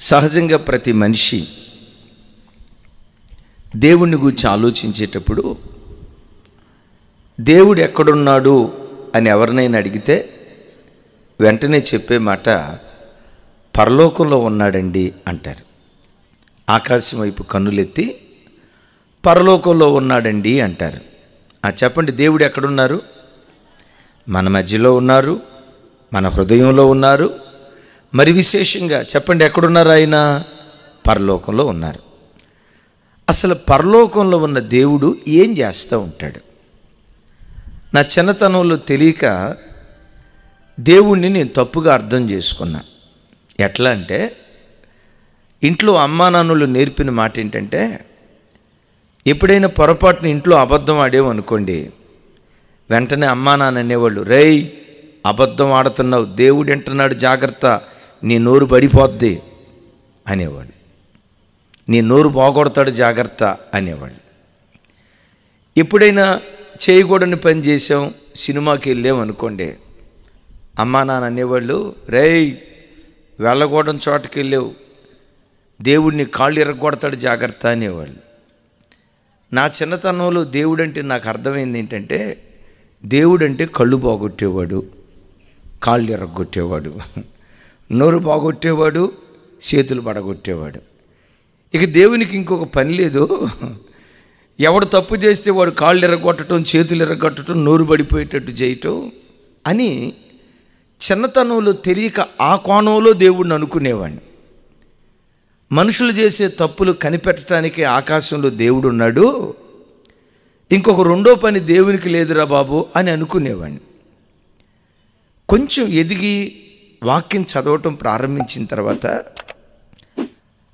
సహజంగా ప్రతి మనిషి దేవుణ్ణి గురించి ఆలోచించేటప్పుడు దేవుడు ఎక్కడున్నాడు అని ఎవరినైనా అడిగితే వెంటనే చెప్పే మాట పరలోకంలో ఉన్నాడండి అంటారు. ఆకాశం వైపు కన్నులెత్తి పరలోకంలో ఉన్నాడండి అంటారు. చెప్పండి, దేవుడు ఎక్కడున్నారు? మన మధ్యలో ఉన్నారు, మన హృదయంలో ఉన్నారు. మరి విశేషంగా చెప్పండి, ఎక్కడున్నారు ఆయన? పరలోకంలో ఉన్నారు. అసలు పరలోకంలో ఉన్న దేవుడు ఏం చేస్తూ ఉంటాడు? నా చిన్నతనంలో తెలియక దేవుణ్ణి నేను తప్పుగా అర్థం చేసుకున్నా. ఎట్లా అంటే, ఇంట్లో అమ్మా నాన్నలు నేర్పిన మాట ఏంటంటే, ఎప్పుడైనా పొరపాటున ఇంట్లో అబద్ధం ఆడేమనుకోండి, వెంటనే అమ్మా నాన్న అనేవాళ్ళు, రేయ్ అబద్ధం ఆడుతున్నావు, దేవుడు వింటున్నాడు, జాగ్రత్త, నీ నోరు పడిపోద్ది అనేవాళ్ళు. నీ నోరు బాగొడతాడు, జాగ్రత్త అనేవాళ్ళు. ఎప్పుడైనా చేయకూడని పని చేసాం, సినిమాకి వెళ్ళాం అనుకోండి, అమ్మా నాన్న అనేవాళ్ళు, రేయ్ వెళ్ళకూడని చోటకి వెళ్ళావు, దేవుడిని కాళ్ళు ఇరగొడతాడు, జాగ్రత్త అనేవాళ్ళు. నా చిన్నతనంలో దేవుడంటే నాకు అర్థమైంది ఏంటంటే, దేవుడంటే కళ్ళు బాగొట్టేవాడు, కాళ్ళు ఇరగొట్టేవాడు, నోరు బాగొట్టేవాడు, చేతులు పడగొట్టేవాడు. ఇక దేవునికి ఇంకొక పని లేదు. ఎవడు తప్పు చేస్తే వాడు కాళ్ళు ఎరగొట్టడం, చేతులు ఎరగొట్టడం, నోరు పడిపోయేటట్టు చేయటం అని చిన్నతనంలో తెలియక ఆ కోణంలో దేవుడిని అనుకునేవాడిని. మనుషులు చేసే తప్పులు కనిపెట్టడానికి ఆకాశంలో దేవుడు ఉన్నాడు, ఇంకొక రెండో పని దేవునికి లేదురా బాబు అని అనుకునేవాడిని. కొంచెం ఎదిగి వాక్యం చదవటం ప్రారంభించిన తర్వాత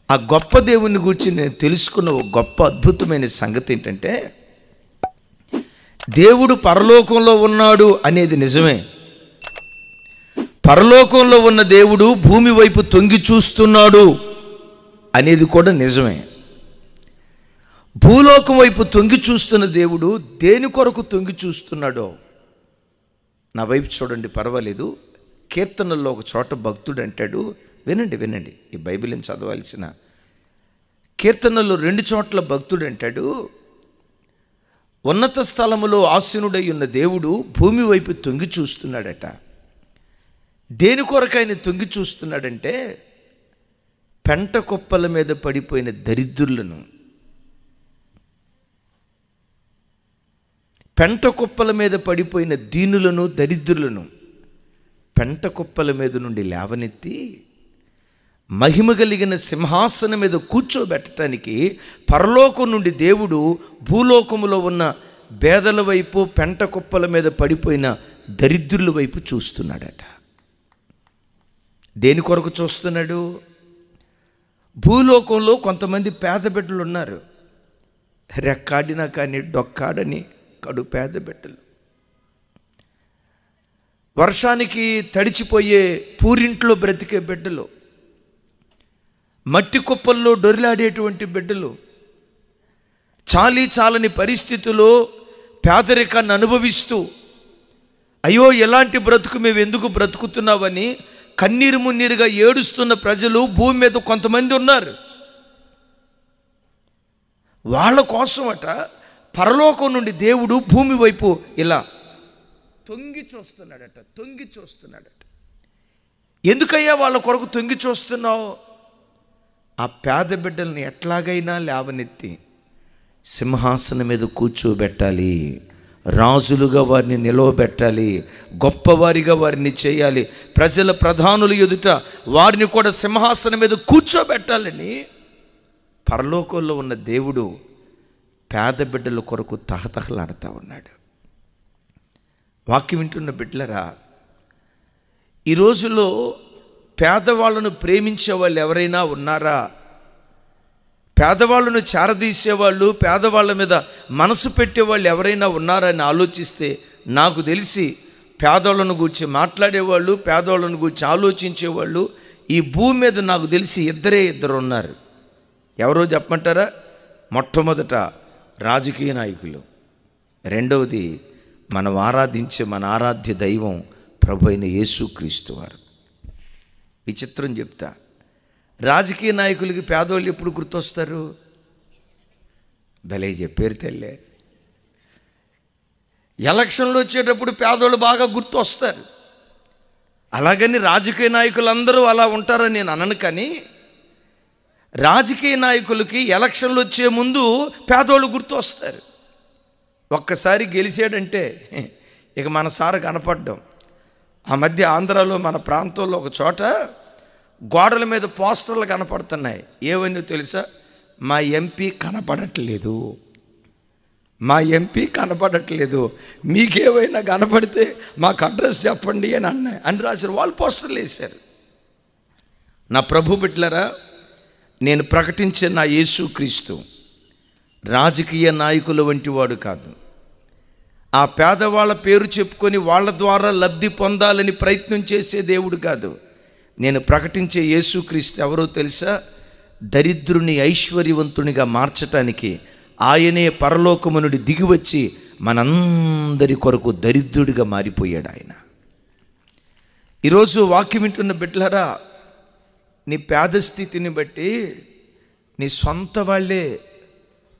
ఆ గొప్ప దేవుని గురించి నేను తెలుసుకున్న ఒక గొప్ప అద్భుతమైన సంగతి ఏంటంటే, దేవుడు పరలోకంలో ఉన్నాడు అనేది నిజమే. పరలోకంలో ఉన్న దేవుడు భూమి వైపు తొంగి చూస్తున్నాడు అనేది కూడా నిజమే. భూలోకం వైపు తొంగి చూస్తున్న దేవుడు దేని కొరకు తొంగి చూస్తున్నాడో నా వైపు చూడండి, పర్వాలేదు. కీర్తనల్లో ఒక చోట భక్తుడు అంటాడు, వినండి, ఈ బైబిల్ని చదవాల్సిన కీర్తనల్లో 2 చోట్ల భక్తుడు అంటాడు, ఉన్నత స్థలములో ఆసీనుడై ఉన్న దేవుడు భూమి వైపు తొంగి చూస్తున్నాడట. దేని కొరకు ఆయన తొంగి చూస్తున్నాడంటే, పెంట కుప్పల మీద పడిపోయిన దరిద్రులను, పెంట కుప్పల మీద పడిపోయిన దీనులను, దరిద్రులను పెంట కుప్పల మీద నుండి లేవనెత్తి మహిమ కలిగిన సింహాసనం మీద కూర్చోబెట్టడానికి పరలోకం నుండి దేవుడు భూలోకములో ఉన్న బేదల వైపు, పెంట కుప్పల మీద పడిపోయిన దరిద్రుల వైపు చూస్తున్నాడట. దేని కొరకు చూస్తున్నాడు? భూలోకంలో కొంతమంది పేద బిడ్డలు ఉన్నారు, రెక్కాడినా కానీ డొక్కాడని కడు పేద బిడ్డలు, వర్షానికి తడిచిపోయే పూరింట్లో బ్రతికే బిడ్డలు, మట్టి కుప్పల్లో డొరిలాడేటువంటి బిడ్డలు, చాలని పరిస్థితుల్లో పేదరికాన్ని అనుభవిస్తూ అయ్యో ఎలాంటి బ్రతుకు మేము ఎందుకు బ్రతుకుతున్నావని కన్నీరు మున్నీరుగా ఏడుస్తున్న ప్రజలు భూమి మీద కొంతమంది ఉన్నారు. వాళ్ళ కోసమట పరలోకం నుండి దేవుడు భూమి వైపు ఇలా తొంగి చూస్తున్నాడట. ఎందుకయ్యా వాళ్ళ కొరకు తొంగి చూస్తున్నావు? ఆ పేద బిడ్డల్ని ఎట్లాగైనా లేవనెత్తి సింహాసనం మీద కూర్చోబెట్టాలి, రాజులుగా వారిని నిలవబెట్టాలి, గొప్పవారిగా వారిని చేయాలి, ప్రజల ప్రధానులు ఎదుట వారిని కూడా సింహాసనం మీద కూర్చోబెట్టాలని పరలోకంలో ఉన్న దేవుడు పేద బిడ్డల కొరకు తహతహలాడుతూ ఉన్నాడు. వాక్యం వింటున్న బిడ్డలరా, ఈ రోజుల్లో పేదవాళ్ళను ప్రేమించే వాళ్ళు ఎవరైనా ఉన్నారా? పేదవాళ్ళను చేరదీసేవాళ్ళు, పేదవాళ్ళ మీద మనసు పెట్టేవాళ్ళు ఎవరైనా ఉన్నారని ఆలోచిస్తే నాకు తెలిసి పేదవాళ్ళను గురించి మాట్లాడేవాళ్ళు, పేదవాళ్ళను గురించి ఆలోచించేవాళ్ళు ఈ భూమి మీద నాకు తెలిసి ఇద్దరు ఉన్నారు. ఎవరో చెప్పమంటారా? మొట్టమొదట రాజకీయ నాయకులు, రెండవది మనం ఆరాధించే మన ఆరాధ్య దైవం ప్రభు అయిన యేసుక్రీస్తు వారు. విచిత్రం చెప్తా, రాజకీయ నాయకులకి పేదోళ్ళు ఎప్పుడు గుర్తొస్తారు? భలే చెప్పారు తల్లే. ఎలక్షన్లు వచ్చేటప్పుడు పేదోళ్ళు బాగా గుర్తొస్తారు. అలాగని రాజకీయ నాయకులందరూ అలా ఉంటారని నేను అనను, కానీ రాజకీయ నాయకులకి ఎలక్షన్లు వచ్చే ముందు పేదోళ్ళు గుర్తొస్తారు. ఒక్కసారి గెలిచాడంటే ఇక మన సార్ కనపడ్డం. ఆ మధ్య ఆంధ్రాలో మన ప్రాంతంలో ఒక చోట గోడల మీద పోస్టర్లు కనపడుతున్నాయి. ఏమైందో తెలుసా? మా ఎంపీ కనపడట్లేదు, మా ఎంపీ కనపడట్లేదు, మీకేమైనా కనపడితే మాకు అడ్రస్ చెప్పండి అని రాశారు. వాళ్ళు పోస్టర్లు వేశారు. నా ప్రభు బిడ్డలారా, నేను ప్రకటించే నా యేసుక్రీస్తు రాజకీయ నాయకుల వంటి వాడు కాదు. ఆ పేదవాళ్ళ పేరు చెప్పుకొని వాళ్ళ ద్వారా లబ్ధి పొందాలని ప్రయత్నం చేసే దేవుడు కాదు. నేను ప్రకటించే యేసుక్రీస్తు ఎవరో తెలుసా? దరిద్రుని ఐశ్వర్యవంతునిగా మార్చటానికి ఆయనే పరలోకము నుండి దిగివచ్చి మనందరి కొరకు దరిద్రుడిగా మారిపోయాడు ఆయన. ఈరోజు వాక్యం వింటున్న బిడ్డలారా, నీ పేద స్థితిని బట్టి నీ సొంత వాళ్ళే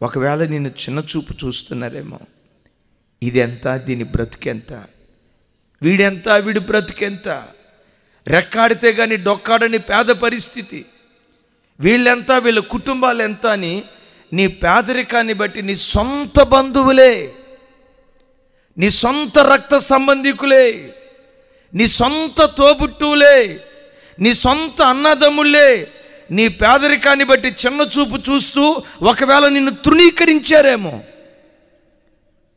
ఒకవేళ నిన్ను చిన్న చూపు చూస్తున్నారేమో. ఇది ఎంత, దీని బ్రతికెంత, వీడెంత, వీడి బ్రతికెంత, రెక్కాడితే కానీ డొక్కాడని పేద పరిస్థితి, వీళ్ళెంత, వీళ్ళ కుటుంబాలు ఎంత అని నీ పేదరికాన్ని బట్టి నీ సొంత బంధువులే, నీ సొంత రక్త సంబంధికులే, నీ సొంత తోబుట్టువులే, నీ సొంత అన్నదమ్ములే నీ పేదరికాన్ని బట్టి చిన్న చూపు చూస్తూ ఒకవేళ నిన్ను తృణీకరించారేమో.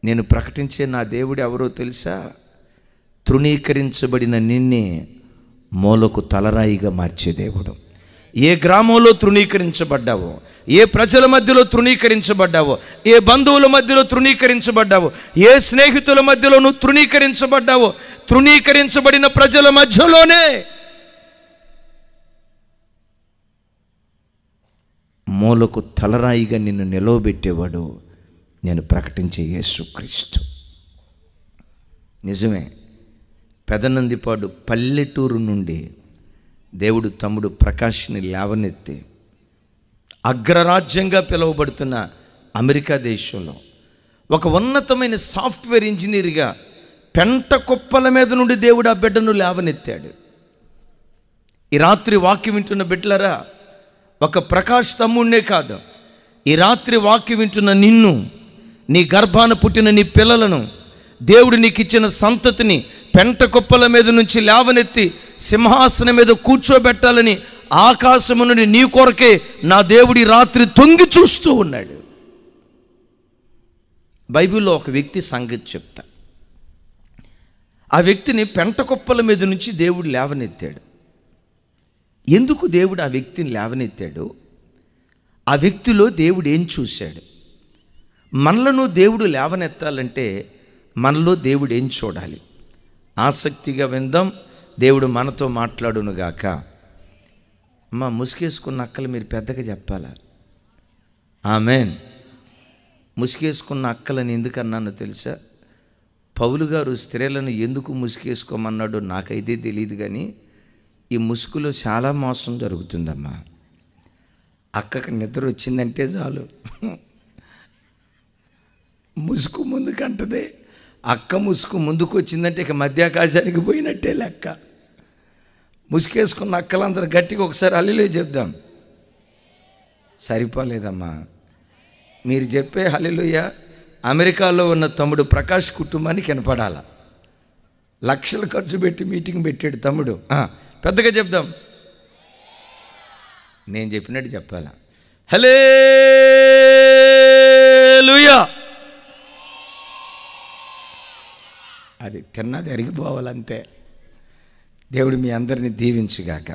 నేను ప్రకటించే నా దేవుడు ఎవరో తెలుసా? తృణీకరించబడిన నిన్నే మూలకు తలరాయిగా మార్చే దేవుడు. ఏ గ్రామంలో తృణీకరించబడ్డావో, ఏ ప్రజల మధ్యలో తృణీకరించబడ్డావో, ఏ బంధువుల మధ్యలో తృణీకరించబడ్డావో, ఏ స్నేహితుల మధ్యలో నువ్వు తృణీకరించబడ్డావో, తృణీకరించబడిన ప్రజల మధ్యలోనే మూలకు తలరాయిగా నిన్ను నిలవబెట్టేవాడు నేను ప్రకటించే యేసుక్రీస్తు. నిజమే, పెదనందిపాడు పల్లెటూరు నుండి దేవుడు తమ్ముడు ప్రకాష్ని లేవనెత్తి అగ్రరాజ్యంగా పిలువబడుతున్న అమెరికా దేశంలో ఒక ఉన్నతమైన సాఫ్ట్వేర్ ఇంజనీర్గా పెంట కుప్పల మీద నుండి దేవుడు ఆ బిడ్డను లేవనెత్తాడు. ఈ రాత్రి వాక్యం వింటున్న బిడ్డలారా, ఒక ప్రకాష్ తమ్ముడినే కాదు, ఈ రాత్రి వాక్యం వింటున్న నిన్ను, నీ గర్భాన పుట్టిన నీ పిల్లలను, దేవుడు నీకు ఇచ్చిన సంతతిని పెంట కుప్పల మీద నుంచి లేవనెత్తి సింహాసనం మీద కూర్చోబెట్టాలని ఆకాశము నుండి నీ కొరకే నా దేవుడి రాత్రి తొంగి చూస్తూ ఉన్నాడు. బైబిల్లో ఒక వ్యక్తి సంగతి చెప్తా. ఆ వ్యక్తిని పెంట కుప్పల మీద నుంచి దేవుడు లేవనెత్తాడు. ఎందుకు దేవుడు ఆ వ్యక్తిని లేవనెత్తాడు? ఆ వ్యక్తిలో దేవుడు ఏం చూశాడు? మనలను దేవుడు లేవనెత్తాలంటే మనలో దేవుడు ఏం చూడాలి? ఆసక్తిగా విందాం. దేవుడు మనతో మాట్లాడునుగాక. అమ్మ, ముసుగేసుకున్న అక్కలు మీరు పెద్దగా చెప్పాలా? ఆమెన్. ముసుగేసుకున్న అక్కలని ఎందుకు అన్నానో తెలుసా? పౌలు గారు స్త్రీలను ఎందుకు ముసుగేసుకోమన్నాడో నాకైతే తెలియదు, కానీ ఈ ముసుగులో చాలా మోసం జరుగుతుందమ్మా. అక్కకి నిద్ర వచ్చిందంటే చాలు ముసుగు ముందుకంటదే. అక్క ముసుగు ముందుకు వచ్చిందంటే ఇక మధ్యాకాశానికి పోయినట్టే లెక్క. ముసుగేసుకున్న అక్కలందరూ గట్టిగా ఒకసారి హల్లెలూయా చెప్దాం. సరిపోలేదమ్మా, మీరు చెప్పే హల్లెలూయా అమెరికాలో ఉన్న తమ్ముడు ప్రకాష్ కుటుంబానికి వినపడాల. లక్షలు ఖర్చు పెట్టి మీటింగ్ పెట్టాడు తమ్ముడు. పెద్దగా చెప్దాం. నేను చెప్పినట్టు చెప్పాలా? హల్లెలూయా. అది తిన్నది అరిగిపోవాలంతే. దేవుడు మీ అందరినీ దీవించుగాక.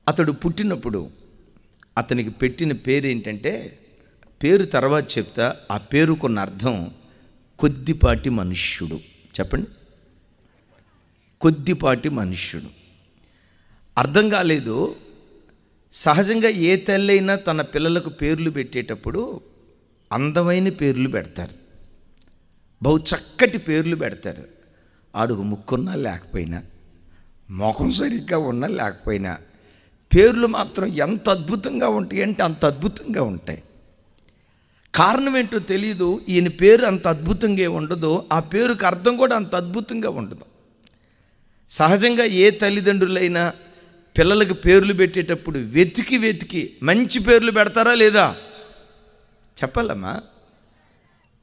అతడు పుట్టినప్పుడు అతనికి పెట్టిన పేరు ఏంటంటే, పేరు తర్వాత చెప్తా, ఆ పేరుకున్న అర్థం కొద్దిపాటి మనుష్యుడు. చెప్పండి, కొద్దిపాటి మనుష్యుడు. అర్థం కాలేదు. సహజంగా ఏ తల్లైనా తన పిల్లలకు పేర్లు పెట్టేటప్పుడు అందమైన పేర్లు పెడతారు, బహు చక్కటి పేర్లు పెడతారు. అడుగు ముక్కున్నా లేకపోయినా, ముఖం సరిగ్గా ఉన్నా లేకపోయినా పేర్లు మాత్రం ఎంత అద్భుతంగా ఉంటాయి అంటే అంత అద్భుతంగా ఉంటాయి. కారణం ఏంటో తెలియదు. ఈయన పేరు అంత అద్భుతంగా ఉండదు, ఆ పేరుకి అర్థం కూడా అంత అద్భుతంగా ఉండదు. సహజంగా ఏ తల్లిదండ్రులైనా పిల్లలకు పేర్లు పెట్టేటప్పుడు వెతికి వెతికి మంచి పేర్లు పెడతారా లేదా చెప్పాలమ్మా.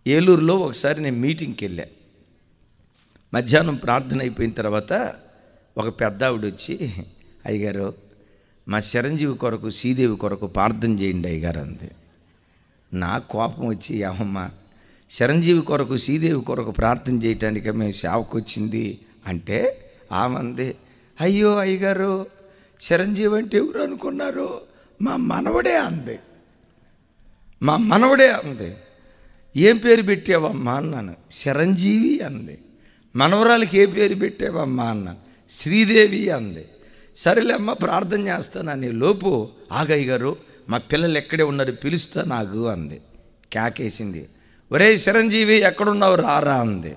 ఏలూరులో ఒకసారి నేను మీటింగ్కి వెళ్ళా. మధ్యాహ్నం ప్రార్థన అయిపోయిన తర్వాత ఒక పెద్ద ఆవిడ వచ్చి, అయ్యగారు మా చిరంజీవి కొరకు శ్రీదేవి కొరకు ప్రార్థన చేయండి అయ్యగారు అంది. నా కోపం వచ్చి, అమ్మమ్మ చిరంజీవి కొరకు శ్రీదేవి కొరకు ప్రార్థన చేయటానికి మేము సేవకు వచ్చింది అంటే ఆమంది, అయ్యో అయ్యగారు చిరంజీవి అంటే ఎవరు అనుకున్నారు, మా మనవడే అంది. మా మనవడే అంది. ఏం పేరు పెట్టావమ్మా అన్నాను. చిరంజీవి అంది. మనవరాలకి ఏ పేరు పెట్టావమ్మా అన్నాను. శ్రీదేవి అంది. సరేలే అమ్మ ప్రార్థన చేస్తానని లోపు, ఆగయ్య గారు మా పిల్లలు ఎక్కడే ఉన్నారు పిలుస్తా నాకు అంది. కేకేసింది, ఒరే చిరంజీవి ఎక్కడున్నావు రారా అంది.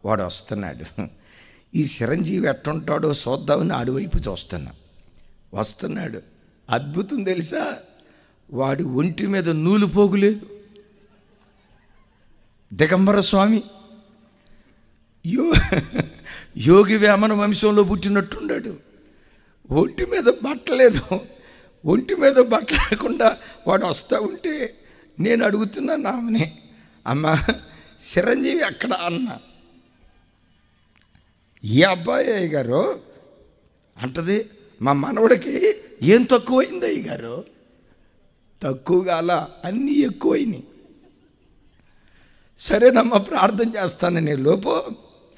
వాడు వస్తున్నాడు. ఈ చిరంజీవి ఎట్టుంటాడో చూద్దామని ఆడివైపు చూస్తున్నా. వస్తున్నాడు. అద్భుతం తెలుసా, వాడి ఒంటి మీద నూలు పోగులేదు. దిగంబర స్వామి యోగి వేమన వంశంలో పుట్టినట్టున్నాడు. ఒంటి మీద బట్టలేదు. ఒంటి మీద బట్ట లేకుండా వాడు వస్తూ ఉంటే నేను అడుగుతున్నాను ఆమెని, అమ్మ చిరంజీవి అక్కడ అన్న. ఈ అబ్బాయి అయ్య గారు అంటది, మా మనవడికి ఏం తక్కువైంది అయ్య గారు. తక్కువగా అలా అన్నీ ఎక్కువైనాయి. సరేనమ్మా ప్రార్థన చేస్తానని లోపు,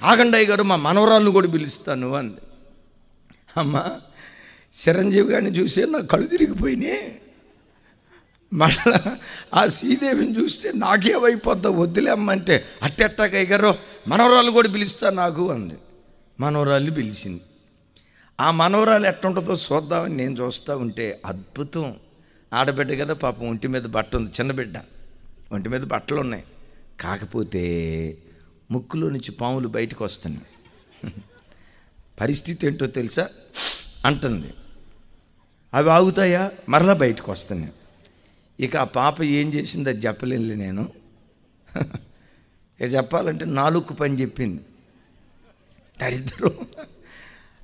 ఆగండి అయ్య గారు మా మనవరాలను కూడా పిలుస్తాను అంది. అమ్మ చిరంజీవి గారిని చూస్తే నా కళ్ళు తిరిగిపోయినాయి. మళ్ళా ఆ శ్రీదేవిని చూస్తే నాకేమైపోద్దా, వద్దులే అమ్మంటే అట్టెట్టాకయ్య గారు మనవరాలు కూడా పిలుస్తా నాకు అంది. మనవరాలు పిలిచింది. ఆ మనవరాలు ఎట్టుంటుందో చూద్దామని నేను చూస్తూ ఉంటే అద్భుతం. ఆడబిడ్డ కదా పాపం, ఒంటి మీద బట్ట ఉంది, చిన్న బిడ్డ ఒంటి మీద బట్టలు ఉన్నాయి. కాకపోతే ముక్కులో నుంచి పాములు బయటకు వస్తున్నాయి. పరిస్థితి ఏంటో తెలుసా అంటుంది. అవి ఆగుతాయా, మరలా బయటకు వస్తున్నాయి. ఇక ఆ పాప ఏం చేసింది అది చెప్పలేనులే నేను. ఇక చెప్పాలంటే నాలుగు పని చెప్పింది. దరిద్రం.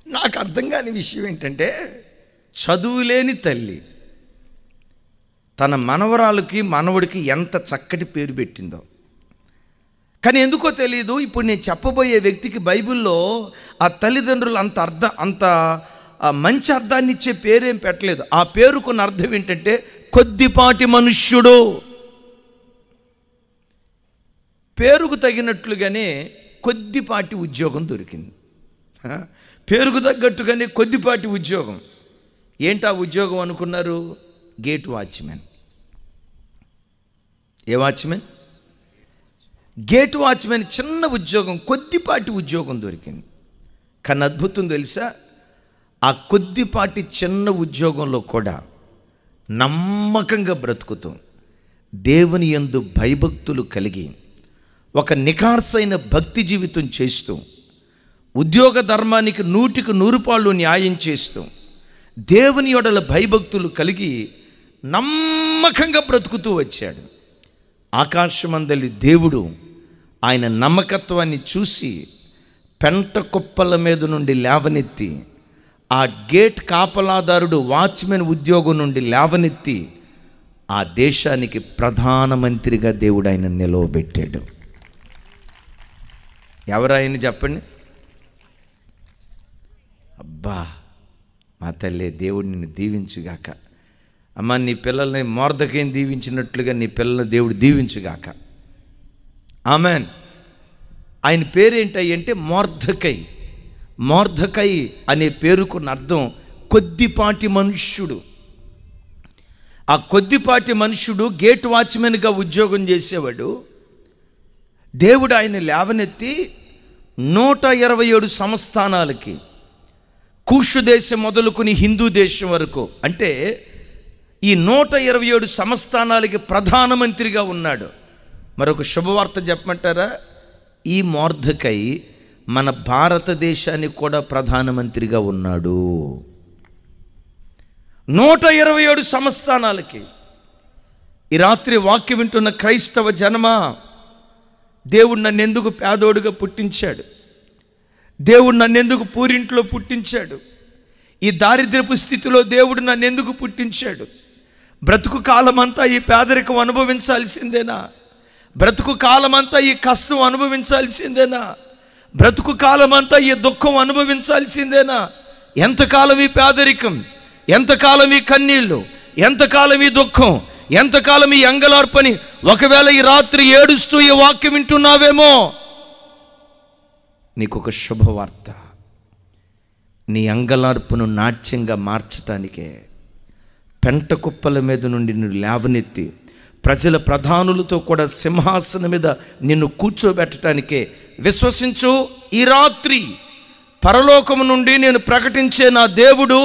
నాకు అర్థం కాని విషయం ఏంటంటే, చదువులేని తల్లి తన మనవరాలకి మనవడికి ఎంత చక్కటి పేరు పెట్టిందో. కానీ ఎందుకో తెలియదు, ఇప్పుడు నేను చెప్పబోయే వ్యక్తికి బైబిల్లో ఆ తల్లిదండ్రులు అంత మంచి అర్థాన్ని ఇచ్చే పేరేం పెట్టలేదు. ఆ పేరుకున్న అర్థం ఏంటంటే కొద్దిపాటి మనుష్యుడు. పేరుకు తగినట్లుగానే కొద్దిపాటి ఉద్యోగం దొరికింది. పేరుకు తగ్గట్టుగానే కొద్దిపాటి ఉద్యోగం. ఏంటా ఉద్యోగం అనుకున్నారు? Gate watchmen. ఏ వాచ్మెన్? Gate watchmen. చిన్న ఉద్యోగం, కొద్దిపాటి ఉద్యోగం దొరికింది. కానీ అద్భుతం తెలుసా, ఆ కొద్దిపాటి చిన్న ఉద్యోగంలో కూడా నమ్మకంగా బ్రతుకుతూ దేవుని యందు భయభక్తులు కలిగి ఒక నిఖార్సైన భక్తి జీవితం చేస్తూ ఉద్యోగ ధర్మానికి 100% న్యాయం చేస్తూ దేవుని యొడల భయభక్తులు కలిగి నమ్మకంగా బ్రతుకుతూ వచ్చాడు. ఆకాశమందలి దేవుడు ఆయన నమ్మకత్వాన్ని చూసి పెంట కుప్పల మీద నుండి లేవనెత్తి, ఆ గేట్ కాపలాదారుడు వాచ్మెన్ ఉద్యోగం నుండి లేవనెత్తి ఆ దేశానికి ప్రధానమంత్రిగా దేవుడు ఆయన నిలవబెట్టాడు. ఎవరాయని చెప్పండి? అబ్బా మా తల్లి, దేవుడు నిన్ను దీవించుగాక. అమ్మ నీ పిల్లల్ని మొర్దకైని దీవించినట్లుగా నీ పిల్లల్ని దేవుడు దీవించుగాక. ఆమెన్. ఆయన పేరేంటంటే మొర్దకై. మొర్దకై అనే పేరుకున్న అర్థం కొద్దిపాటి మనుష్యుడు. ఆ కొద్దిపాటి మనుష్యుడు గేట్ వాచ్మెన్గా ఉద్యోగం చేసేవాడు. దేవుడు ఆయన లేవనెత్తి 127 సంస్థానాలకి, కూషు దేశం మొదలుకొని హిందూ దేశం వరకు, అంటే ఈ 127 సంస్థానాలకి ప్రధానమంత్రిగా ఉన్నాడు. మరొక శుభవార్త చెప్పమంటారా? ఈ మొర్దకై మన భారతదేశానికి కూడా ప్రధానమంత్రిగా ఉన్నాడు. 127 సంస్థానాలకి. ఈ రాత్రి వాక్యం వింటున్న క్రైస్తవ జనమా, దేవుడు నన్ను ఎందుకు పేదోడుగా పుట్టించాడు? దేవుడు నన్ను ఎందుకు పూరింట్లో పుట్టించాడు? ఈ దారిద్ర్యపు స్థితిలో దేవుడు నన్ను ఎందుకు పుట్టించాడు? బ్రతుకు కాలమంతా ఈ పేదరికం అనుభవించాల్సిందేనా? బ్రతుకు కాలమంతా ఈ కష్టం అనుభవించాల్సిందేనా? బ్రతుకు కాలమంతా ఈ దుఃఖం అనుభవించాల్సిందేనా? ఎంతకాలం ఈ పేదరికం, ఎంతకాలం ఈ కన్నీళ్ళు, ఎంతకాలం ఈ దుఃఖం, ఎంతకాలం ఈ అంగలార్పని? ఒకవేళ ఈ రాత్రి ఏడుస్తూ ఈ వాక్యం వింటున్నావేమో, నీకు ఒక శుభవార్త. నీ అంగలార్పును నాట్యంగా మార్చటానికే పెంట కుప్పల మీద నుండి నిన్ను లేవనెత్తి ప్రజల ప్రధానులతో కూడా సింహాసనం మీద నిన్ను కూర్చోబెట్టడానికే. విశ్వసించు, ఈ రాత్రి పరలోకము నుండి నేను ప్రకటించే నా దేవుడు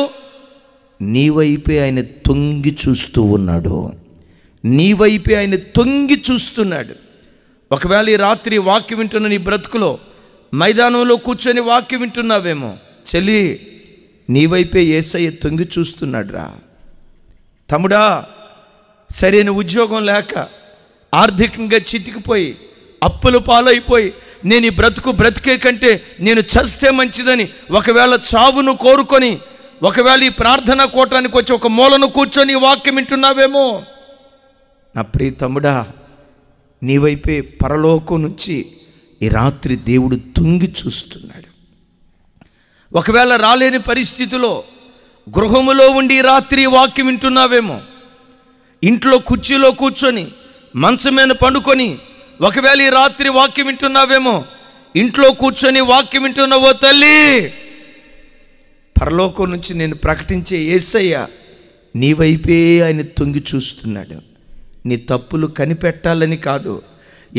నీ వైపే ఆయన తొంగి చూస్తూ ఉన్నాడు. నీ వైపే ఆయన తొంగి చూస్తున్నాడు. ఒకవేళ ఈ రాత్రి వాక్యం వింటున్న నీ బ్రతుకులో మైదానంలో కూర్చొని వాక్యం వింటున్నావేమో, చెల్లి, నీ వైపే యేసయ్య తొంగి చూస్తున్నాడు రా. తమ్ముడా, సరైన ఉద్యోగం లేక ఆర్థికంగా చితికిపోయి అప్పుల పాలైపోయి నేను ఈ బ్రతికే కంటే నేను చస్తే మంచిదని ఒకవేళ చావును కోరుకొని ఒకవేళ ఈ ప్రార్థనా కూటానికి వచ్చి ఒక మూలను కూర్చొని వాక్యం వింటున్నావేమో, నా ప్రియ తమ్ముడా, నీ వైపే పరలోకం నుంచి ఈ రాత్రి దేవుడు తొంగి చూస్తున్నాడు. ఒకవేళ రాలేని పరిస్థితిలో గృహములో ఉండి ఈ రాత్రి వాక్యం వింటున్నావేమో, ఇంట్లో కుర్చీలో కూర్చొని మంచం మీద పండుకొని ఒకవేళ ఈ రాత్రి వాక్యం వింటున్నావేమో, ఇంట్లో కూర్చొని వాక్యం వింటున్నావో తల్లి, పరలోకం నుంచి నేను ప్రకటించే యేసయ్య నీ వైపే ఆయన తొంగి చూస్తున్నాడు. నీ తప్పులు కనిపెట్టాలని కాదు,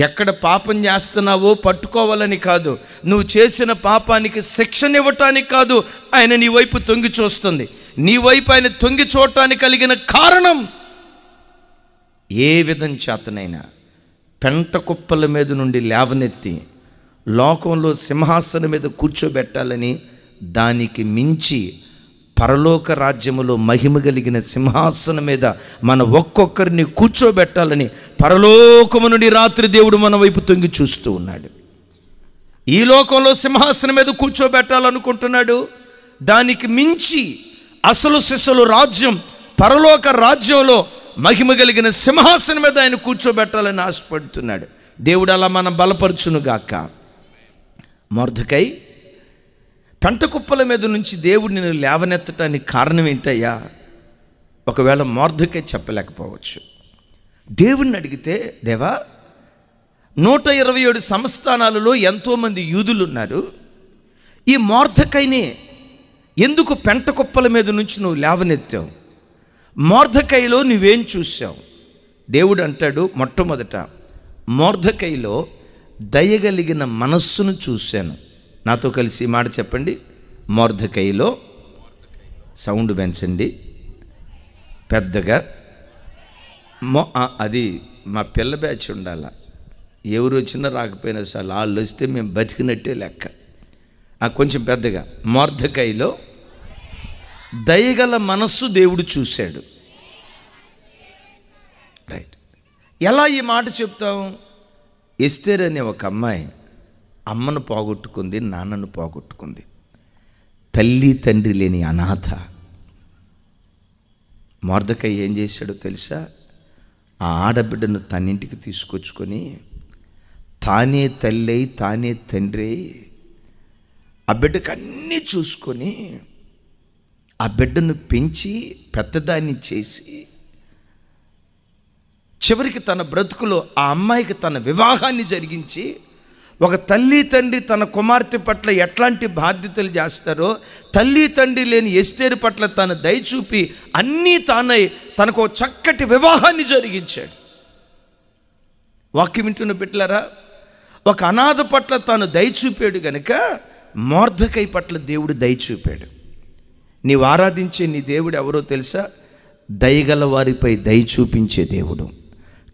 ఎక్కడ పాపం చేస్తున్నావో పట్టుకోవాలని కాదు, నువ్వు చేసిన పాపానికి శిక్షణ ఇవ్వటానికి కాదు ఆయన నీ వైపు తొంగి చూస్తుంది. నీ వైపు ఆయన తొంగి చూడటానికి కలిగిన కారణం, ఏ విధం చేతనైనా పెంట కుప్పల మీద నుండి లేవనెత్తి లోకంలో సింహాసనం మీద కూర్చోబెట్టాలని, దానికి మించి పరలోక రాజ్యములో మహిమ కలిగిన సింహాసనం మీద మన ఒక్కొక్కరిని కూర్చోబెట్టాలని పరలోకము నుండి రాత్రి దేవుడు మన వైపు తొంగి చూస్తూ ఉన్నాడు. ఈ లోకంలో సింహాసనం మీద కూర్చోబెట్టాలనుకుంటున్నాడు. దానికి మించి అసలు సిసలు రాజ్యం, పరలోక రాజ్యంలో మహిమ కలిగిన సింహాసనం మీద ఆయన కూర్చోబెట్టాలని ఆశపడుతున్నాడు. దేవుడు అలా మనం బలపరచునుగాక. మొర్దెకై పెంట కుప్పల మీద నుంచి దేవుడు నిన్ను లేవనెత్తటానికి కారణం ఏంటయ్యా? ఒకవేళ మొర్దెకై చెప్పలేకపోవచ్చు. దేవుణ్ణి అడిగితే, దేవా, 127 సంస్థానాలలో ఎంతోమంది యూదులు ఉన్నారు, ఈ మొర్దెకైని ఎందుకు పెంట కుప్పల మీద నుంచి నువ్వు లేవనెత్తావు? మొర్దెకైలో నువ్వేం చూసావు? దేవుడు అంటాడు, మొట్టమొదట మొర్దెకైలో దయగలిగిన మనస్సును చూశాను. నాతో కలిసి మాట చెప్పండి. మొర్దెకైలో, సౌండ్ పెంచండి పెద్దగా. అది మా పిల్ల బ్యాచ్ ఉండాల, ఎవరు వచ్చినా రాకపోయినా సార్, వాళ్ళు వస్తే మేము బతికినట్టే లెక్క. కొంచెం పెద్దగా. మొర్దెకైలో దయగల మనస్సు దేవుడు చూశాడు. రైట్. ఎలా ఈ మాట చెప్తాం? ఎస్తేర్ అనే ఒక అమ్మాయి అమ్మను పోగొట్టుకుంది, నాన్నను పోగొట్టుకుంది, తల్లి తండ్రి లేని అనాథ. మొర్దెకై ఏం చేశాడో తెలుసా? ఆ ఆడబిడ్డను తన్నింటికి తీసుకొచ్చుకొని తానే తల్లి తానే తండ్రి ఆ బిడ్డకు అన్నీ చూసుకొని ఆ బిడ్డను పెంచి పెద్దదాన్ని చేసి చివరికి తన బ్రతుకులో ఆ అమ్మాయికి తన వివాహాన్ని జరిగించి, ఒక తల్లి తండ్రి తన కుమార్తె పట్ల ఎట్లాంటి బాధ్యతలు చేస్తారో తల్లి తండ్రి లేని ఎస్తేరు పట్ల తన దయ చూపి అన్నీ తానై తనకు చక్కటి వివాహాన్ని జరిగించాడు. వాక్యం వింటున్న బిడ్డలారా, ఒక అనాథ పట్ల తాను దయ చూపాడు గనుక మొర్దెకై పట్ల దేవుడు దయ చూపాడు. నీవు ఆరాధించే నీ దేవుడు ఎవరో తెలుసా? దయగల వారిపై దయ చూపించే దేవుడు,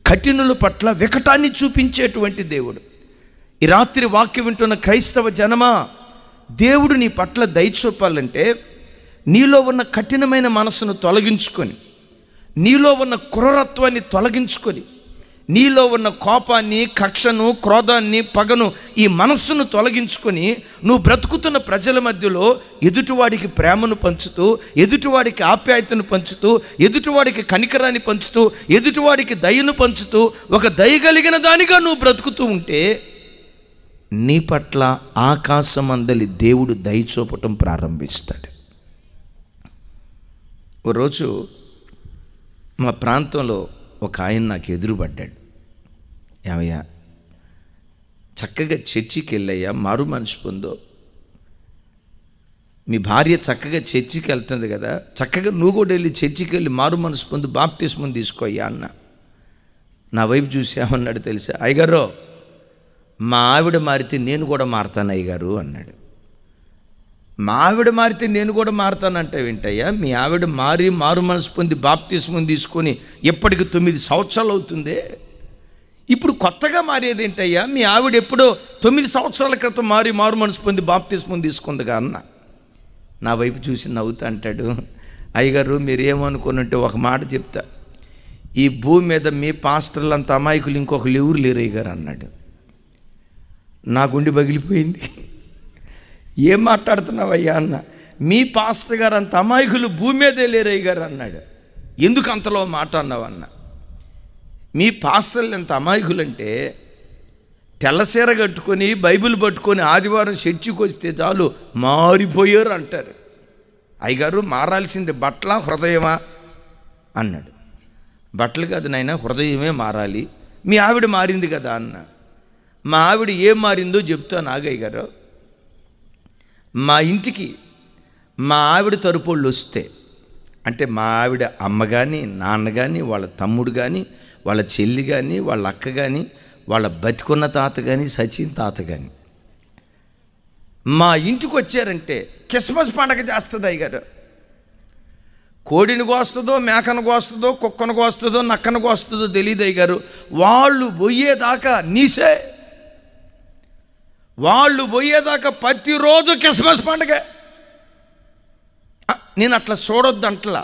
కఠినుల పట్ల వికటాన్ని చూపించేటువంటి దేవుడు. ఈ రాత్రి వాక్యం వింటున్న క్రైస్తవ జనమా, దేవుడు నీ పట్ల దయ చూపాలంటే నీలో ఉన్న కఠినమైన మనసును తొలగించుకొని, నీలో ఉన్న క్రూరత్వాన్ని తొలగించుకొని, నీలో ఉన్న కోపాన్ని, కక్షను, క్రోధాన్ని, పగను, ఈ మనస్సును తొలగించుకొని నువ్వు బ్రతుకుతున్న ప్రజల మధ్యలో ఎదుటివాడికి ప్రేమను పంచుతూ, ఎదుటివాడికి ఆప్యాయతను పంచుతూ, ఎదుటివాడికి కనికరాన్ని పంచుతూ, ఎదుటివాడికి దయను పంచుతూ ఒక దయ కలిగిన దానిగా నువ్వు బ్రతుకుతూ ఉంటే నీ పట్ల ఆకాశమందలి దేవుడు దయ చూపటం ప్రారంభిస్తాడు. ఓ రోజు మా ప్రాంతంలో ఒక ఆయన నాకు ఎదురుపడ్డాడు. ఏమయ్యా, చక్కగా చర్చికి వెళ్ళయ్యా, మారు మనసు పొందో, మీ భార్య చక్కగా చర్చికి వెళ్తుంది కదా, చక్కగా నువ్వు కూడా వెళ్ళి చర్చికి వెళ్ళి మారు మనసు పొందు, బాప్తిస్మం తీసుకోయ్యా అన్న. నా వైపు చూసి ఏమన్నాడు తెలుసా? అయ్యగారు, మా ఆవిడ మారితే నేను కూడా మారతాను అయ్యగారు అన్నాడు. మా ఆవిడ మారితే నేను కూడా మారతానంటే వింటయ్యా, మీ ఆవిడ మారు మనసు పొంది బాప్తిస్మం తీసుకొని ఇప్పటికి 9 సంవత్సరాలు అవుతుందే, ఇప్పుడు కొత్తగా మారేది ఏంటయ్యా? మీ ఆవిడ ఎప్పుడో 9 సంవత్సరాల క్రితం మారు మనసు పొంది బాప్తిస్మం తీసుకుందిగా అన్న. నా వైపు చూసి నవ్వుతా అంటాడు, అయ్యగారు మీరు ఏమనుకున్నట్టే ఒక మాట చెప్తా, ఈ భూమి మీద మీ పాస్టర్లు అంత అమాయకులు ఇంకొకరు ఎవరు లేరు అయ్యగారు అన్నాడు. నా గుండె పగిలిపోయింది. ఏం మాట్లాడుతున్నావయ్యా అన్న. మీ పాస్టర్ గారు అంత అమాయకులు భూమి మీదే లేరయ్య గారు అన్నాడు. ఎందుకు అంతలో మాట అన్నావన్న? మీ పాస్టర్లు ఎంత అమాయకులంటే తెల్లసీర కట్టుకొని బైబిల్ పట్టుకొని ఆదివారం చర్చికి వస్తే చాలు మారిపోయారు అంటారు. అయ్యగారు మారాల్సింది బట్టల హృదయమా అన్నాడు. బట్టలు కాదు నాయన, హృదయమే మారాలి. మీ ఆవిడ మారింది కదా అన్న. మా ఆవిడ ఏం మారిందో చెప్తాను ఆగయ్య గారు. మా ఇంటికి మా ఆవిడ తరపుళ్ళు వస్తే, అంటే మా ఆవిడ అమ్మ కానీ, నాన్న కానీ, వాళ్ళ తమ్ముడు కానీ, వాళ్ళ చెల్లి కానీ, వాళ్ళ అక్క కానీ, వాళ్ళ బతికున్న తాత కానీ, సచిన్ తాత కానీ మా ఇంటికి వచ్చారంటే క్రిస్మస్ పండగ చేస్తుంది అయ్యగారు. కోడిని కోస్తుందో, మేకను కోస్తుందో, కుక్కను కోస్తుందో, నక్కను కోస్తుందో తెలియదు అయ్యగారు. వాళ్ళు పోయేదాకా నీసే, వాళ్ళు పోయేదాకా ప్రతిరోజు క్రిస్మస్ పండుగ. నేను అట్లా చూడొద్దంటలా.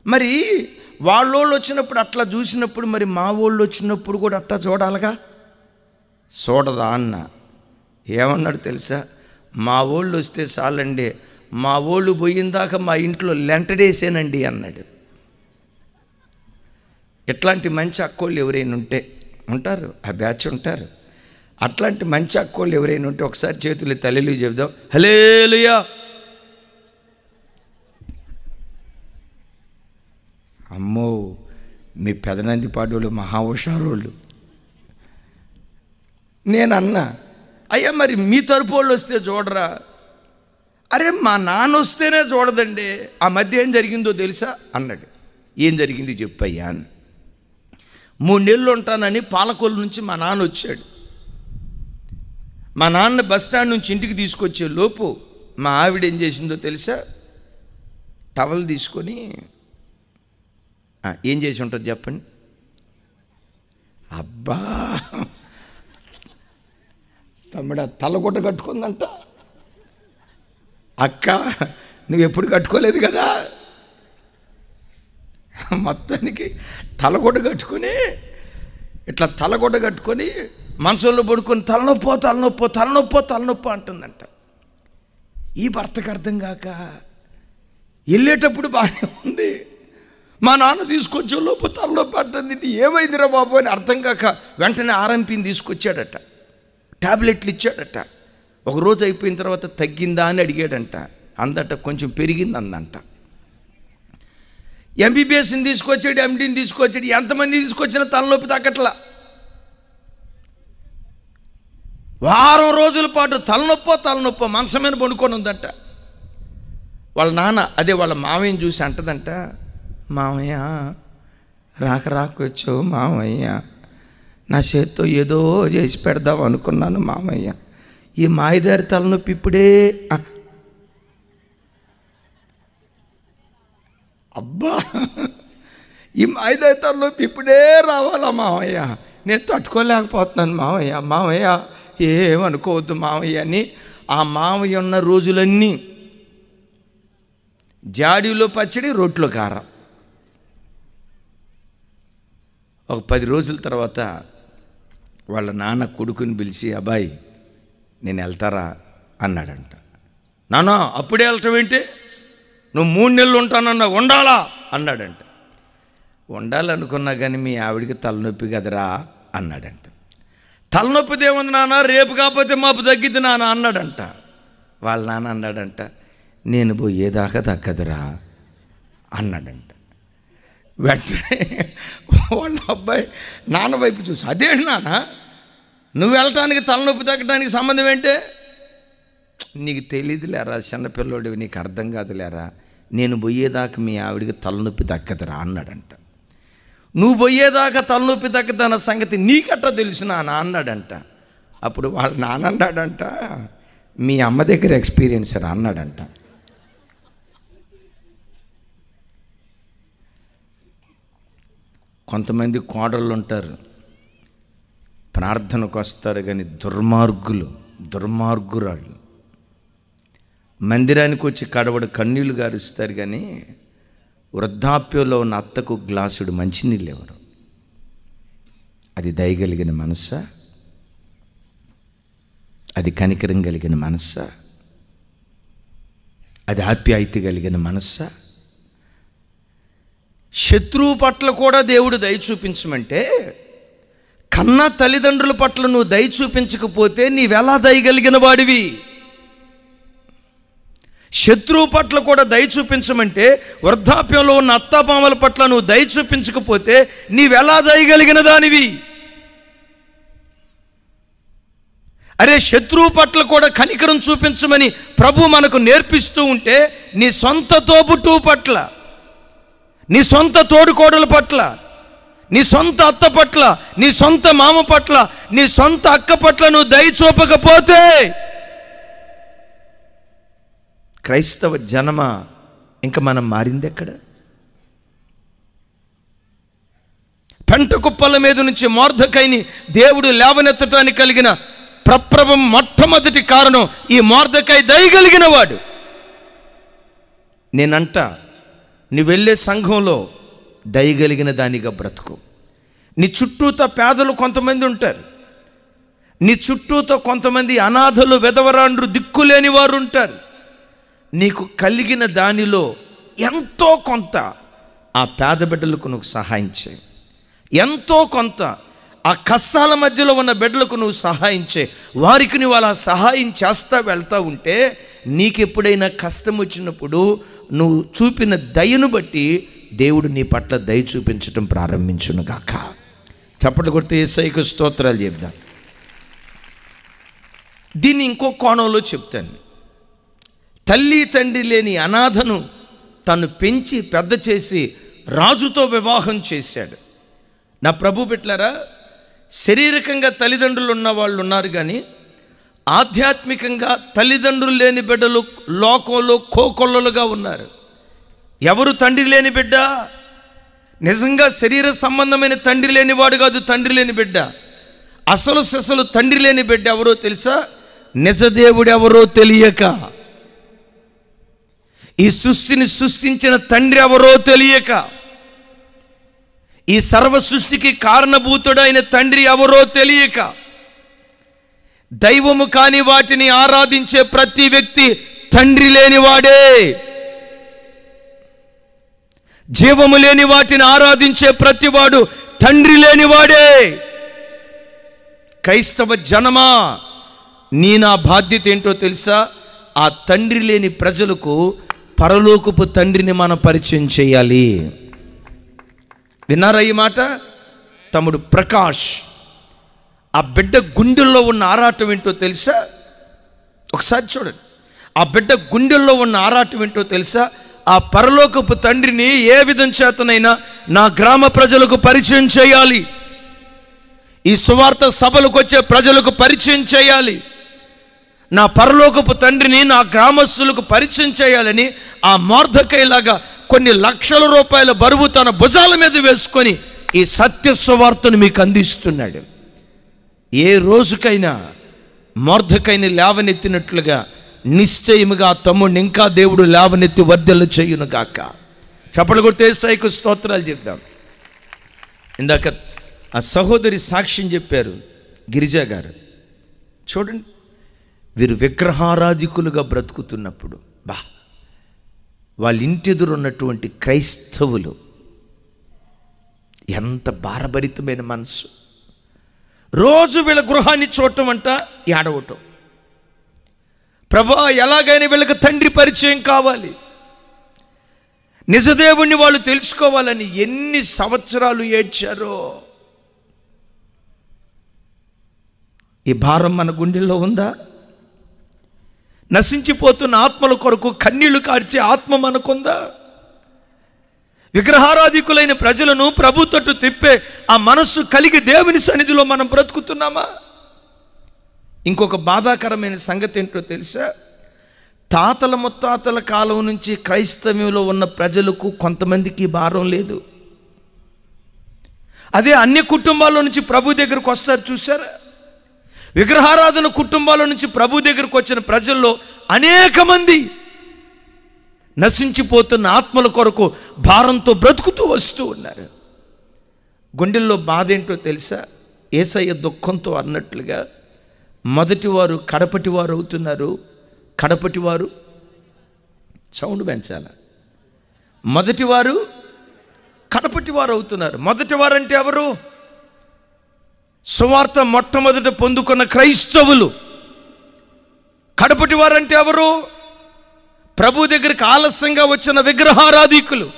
మరి వాళ్ళోళ్ళు వచ్చినప్పుడు అట్లా చూసినప్పుడు మరి మా వాళ్ళు వచ్చినప్పుడు కూడా అట్లా చూడాలిగా. చూడదా అన్న. ఏమన్నాడు తెలుసా? మా వాళ్ళు వస్తే చాలండి, మా వాళ్ళు పోయిందాక మా ఇంట్లో లెంటడేసేనండి అన్నాడు. ఇట్లాంటి మంచి అక్కోళ్ళు ఎవరైనా ఉంటే ఉంటారు, ఆ బ్యాచ్ ఉంటారు. అట్లాంటి మంచి అక్కోళ్ళు ఎవరైనా ఉంటే ఒకసారి చేతులు తల్లిలు చెబుదాం, హల్లెలూయా. అమ్మో, మీ పెదనంది పాడోళ్ళు మహా హుషారోళ్ళు. నేనన్నా, అయ్యా మరి మీ తరపు వాళ్ళు వస్తే చూడరా? అరే మా నాన్న వస్తేనే చూడదండి. ఆ మధ్య ఏం జరిగిందో తెలుసా అన్నాడు. ఏం జరిగింది చెప్పయ్యా అని. 3 నెలలు ఉంటానని పాలకొల్లు నుంచి మా నాన్న వచ్చాడు. మా నాన్న బస్ స్టాండ్ నుంచి ఇంటికి తీసుకొచ్చే లోపు మా ఆవిడ ఏం చేసిందో తెలుసా? టవల్ తీసుకొని ఏం చేసి ఉంటుంది చెప్పండి? అబ్బా తమ్ముడా, తలగొట్ట కట్టుకుందంట. అక్క నువ్వు ఎప్పుడు కట్టుకోలేదు కదా. మొత్తానికి తలగొడ్డ కట్టుకొని ఇట్లా తలగొడ్డ కట్టుకొని మంచంలో పడుకొని తలనొప్పి అంటుందంట. ఈ భర్తకు అర్థం కాక వెళ్ళేటప్పుడు బాగానే ఉంది, మా నాన్న తీసుకొచ్చే లోపు తలనొప్పి అంటుంది. ఏమైందిరా బాబు అని అర్థం కాక వెంటనే ఆర్ఎంపీని తీసుకొచ్చాడట, టాబ్లెట్లు ఇచ్చాడట. ఒకరోజు అయిపోయిన తర్వాత తగ్గిందా అని అడిగాడంట. అందట కొంచెం పెరిగింది అందంట. ఎంబీబీఎస్ని తీసుకొచ్చాడు, ఎండీని తీసుకొచ్చాడు, ఎంతమంది తీసుకొచ్చినా తలనొప్పి తగ్గట్లా. వారం రోజుల పాటు తలనొప్పో మంచం మీద పడుకొని ఉందంట. వాళ్ళ నాన్న అదే వాళ్ళ మామయ్యని చూసి అంటదంట, మామయ్య రాకొచ్చావు మామయ్య, నా చేత్తో ఏదో చేసి పెడదాం అనుకున్నాను మామయ్య, ఈ మాయదారి తలనొప్పి ఇప్పుడే. అబ్బా, ఈ మాయదారి తలనొప్పి ఇప్పుడే రావాలా మామయ్య, నేను తట్టుకోలేకపోతున్నాను మామయ్య ఏమనుకోవద్దు మామయ్య అని ఆ మామయ్య ఉన్న రోజులన్నీ జాడీలో పచ్చడి, రోట్లో కారం. ఒక 10 రోజుల తర్వాత వాళ్ళ నాన్న కొడుకుని పిలిచి, అబ్బాయి నేను వెళ్తారా అన్నాడంట. నాన్న అప్పుడే వెళ్ళటం ఏంటి, నువ్వు 3 నెలలు ఉంటానన్నా, ఉండాలా అన్నాడంట. ఉండాలనుకున్నా కానీ మీ ఆవిడికి తలనొప్పి కదరా అన్నాడంట. తలనొప్పిది ఏముంది నాన్న, రేపు కాకపోతే మాపు తగ్గిద్ది నాన్న అన్నాడంట. వాళ్ళ నాన్న అన్నాడంట, నేను పోయేదాకా తగ్గదురా అన్నాడంట. వెంటనే వాళ్ళ అబ్బాయి నాన్న వైపు చూసి, అదేంటి నాన్న నువ్వు వెళ్ళటానికి తలనొప్పి తగ్గడానికి సంబంధం ఏంటి? నీకు తెలియదు లేరా చిన్నపిల్లోడివి, నీకు అర్థం కాదు లేరా, నేను పోయేదాకా మీ ఆవిడికి తలనొప్పి తగ్గదురా అన్నాడంట. నువ్వు పోయేదాకా తలనొప్పి తగ్గదన్న సంగతి నీకట్ట తెలుసు నాన్న అన్నాడంట. అప్పుడు వాళ్ళ నాన్న అన్నాడంట, మీ అమ్మ దగ్గర ఎక్స్పీరియన్స్ రా అన్నాడంట. కొంతమంది కోడళ్ళు ఉంటారు, ప్రార్థనకు వస్తారు కానీ దుర్మార్గురాళ్ళు. మందిరానికి వచ్చి కడవడు కన్నీళ్లు గారుస్తారు కానీ వృద్ధాప్యంలో ఉన్న అత్తకు గ్లాసుడు మంచినీళ్ళు ఎవరు? అది దయగలిగిన మనసా? అది కనికరం కలిగిన మనసా? అది ఆప్యాయత కలిగిన మనసా? శత్రువు పట్ల కూడా దేవుడు దయ చూపించమంటే, కన్న తల్లిదండ్రుల పట్ల నువ్వు దయ చూపించకపోతే నీవెలా దయగలిగిన వాడివి? శత్రువు పట్ల కూడా దయ చూపించమంటే, వృద్ధాప్యంలో ఉన్న అత్తాపామల పట్ల నువ్వు దయ చూపించకపోతే నీవెలా దయగలిగిన దానివి? అరే, శత్రువు పట్ల కూడా కనికరం చూపించమని ప్రభు మనకు నేర్పిస్తూ ఉంటే, నీ సొంత తోబుట్టువు పట్ల, నీ సొంత తోడుకోడల పట్ల, నీ సొంత అత్త పట్ల, నీ సొంత మామ పట్ల, నీ సొంత అక్క పట్ల నువ్వు దయ చూపకపోతే క్రైస్తవ జనమా ఇంకా మనం మారింది ఎక్కడ? పెంట కుప్పల మీద నుంచి మొర్దెకైని దేవుడు లేవనెత్తటానికి కలిగిన ప్రప్రభం మొట్టమొదటి కారణం ఈ మొర్దెకై దయగలిగిన వాడు. నేనంట, నీ వెళ్ళే సంఘంలో దయగలిగిన దానిగా బ్రతుకు. నీ చుట్టూతో పేదలు కొంతమంది ఉంటారు, నీ చుట్టూతో కొంతమంది అనాథలు, వెధవరాండ్రు, దిక్కులేని వారు ఉంటారు. నీకు కలిగిన దానిలో ఎంతో కొంత ఆ పేద బిడ్డలకు నువ్వు సహాయం చేయి. ఎంతో కొంత ఆ కష్టాల మధ్యలో ఉన్న బిడ్డలకు నువ్వు సహాయం చేయి. వారికి నువ్వు అలా సహాయం చేస్తా వెళ్తూ ఉంటే, నీకెప్పుడైనా కష్టం వచ్చినప్పుడు నువ్వు చూపిన దయను బట్టి దేవుడు నీ పట్ల దయ చూపించడం ప్రారంభించును గాక. చప్పట్లు కొడితే యేసయ్యకు స్తోత్రాలు చెప్దాం. దీన్ని ఇంకో కోణంలో చెప్తాను. తల్లి తండ్రి లేని అనాథను తను పెంచి పెద్ద చేసి రాజుతో వివాహం చేశాడు. నా ప్రభు బిడ్డలారా, శారీరకంగా తల్లిదండ్రులు ఉన్న వాళ్ళు ఉన్నారు కానీ ఆధ్యాత్మికంగా తల్లిదండ్రులు లేని బిడ్డలు లోకంలో కోకొల్లలుగా ఉన్నారు. ఎవరు తండ్రి లేని బిడ్డ? నిజంగా శరీర సంబంధమైన తండ్రి లేనివాడు కాదు తండ్రి లేని బిడ్డ. అసలు తండ్రి లేని బిడ్డ ఎవరో తెలుసా? నిజదేవుడు ఎవరో తెలియక, ఈ సృష్టిని సృష్టించిన తండ్రి ఎవరో తెలియక, ఈ సర్వ సృష్టికి కారణభూతుడైన తండ్రి ఎవరో తెలియక, దైవము కాని వాటిని ఆరాధించే ప్రతి వ్యక్తి తండ్రి లేనివాడే. జీవము లేని వాటిని ఆరాధించే ప్రతివాడు తండ్రి లేనివాడే. క్రైస్తవ జనమా, నా బాధ్యత ఏంటో తెలుసా? ఆ తండ్రి లేని ప్రజలకు పరలోకపు తండ్రిని మనం పరిచయం చేయాలి. విన్నారా ఈ మాట? తమ్ముడు ప్రకాష్, ఆ బిడ్డ గుండెల్లో ఉన్న ఆరాటం ఏంటో తెలుసా? ఒకసారి చూడండి. ఆ బిడ్డ గుండెల్లో ఉన్న ఆరాటం ఏంటో తెలుసా? ఆ పరలోకపు తండ్రిని ఏ విధం చేతనైనా నా గ్రామ ప్రజలకు పరిచయం చేయాలి, ఈ సువార్త సభలకు వచ్చే ప్రజలకు పరిచయం చేయాలి, నా పరలోకపు తండ్రిని నా గ్రామస్తులకు పరిచయం చేయాలని ఆ మొర్దెకైలాగా కొన్ని లక్షల రూపాయల బరువు తన భుజాల మీద వేసుకొని ఈ సత్య సువార్తను మీకు అందిస్తున్నాడు. ఏ రోజుకైనా మొర్దెకైని లేవనెత్తినట్లుగా నిశ్చయముగా తమ్ముడిని ఇంకా దేవుడు లేవనెత్తి వర్ధలు చేయును గాక. చప్పట్లు కొడితే యేసయ్యకు స్తోత్రాలు చెప్దాం. ఇందాక ఆ సహోదరి సాక్ష్యం చెప్పారు, గిరిజా గారు. చూడండి, వీరు విగ్రహారాధికులుగా బ్రతుకుతున్నప్పుడు వాళ్ళ ఇంటి ఎదురున్నటువంటి క్రైస్తవులు ఎంత భారభరితమైన మనసు. రోజు వీళ్ళ గృహాన్ని చూడటం అంట, ఏడవటం. ప్రభా, ఎలాగైనా వీళ్ళకి తండ్రి పరిచయం కావాలి, నిజదేవుణ్ణి వాళ్ళు తెలుసుకోవాలని ఎన్ని సంవత్సరాలు ఏడ్చారో. ఈ భారం మన గుండెల్లో ఉందా? నశించిపోతున్న ఆత్మల కొరకు కన్నీళ్లు కార్చే ఆత్మ మనకుందా? విగ్రహారాధికులైన ప్రజలను ప్రభు తట్టు తిప్పే ఆ మనస్సు కలిగి దేవుని సన్నిధిలో మనం బ్రతుకుతున్నామా? ఇంకొక బాధాకరమైన సంగతి ఏంటో తెలుసా? తాతల ముత్తాతల కాలం నుంచి క్రైస్తవ్యంలో ఉన్న ప్రజలకు కొంతమందికి భారం లేదు. అదే అన్ని కుటుంబాల్లో నుంచి ప్రభు దగ్గరకు వస్తారు చూసారా? విగ్రహారాధన కుటుంబాల నుంచి ప్రభు దగ్గరకు వచ్చిన ప్రజల్లో అనేక మంది నశించిపోతున్న ఆత్మల కొరకు భారంతో బ్రతుకుతూ వస్తూ ఉన్నారు. గుండెల్లో బాధ ఏంటో తెలుసా? యేసయ్య దుఃఖంతో అన్నట్లుగా మొదటివారు కడపటివారు అవుతున్నారు. కడపటివారు సౌండ్ పెంచాల. మొదటివారు కడపటివారు అవుతున్నారు. మొదటివారు అంటే ఎవరు? సువార్త మొట్టమొదట పొందుకున్న క్రైస్తవులు. కడపటి వారంటే ఎవరు? ప్రభు దగ్గరికి ఆలస్యంగా వచ్చిన విగ్రహారాధికులు.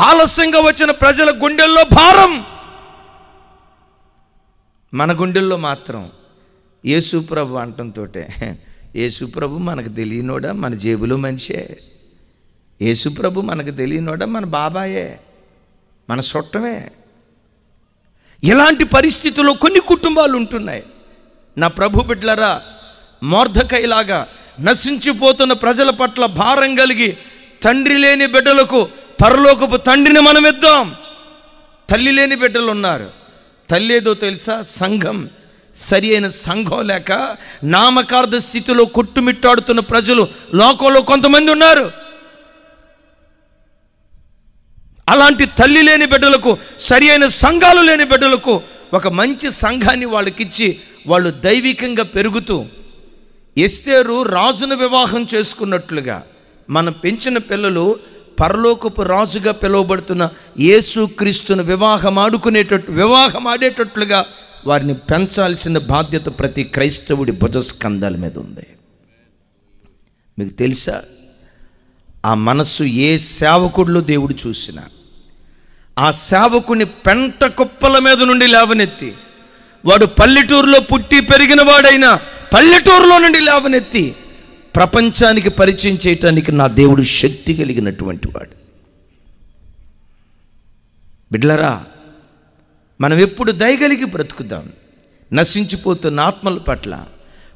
ఆలస్యంగా వచ్చిన ప్రజల గుండెల్లో భారం. మన గుండెల్లో మాత్రం యేసు ప్రభు అంటంతో, యేసు ప్రభు మనకు తెలియనోడా? మన జేబులో మనిషే. యేసు ప్రభు మనకు తెలియనోడా? మన బాబాయే, మన చుట్టమే. ఇలాంటి పరిస్థితుల్లో కొన్ని కుటుంబాలు ఉంటున్నాయి. నా ప్రభు బిడ్డలారా, మొర్దెకైలాగా నశించిపోతున్న ప్రజల పట్ల భారం కలిగి తండ్రి లేని బిడ్డలకు పరలోకపు తండ్రిని మనం ఇద్దాం. తల్లి లేని బిడ్డలు ఉన్నారు. తల్లి ఏదో తెలుసా? సంఘం. సరి అయిన సంఘం లేక నామకార్థ స్థితిలో కొట్టుమిట్టాడుతున్న ప్రజలు లోకంలో కొంతమంది ఉన్నారు. అలాంటి తల్లి లేని బిడ్డలకు, సరి అయిన సంఘాలు లేని బిడ్డలకు ఒక మంచి సంఘాన్ని వాళ్ళకిచ్చి వాళ్ళు దైవికంగా పెరుగుతూ, ఎస్తేరు రాజును వివాహం చేసుకున్నట్లుగా మనం పెంచిన పిల్లలు పరలోకపు రాజుగా పిలువబడుతున్న యేసుక్రీస్తును వివాహమాడేటట్లుగా వారిని పెంచాల్సిన బాధ్యత ప్రతి క్రైస్తవుడి భుజస్కంధాల మీద ఉంది. మీకు తెలుసా? ఆ మనస్సు ఏ సేవకుడిలో దేవుడు చూసినా ఆ సేవకుని పెంట కుప్పల మీద నుండి లేవనెత్తి, వాడు పల్లెటూరులో పుట్టి పెరిగిన వాడైనా పల్లెటూరులో నుండి లేవనెత్తి ప్రపంచానికి పరిచయం చేయటానికి నా దేవుడు శక్తి కలిగినటువంటి వాడు. బిడ్డలారా, మనం ఎప్పుడు దయగలిగి బ్రతుకుదాం. నశించిపోతున్న ఆత్మల పట్ల,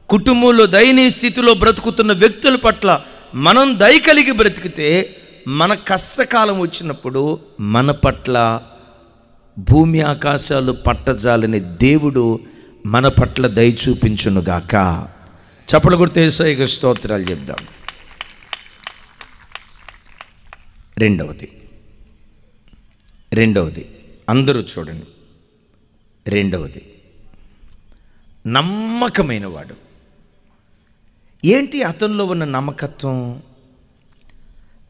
కుటుంబంలో దయనీయ స్థితిలో బ్రతుకుతున్న వ్యక్తుల పట్ల మనం దయ కలిగి బ్రతికితే మన కష్టకాలం వచ్చినప్పుడు మన పట్ల భూమి ఆకాశాలు పట్టజాలని దేవుడు మన పట్ల దయ చూపించునుగాక. చప్పట్లు కొడితే యేసయ్యకు స్తోత్రాలు చెప్దాం. రెండవది అందరూ చూడండి. రెండవది నమ్మకమైన వాడు. ఏంటి అతనిలో ఉన్న నమ్మకత్వం?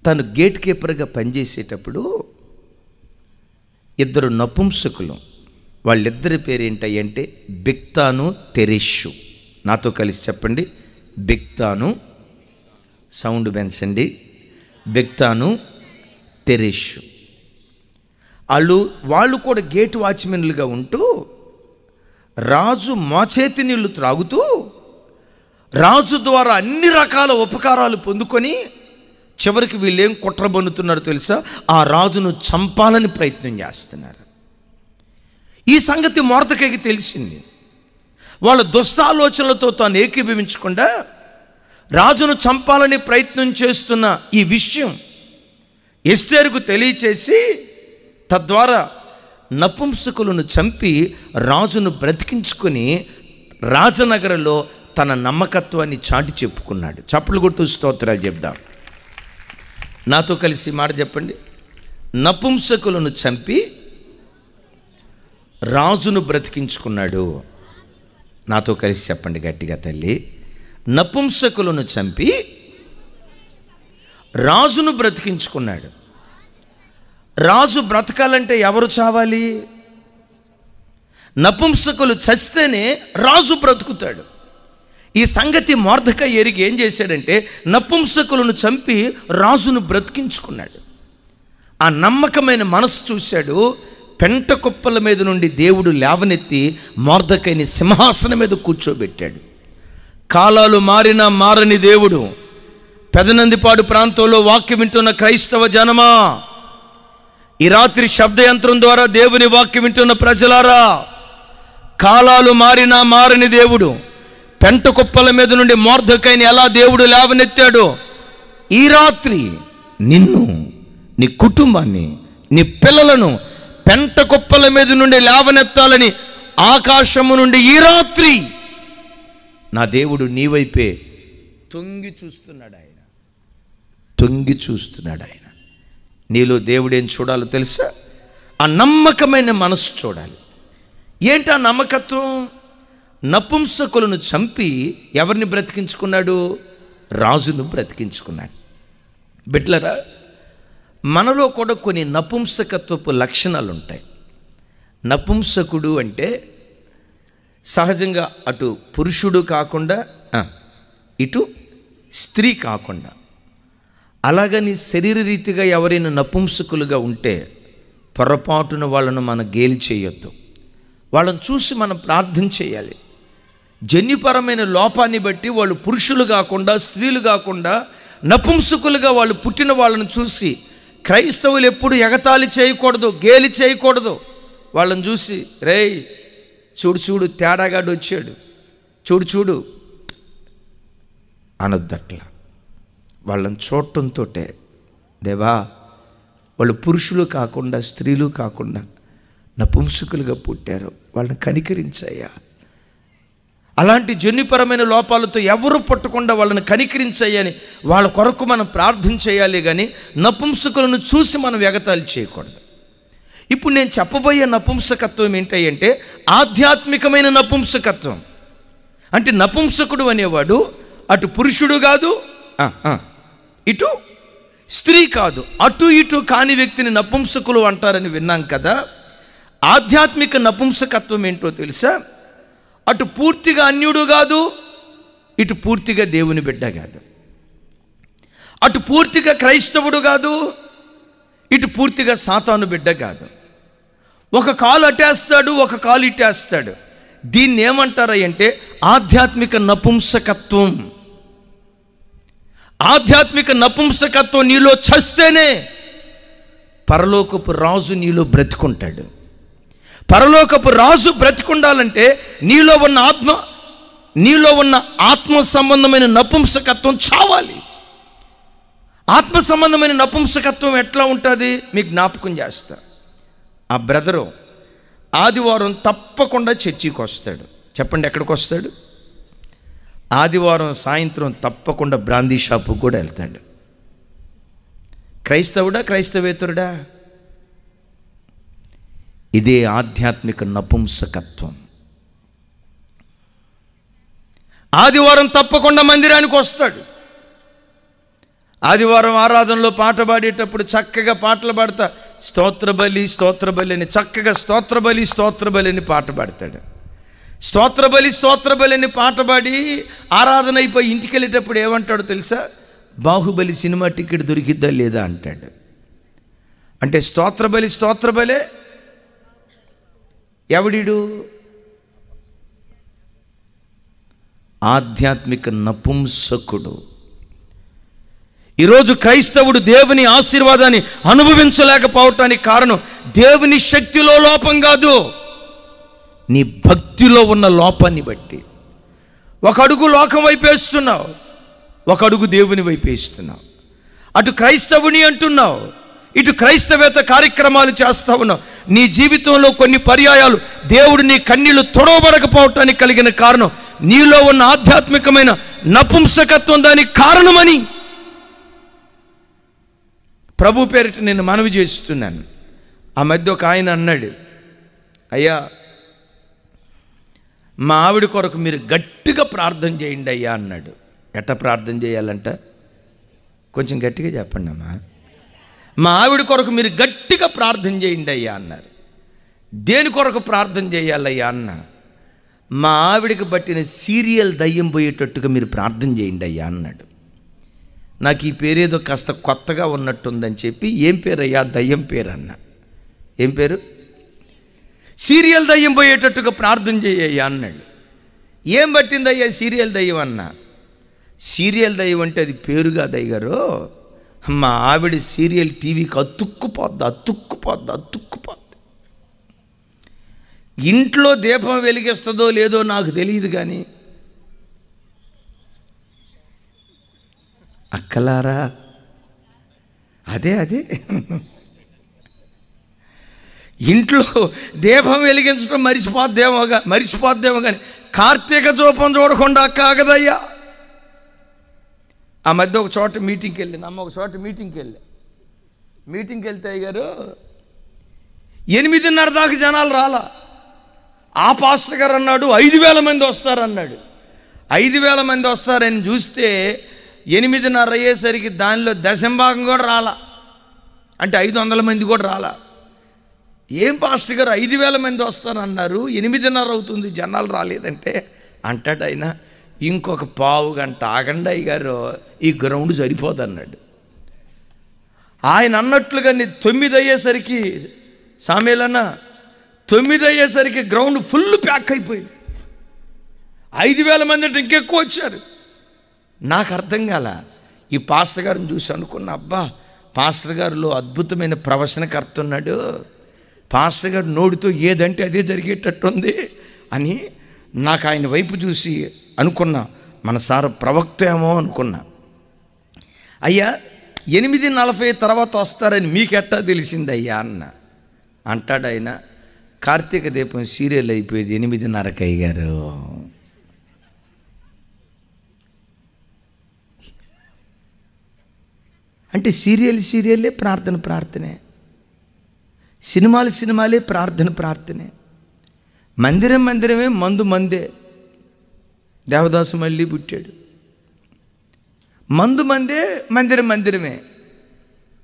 తను గేట్ కీపర్గా పనిచేసేటప్పుడు ఇద్దరు నపుంసకులు, వాళ్ళిద్దరి పేరు ఏంటంటే బిక్తాను తెరెషు. నాతో కలిసి చెప్పండి, బిక్తాను. సౌండ్ పెంచండి. బిక్తాను తెరెషు. వాళ్ళు కూడా గేట్ వాచ్మెన్లుగా ఉంటూ రాజు మోచేతి నీళ్లు త్రాగుతూ రాజు ద్వారా అన్ని రకాల ఉపకారాలు పొందుకొని చివరికి వీళ్ళేం కుట్ర బన్నుతున్నారు తెలుసా? ఆ రాజును చంపాలని ప్రయత్నం చేస్తున్నారు. ఈ సంగతి మొర్దెకైకి తెలిసింది. వాళ్ళ దుష్టాలోచనలతో తాను ఏకీభవించకుండా రాజును చంపాలని ప్రయత్నం చేస్తున్న ఈ విషయం ఎస్తేరుకు తెలియచేసి తద్వారా నపుంసకులను చంపి రాజును బ్రతికించుకొని రాజనగరంలో తన నమ్మకత్వాన్ని చాటి చెప్పుకున్నాడు. చప్పట్లు కొడుతూ స్తోత్రాలు చెప్దాం. నాతో కలిసి మాట చెప్పండి. నపుంసకులను చంపి రాజును బ్రతికించుకున్నాడు. నాతో కలిసి చెప్పండి గట్టిగా తల్లి. నపుంసకులను చంపి రాజును బ్రతికించుకున్నాడు. రాజు బ్రతకాలంటే ఎవరు చావాలి? నపుంసకులు చస్తేనే రాజు బ్రతుకుతాడు. ఈ సంగతి మొర్దెకై ఎరిగి ఏం చేశాడంటే నపుంసకులను చంపి రాజును బ్రతికించుకున్నాడు. ఆ నమ్మకమైన మనసు చూశాడు. పెంట కుప్పల మీద నుండి దేవుడు లేవనెత్తి మొర్దెకైని సింహాసనం మీద కూర్చోబెట్టాడు. కాలాలు మారినా మారని దేవుడు. పెదనందిపాడు ప్రాంతంలో వాక్యం వింటున్న క్రైస్తవ జనమా, ఈ రాత్రి శబ్దయంత్రం ద్వారా దేవుని వాక్యం వింటున్న ప్రజలారా, కాలాలు మారినా మారని దేవుడు పెంట కుప్పల మీద నుండి మొర్దెకైని ఎలా దేవుడు లేవనెత్తాడో, ఈ రాత్రి నిన్ను, నీ కుటుంబాన్ని, నీ పిల్లలను పెంట కుప్పల మీద నుండి లేవనెత్తాలని ఆకాశము నుండి ఈ రాత్రి నా దేవుడు నీ వైపే తొంగి చూస్తున్నాడు. ఆయన తొంగి చూస్తున్నాడు. ఆయన నీలో దేవుడు ఏం చూడాలో తెలుసా? ఆ నమ్మకమైన మనసు చూడాలి. ఏంటి ఆ నమ్మకత్వం? నపుంసకులను చంపి ఎవరిని బ్రతికించుకున్నాడు? రాజును బ్రతికించుకున్నాడు. బిడ్డలారా, మనలో కూడా కొన్ని నపుంసకత్వపు లక్షణాలు ఉంటాయి. నపుంసకుడు అంటే సహజంగా అటు పురుషుడు కాకుండా ఇటు స్త్రీ కాకుండా, అలాగని శరీర రీతిగా ఎవరైనా నపుంసకులుగా ఉంటే పొరపాటున వాళ్ళను మనం గేలి చేయొద్దు. వాళ్ళని చూసి మనం ప్రార్థన చేయాలి. జన్యుపరమైన లోపాన్ని బట్టి వాళ్ళు పురుషులు కాకుండా, స్త్రీలు కాకుండా నపుంసకులుగా వాళ్ళు పుట్టిన వాళ్ళను చూసి క్రైస్తవులు ఎప్పుడు ఎగతాళి చేయకూడదు, గేలి చేయకూడదు. వాళ్ళని చూసి రేయ్ చూడు చూడు తేడాగాడు వచ్చాడు, చూడు చూడు అనొద్దట్లా. వాళ్ళని చూడటంతో దేవా వాళ్ళు పురుషులు కాకుండా, స్త్రీలు కాకుండా నపుంసకులుగా పుట్టారు, వాళ్ళని కనికరించయ్యా. అలాంటి జన్యుపరమైన లోపాలతో ఎవరు పట్టకుండా వాళ్ళని కనికరించయ్యని వాళ్ళ కొరకు మనం ప్రార్థన చేయాలి. కానీ నపుంసకులను చూసి మనం ఎగతాళి చేయకూడదు. ఇప్పుడు నేను చెప్పబోయే నపుంసకత్వం ఏంటంటే ఆధ్యాత్మికమైన నపుంసకత్వం. అంటే నపుంసకుడు అనేవాడు అటు పురుషుడు కాదు, ఇటు స్త్రీ కాదు, అటు ఇటు కాని వ్యక్తిని నపుంసకులు అంటారని విన్నాం కదా. ఆధ్యాత్మిక నపుంసకత్వం ఏంటో తెలుసా? అటు పూర్తిగా అన్యుడు కాదు, ఇటు పూర్తిగా దేవుని బిడ్డ కాదు. అటు పూర్తిగా క్రైస్తవుడు కాదు, ఇటు పూర్తిగా సాతాను బిడ్డ కాదు. ఒక కాలు అటేస్తాడు, ఒక కాలు ఇటేస్తాడు. దీన్ని ఏమంటారంటే ఆధ్యాత్మిక నపుంసకత్వం. ఆధ్యాత్మిక నపుంసకత్వం నీలో చస్తేనే పరలోకపు రాజు నీలో బ్రతికుంటాడు. పరలోకపు రాజు బ్రతికుండాలంటే నీలో ఉన్న ఆత్మ సంబంధమైన నపుంసకత్వం చావాలి. ఆత్మ సంబంధమైన నపుంసకత్వం ఎట్లా ఉంటుంది మీకు జ్ఞాపకం చేస్తా. ఆ బ్రదరు ఆదివారం తప్పకుండా చర్చికి వస్తాడు. చెప్పండి ఎక్కడికి వస్తాడు? ఆదివారం సాయంత్రం తప్పకుండా బ్రాందీ షాపుకి కూడా వెళ్తాడు. క్రైస్తవుడా, క్రైస్తవేతరుడా? ఇదే ఆధ్యాత్మిక నపుంసకత్వం. ఆదివారం తప్పకుండా మందిరానికి వస్తాడు. ఆదివారం ఆరాధనలో పాట పాడేటప్పుడు చక్కగా పాటలు పాడతా స్తోత్రబలి స్తోత్రబలి అని చక్కగా స్తోత్రబలి స్తోత్రబలి అని పాట పాడతాడు. స్తోత్రబలి స్తోత్రబలి అని పాట పాడి ఆరాధన అయిపోయి ఇంటికి వెళ్ళేటప్పుడు ఏమంటాడో తెలుసా? బాహుబలి సినిమా టికెట్ దొరికిద్దా లేదా అంటాడు. అంటే స్తోత్రబలి స్తోత్రబలే ఎవడిడు? ఆధ్యాత్మిక నపుంసకుడు. ఈరోజు క్రైస్తవుడు దేవుని ఆశీర్వాదాన్ని అనుభవించలేకపోవటానికి కారణం దేవుని శక్తిలో లోపం కాదు, నీ భక్తిలో ఉన్న లోపాన్ని బట్టి. ఒక అడుగు లోకం వైపేస్తున్నావు, ఒక అడుగు దేవుని వైపేస్తున్నావు. అటు క్రైస్తవుని అంటున్నావు, ఇటు క్రైస్తవేత కార్యక్రమాలు చేస్తా ఉన్నావు. నీ జీవితంలో కొన్ని పర్యాయాలు దేవుడు నీ కన్నీళ్లు తొడవబడకపోవటానికి కలిగిన కారణం నీలో ఉన్న ఆధ్యాత్మికమైన నపుంసకత్వం దానికి కారణమని ప్రభు పేరిట నేను మనవి చేస్తున్నాను. ఆ మధ్య ఒక ఆయన అన్నాడు, అయ్యా మా ఆవిడ కొరకు మీరు గట్టిగా ప్రార్థన చేయండి అయ్యా అన్నాడు. ఎట్లా ప్రార్థన చేయాలంట? కొంచెం గట్టిగా చెప్పండి అమ్మా. మా ఆవిడ కొరకు మీరు గట్టిగా ప్రార్థన చేయండి అయ్యా అన్నారు. దేని కొరకు ప్రార్థన చేయాలయ్యా అన్న? మా ఆవిడికి పట్టిన సీరియల్ దయ్యం పోయేటట్టుగా మీరు ప్రార్థన చేయండి అయ్యా అన్నాడు. నాకు ఈ పేరేదో కాస్త కొత్తగా ఉన్నట్టుందని చెప్పి, ఏం పేరయ్యా? దయ్యం పేరు అన్న. ఏం పేరు? సీరియల్ దయ్యం పోయేటట్టుగా ప్రార్థన చేయ్యా అన్నాడు. ఏం పట్టిందయ్యా సీరియల్ దయ్యం అన్న? సీరియల్ దయ్యం అంటే అది పేరు కాదు అయ్యగారు. మా ఆవిడ సీరియల్ టీవీకి అతుక్కుపోద్ది. ఇంట్లో దీపం వెలిగిస్తుందో లేదో నాకు తెలియదు, కానీ అక్కలారా అదే ఇంట్లో దీపం వెలిగించడం మరిచిపోద్దేమో కానీ కార్తీక దీపం చూడకుండా కాగదయ్యా. ఆ మధ్య ఒక చోట మీటింగ్కి వెళ్ళింది అమ్మ. ఒక చోట మీటింగ్కి వెళ్తే అయ్యారు 8:30 దాకా జనాలు రాలా. ఆ పాస్టర్ గారు అన్నాడు 5,000 మంది వస్తారన్నాడు. 5,000 మంది వస్తారని చూస్తే 8:30 అయ్యేసరికి దానిలో దశంభాగం కూడా రాలా, అంటే 500 మంది కూడా రాలా. ఏం పాస్టర్ గారు 5,000 మంది వస్తారన్నారు, 8:30 అవుతుంది జనాలు రాలేదంటే? అంటాడు ఆయన, ఇంకొక పావు గంట ఆగండి అయ్యగారు, ఈ గ్రౌండ్ సరిపోదు అన్నాడు. ఆయన అన్నట్లుగా 9 అయ్యేసరికి, సామేలన్న 9 అయ్యేసరికి గ్రౌండ్ ఫుల్ ప్యాక్ అయిపోయింది. 5,000 మంది అంటే ఇంకెక్కువ వచ్చారు. నాకు అర్థం కాల. ఈ పాస్టర్ గారిని చూసి అనుకున్నా, అబ్బా పాస్టర్ గారిలో అద్భుతమైన ప్రవచనకర్త ఉన్నాడు, పాస్టర్ గారు నోటితో ఏదంటే అదే జరిగేటట్టుంది అని నాకు ఆయన వైపు చూసి అనుకున్నా, మన సార్ ప్రవక్త ఏమో అనుకున్నా. అయ్యా 8:40 తర్వాత వస్తారని మీకెట్టా తెలిసింది అయ్యా అన్న. అంటాడు ఆయన, కార్తీక దీపం సీరియల్ అయిపోయేది 8:30కి అయ్యారు. అంటే సీరియలే ప్రార్థనే, సినిమాలే ప్రార్థనే, మందిరమే మందే. దేవదాసు మళ్ళీ పుట్టాడు. మందే, మందిరమే.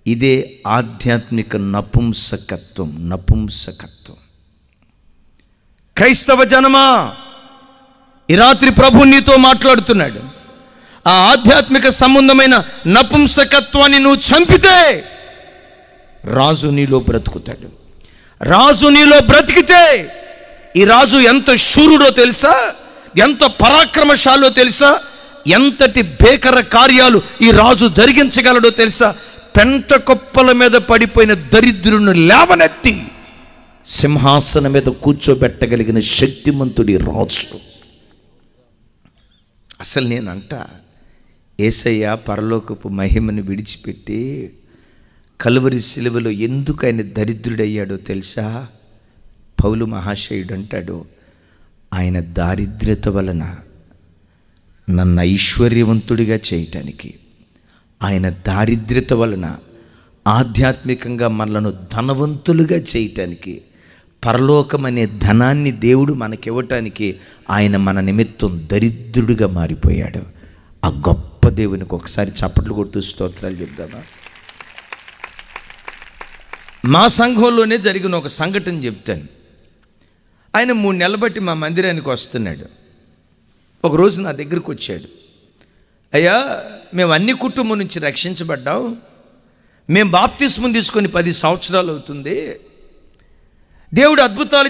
ఇదే ఆధ్యాత్మిక నపుంసకత్వం. క్రైస్తవ జనమా, ఈ రాత్రి ప్రభు నీతో మాట్లాడుతున్నాడు. ఆ ఆధ్యాత్మిక సంబంధమైన నపుంసకత్వాన్ని నువ్వు చంపితే రాజు నీలో బ్రతుకుతాడు. రాజు నీలో బ్రతికితే, ఈ రాజు ఎంత శూరుడో తెలుసా, ఎంత పరాక్రమశాలో తెలుసా, ఎంతటి భీకర కార్యాలు ఈ రాజు జరిగించగలడో తెలుసా? పెంట కుప్పల మీద పడిపోయిన దరిద్రుని లేవనెత్తి సింహాసనం మీద కూర్చోబెట్టగలిగిన శక్తిమంతుడి రాజు. అసలు నేనంట, యేసయ్య పరలోకపు మహిమను విడిచిపెట్టి కలువరి శిలువలో ఎందుకు ఆయన దరిద్రుడయ్యాడో తెలుసా? పౌలు మహాశయుడు అంటాడు, ఆయన దారిద్ర్యత వలన నన్ను ఐశ్వర్యవంతుడిగా చేయటానికి, ఆయన దారిద్ర్యత వలన ఆధ్యాత్మికంగా మనలను ధనవంతులుగా చేయటానికి, పరలోకం అనే ధనాన్ని దేవుడు మనకివ్వటానికి ఆయన మన నిమిత్తం దరిద్రుడిగా మారిపోయాడు. ఆ గొప్ప దేవునికి ఒకసారి చప్పట్లు కొడుతూ స్తోత్రాలు చెప్దామా? మా సంఘంలోనే జరిగిన ఒక సంఘటన చెప్తాను. ఆయన 3 నెలలు బట్టి మా మందిరానికి వస్తున్నాడు. ఒకరోజు నా దగ్గరికి వచ్చాడు, అయ్యా మేము అన్ని కుటుంబం నుంచి రక్షించబడ్డాం, మేము బాప్తిస్మం తీసుకొని 10 సంవత్సరాలు అవుతుంది, దేవుడు అద్భుతాలు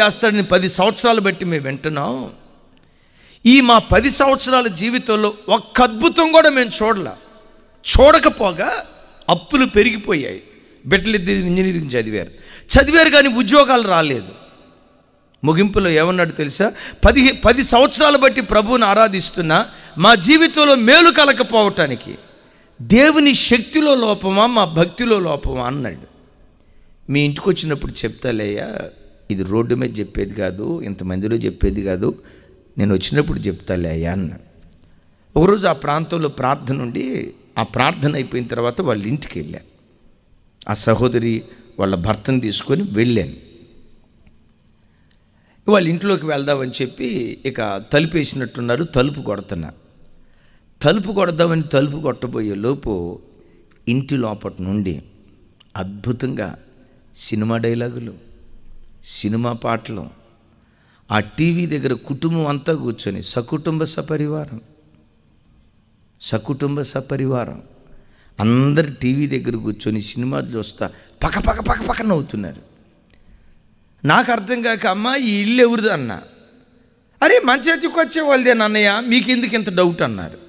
చేస్తాడని 10 సంవత్సరాలు బట్టి మేము వింటున్నాం. ఈ మా 10 సంవత్సరాల జీవితంలో ఒక్క అద్భుతం కూడా మేము చూడకపోగా అప్పులు పెరిగిపోయాయి. బిడ్డలిద్దరు ఇంజనీరింగ్ చదివారు కానీ ఉద్యోగాలు రాలేదు. ముగింపులో ఏమన్నాడు తెలుసా? 10 సంవత్సరాలు బట్టి ప్రభువుని ఆరాధిస్తున్నా మా జీవితంలో మేలు కలగకపోవటానికి దేవుని శక్తిలో లోపమా, మా భక్తిలో లోపమా అన్నాడు. మీ ఇంటికి వచ్చినప్పుడు చెప్తాలేయ్యా, ఇది రోడ్డు మీద చెప్పేది కాదు, ఇంతమందిలో చెప్పేది కాదు, నేను వచ్చినప్పుడు చెప్తాలే అయ్యా అన్న. ఒకరోజు ఆ ప్రాంతంలో ప్రార్థన ఉండి, ఆ ప్రార్థన అయిపోయిన తర్వాత వాళ్ళ ఇంటికి వెళ్ళాను. ఆ సహోదరి వాళ్ళ భర్తను తీసుకొని వెళ్ళాను. వాళ్ళ ఇంట్లోకి వెళ్దామని చెప్పి ఇక తలుపు వేసినట్టున్నారు, తలుపు కొడుతున్నా. తలుపు కొడదామని తలుపు కొట్టబోయే లోపు ఇంటి లోపటి నుండి అద్భుతంగా సినిమా డైలాగులు, సినిమా పాటలు, ఆ టీవీ దగ్గర కుటుంబం అంతా కూర్చొని సకుటుంబ సపరివారం అందరు టీవీ దగ్గర కూర్చొని సినిమాలు చూస్తా పక్క నవ్వుతున్నారు. నాకు అర్థం కాక, అమ్మ ఈ ఇల్లు ఎవరిది అన్నా. అరే మన చర్చికి వచ్చే వాళ్ళదే అన్నయ్య, మీకెందుకు ఇంత డౌట్ అన్నారు.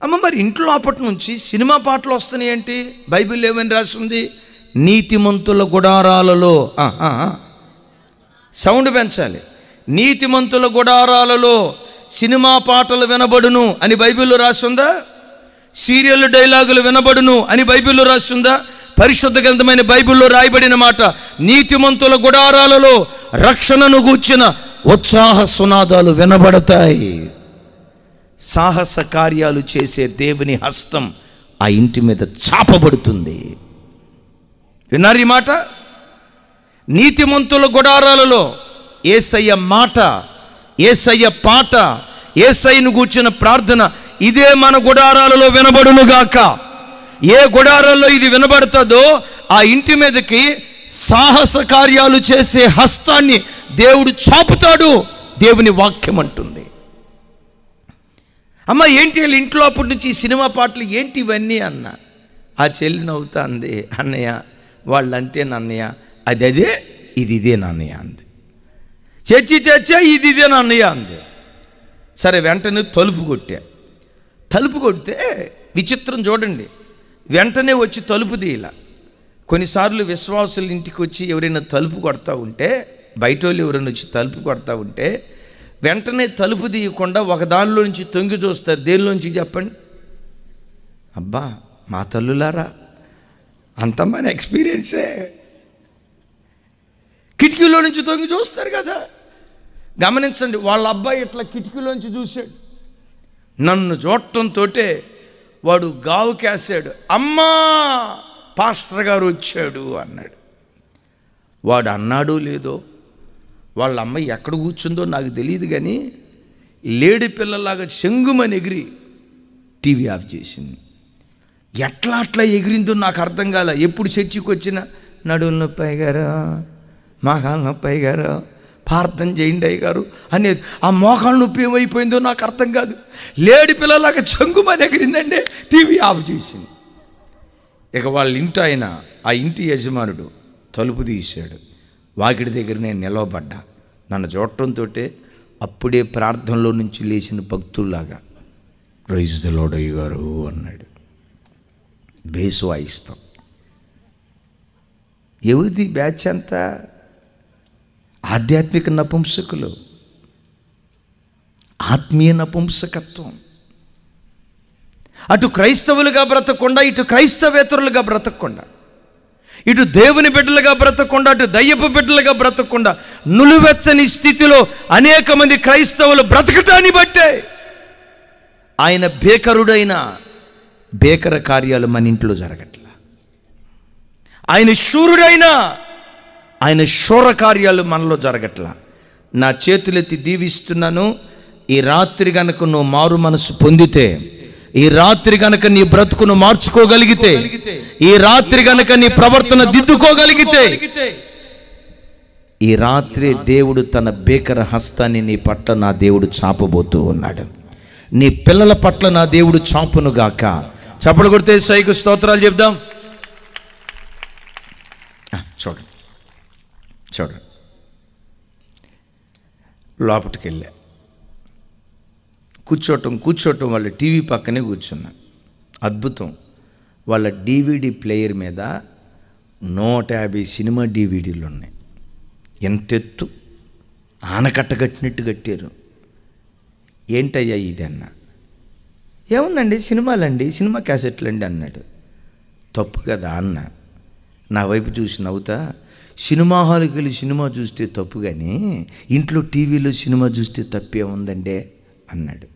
అమ్మ మరి ఇంట్లో అప్పటి నుంచి సినిమా పాటలు వస్తున్నాయి ఏంటి? బైబిల్ ఏమని రాస్తుంది? నీతిమంతుల గుడారాలలో, సౌండ్ పెంచాలి, నీతిమంతుల గుడారాలలో సినిమా పాటలు వినబడును అని బైబిల్లో రాస్తుందా? సీరియల్ డైలాగులు వినబడును అని బైబిల్లో రాస్తుందా? పరిశుద్ధ గ్రంథమైన బైబిల్లో రాయబడిన మాట, నీతిమంతుల గుడారాలలో రక్షణను గూర్చిన ఉత్సాహ సునాదాలు వినబడతాయి. సాహస కార్యాలు చేసే దేవుని హస్తం ఆ ఇంటి మీద చాపబడుతుంది. విన్నారు ఈ మాట? నీతిమంతుల గుడారాలలో యేసయ్య మాట, యేసయ్య పాట, యేసయ్యను గూర్చిన ప్రార్థన ఇదే మన గుడారాలలో వినబడునుగాక. ఏ గుడారాల్లో ఇది వినబడుతుందో ఆ ఇంటి మీదకి సాహస కార్యాలు చేసే హస్తాన్ని దేవుడు చాపుతాడు. దేవుని వాక్యం అంటుంది. అమ్మ ఏంటి వీళ్ళ ఇంట్లో అప్పటి నుంచి సినిమా పాటలు ఏంటి ఇవన్నీ అన్న. ఆ చెల్లి నవ్వుతా అంది, అన్నయ్య వాళ్ళంతే నన్నయ్య, అదే ఇదే నాన్నయ్య అంది. చచ్చా ఇదే నాన్నయ్య అంది. సరే వెంటనే తలుపు కొట్టా. తలుపు కొడితే విచిత్రం చూడండి, వెంటనే వచ్చి తలుపు తీయాల. కొన్నిసార్లు విశ్వాసుల ఇంటికి వచ్చి ఎవరైనా తలుపు కొడతా ఉంటే, బయట వాళ్ళు ఎవరైనా వచ్చి తలుపు కొడతా ఉంటే వెంటనే తలుపు తీయకుండా ఒక దానిలో నుంచి తొంగి చూస్తారు. దేనిలోంచి చెప్పండి? అబ్బా మా తల్లులారా, అంత మన ఎక్స్పీరియన్సే. కిటికీలో నుంచి తొంగి చూస్తారు కదా. గమనించండి, వాళ్ళ అబ్బాయి ఇట్లా కిటికీలోంచి చూశాడు. నన్ను చూడటంతో వాడు గావు కేసాడు, అమ్మా పాస్టర్ గారు వచ్చాడు అన్నాడు. వాడు అన్నాడో లేదో, వాళ్ళ అమ్మాయి ఎక్కడ కూర్చుందో నాకు తెలియదు, కానీ లేడి పిల్లలాగా చెంగుమని ఎగిరి టీవీ ఆఫ్ చేసింది. అట్లా ఎగిరిందో నాకు అర్థం కాల. ఎప్పుడు చర్చికి వచ్చినా నడువుల నొప్పి అయ్యగారు, మోకాళ్ళ నొప్పి అయ్యగారు, ప్రార్థన చేయండి అయ్యగారు అనేది. ఆ మోకాళ్ళ నొప్పి ఏమైపోయిందో నాకు అర్థం కాదు. లేడి పిల్లలాగా చెంగుమని ఎగిరిందండి, టీవీ ఆఫ్ చేసింది. ఇక వాళ్ళ ఇంటి ఆయన, ఆ ఇంటి యజమానుడు తలుపు తీశాడు. వాకిడి దగ్గర నేను నిలవబడ్డా. నన్ను చూడటంతో అప్పుడే ప్రార్థనలో నుంచి లేచిన భక్తుల్లాగా ప్రైజ్ ది లార్డ్ అయ్యగారు అన్నాడు. బేసు వాయిస్తాం. ఎవరిది బ్యాచ్ అంతా? ఆధ్యాత్మిక నపుంసకులు, ఆత్మీయ నపుంసకత్వం. అటు క్రైస్తవులుగా బ్రతకకుండా, ఇటు క్రైస్తవేతరులుగా బ్రతకకుండా, ఇటు దేవుని బిడ్డలుగా బ్రతకకుండా, అటు దయ్యపు బిడ్డలుగా బ్రతకకుండా నులువెచ్చని స్థితిలో అనేక మంది క్రైస్తవులు బ్రతకటాన్ని బట్టే ఆయన బేకరుడైన బేకర కార్యాలు మన ఇంట్లో జరగట్లా. ఆయన శూరుడైనా ఆయన శూర కార్యాలు మనలో జరగట్లా. నా చేతులెత్తి దీవిస్తున్నాను. ఈ రాత్రి గనక నువ్వు మారు మనసు పొందితే, ఈ రాత్రి గనక నీ బ్రతుకును మార్చుకోగలిగితే, ఈ రాత్రి గనక నీ ప్రవర్తన దిద్దుకోగలిగితే, ఈ రాత్రి దేవుడు తన బేకర హస్తాన్ని నీ పట్ల నా దేవుడు చాపబోతూ ఉన్నాడు. నీ పిల్లల పట్ల నా దేవుడు చాపునుగాక. చప్పలు కొడితే సైకు స్తోత్రాలు చెప్దాం. చూడండి లోపలికి వెళ్ళా. కూర్చోటం వాళ్ళ టీవీ పక్కనే కూర్చున్నా. అద్భుతం, వాళ్ళ DVD ప్లేయర్ మీద 150 సినిమా DVDలు ఉన్నాయి. ఎంతెత్తు ఆనకట్ట కట్టినట్టు కట్టారు. ఏంటయ్యా ఇది అన్న. ఏముందండి సినిమాలండి, సినిమా క్యాసెట్లండి అన్నాడు. తప్పు కదా అన్న. నా వైపు చూసి నవ్వుతా, సినిమా హాల్కి వెళ్ళి సినిమా చూస్తే తప్పు, కానీ ఇంట్లో టీవీలో సినిమా చూస్తే తప్పే ఉందండే అన్నాడు.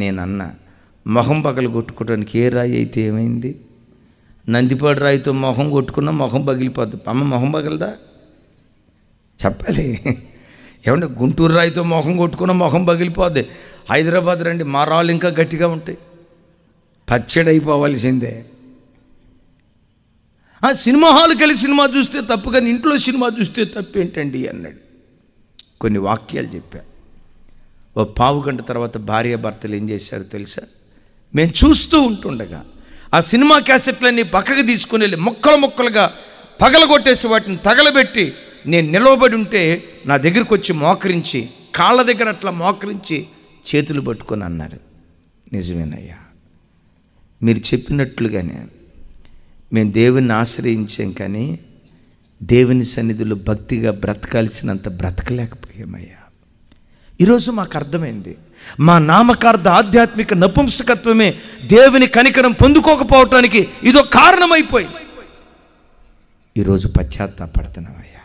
నేనన్నా, మొహం పగలు కొట్టుకోవడానికి ఏ రాయి అయితే ఏమైంది? నందిపాడు రాయితో మొహం కొట్టుకున్నా మొహం పగిలిపోద్ది. అమ్మ మొహం పగలదా? చెప్పాలి. ఏమంటే గుంటూరు రాయితో మొహం కొట్టుకున్నా మొహం పగిలిపోద్ది. హైదరాబాద్ రండి, మా రాళ్ళు ఇంకా గట్టిగా ఉంటాయి, పచ్చడి అయిపోవాల్సిందే. సినిమా హాల్కి వెళ్ళి సినిమా చూస్తే తప్పు, కానీ ఇంట్లో సినిమా చూస్తే తప్పు ఏంటండి అన్నాడు. కొన్ని వాక్యాలు చెప్పా. ఓ పావు గంట తర్వాత భార్యాభర్తలు ఏం చేశారో తెలుసా? మేము చూస్తూ ఉంటుండగా ఆ సినిమా క్యాసెట్లన్నీ పక్కకు తీసుకుని వెళ్ళి ముక్కలు ముక్కలుగా పగలగొట్టేసి వాటిని తగలబెట్టి, నేను నిలవబడి ఉంటే నా దగ్గరికి వచ్చి మోకరించి, కాళ్ళ దగ్గర అట్లా మోకరించి చేతులు పట్టుకొని అన్నారు, నిజమేనయ్యా, మీరు చెప్పినట్లుగానే మేము దేవుని ఆశ్రయించాం, కానీ దేవుని సన్నిధిలో భక్తిగా బ్రతకాల్సినంత బ్రతకలేకపోయామయ్యా. ఈరోజు మాకు అర్థమైంది, మా నామకార్థ ఆధ్యాత్మిక నపుంసకత్వమే దేవుని కనికరం పొందుకోకపోవటానికి ఇదో కారణమైపోయింది. ఈరోజు పశ్చాత్తాపడుతున్నామయ్యా.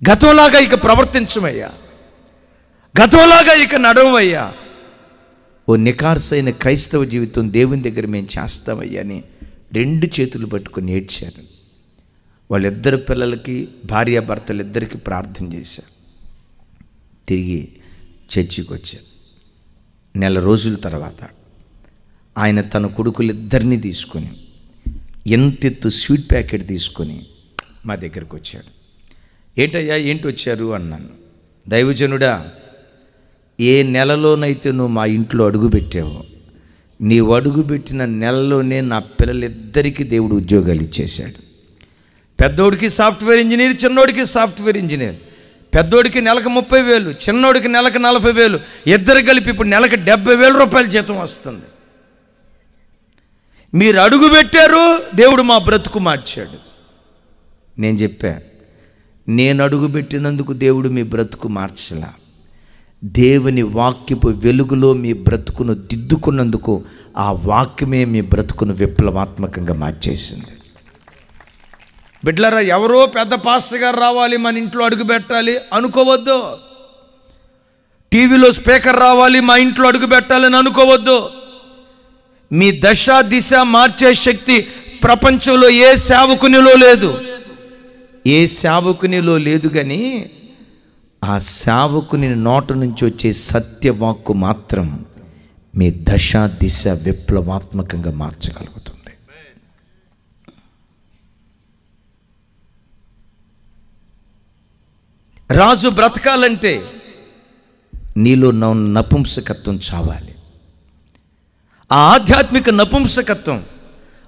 గతంలాగా ఇక ప్రవర్తించమయ్యా, గతంలాగా ఇక నడవమయ్యా. ఓ నికార్సైన క్రైస్తవ జీవితం దేవుని దగ్గర మేము చేస్తామయ్యా అని 2 చేతులు పట్టుకొని ఏడ్చారు. వాళ్ళిద్దరు పిల్లలకి, భార్యాభర్తలిద్దరికీ ప్రార్థన చేశారు. తిరిగి చర్చికి వచ్చారు. నెల రోజుల తర్వాత ఆయన తన కొడుకులిద్దరినీ తీసుకొని ఎంతెత్తు స్వీట్ ప్యాకెట్ తీసుకొని మా దగ్గరికి వచ్చాడు. ఏంటయ్యా ఏంటి వచ్చారు అన్నాను. దైవజనుడా, ఏ నెలలోనైతే నువ్వు మా ఇంట్లో అడుగుపెట్టావో, నీవు అడుగుపెట్టిన నెలలోనే నా పిల్లలిద్దరికీ దేవుడు ఉద్యోగాలు ఇచ్చేశాడు. పెద్దోడికి సాఫ్ట్వేర్ ఇంజనీర్, చిన్నోడికి సాఫ్ట్వేర్ ఇంజనీర్. పెద్దోడికి నెలకు 30,000, చిన్నోడికి నెలకు 40,000, ఇద్దరు కలిపి ఇప్పుడు నెలకు 70,000 రూపాయల జీతం వస్తుంది. మీరు అడుగుపెట్టారు, దేవుడు మా బ్రతుకు మార్చాడు. నేను చెప్పా, నేను అడుగుపెట్టినందుకు దేవుడు మీ బ్రతుకు మార్చలా, దేవుని వాక్యపు వెలుగులో మీ బ్రతుకును దిద్దుకున్నందుకు ఆ వాక్యమే మీ బ్రతుకును విప్లవాత్మకంగా మార్చేసింది. బిడ్డలారా, ఎవరో పెద్ద పాస్టర్ గారు రావాలి మన ఇంట్లో అడుగు పెట్టాలి అనుకోవద్దు. టీవీలో స్పీకర్ రావాలి మా ఇంట్లో అడుగు పెట్టాలని అనుకోవద్దు. మీ దశ దిశ మార్చే శక్తి ప్రపంచంలో ఏ సేవకునిలో లేదు, ఏ సేవకునిలో లేదు. కానీ ఆ సేవకుని నోట నుంచి వచ్చే సత్యవాక్కు మాత్రం మీ దశ దిశ విప్లవాత్మకంగా మార్చగలుగుతుంది. రాజు బ్రతకాలంటే నీలో నపుంసకత్వం చావాలి. ఆ ఆధ్యాత్మిక నపుంసకత్వం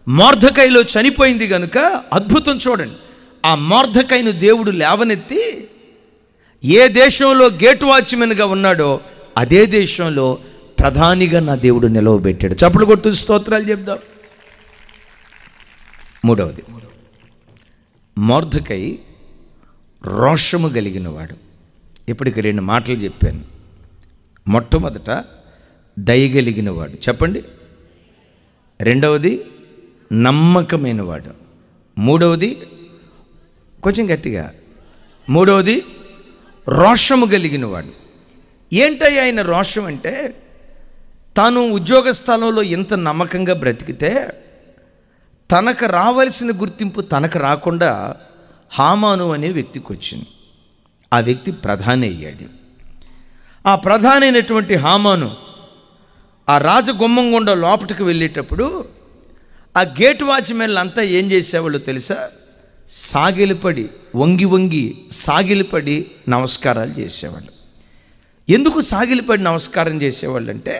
మొర్దెకైలో చనిపోయింది కనుక అద్భుతం చూడండి. ఆ మొర్దెకైను దేవుడు లేవనెత్తి ఏ దేశంలో గేట్ వాచ్మెన్గా ఉన్నాడో అదే దేశంలో ప్రధానిగా నా దేవుడు నిలవబెట్టాడు. చప్పట్లు కొట్టు స్తోత్రాలు చెప్దాం. మూడవది, మొర్దెకై రోషము కలిగినవాడు. ఇప్పటికి 2 మాటలు చెప్పాను. మొట్టమొదట దయగలిగినవాడు, చెప్పండి. రెండవది నమ్మకమైనవాడు. మూడవది కొంచెం గట్టిగా, మూడవది రోషము కలిగినవాడు. ఏంటయ్యా ఆయన రోషం అంటే, తాను ఉద్యోగ స్థలంలో ఎంత నమ్మకంగా బ్రతికితే తనకు రావాల్సిన గుర్తింపు తనకు రాకుండా హామాను అనే వ్యక్తికి వచ్చింది. ఆ వ్యక్తి ప్రధాని అయ్యాడు. ఆ ప్రధాని అయినటువంటి హామాను ఆ రాజగుమ్మం గుండా లోపలికి వెళ్ళేటప్పుడు ఆ గేట్ వాచ్మెన్లు అంతా ఏం చేసేవాళ్ళు తెలుసా? సాగిలిపడి, వంగి వంగి సాగిలిపడి నమస్కారాలు చేసేవాళ్ళు. ఎందుకు సాగిలిపడి నమస్కారం చేసేవాళ్ళు అంటే,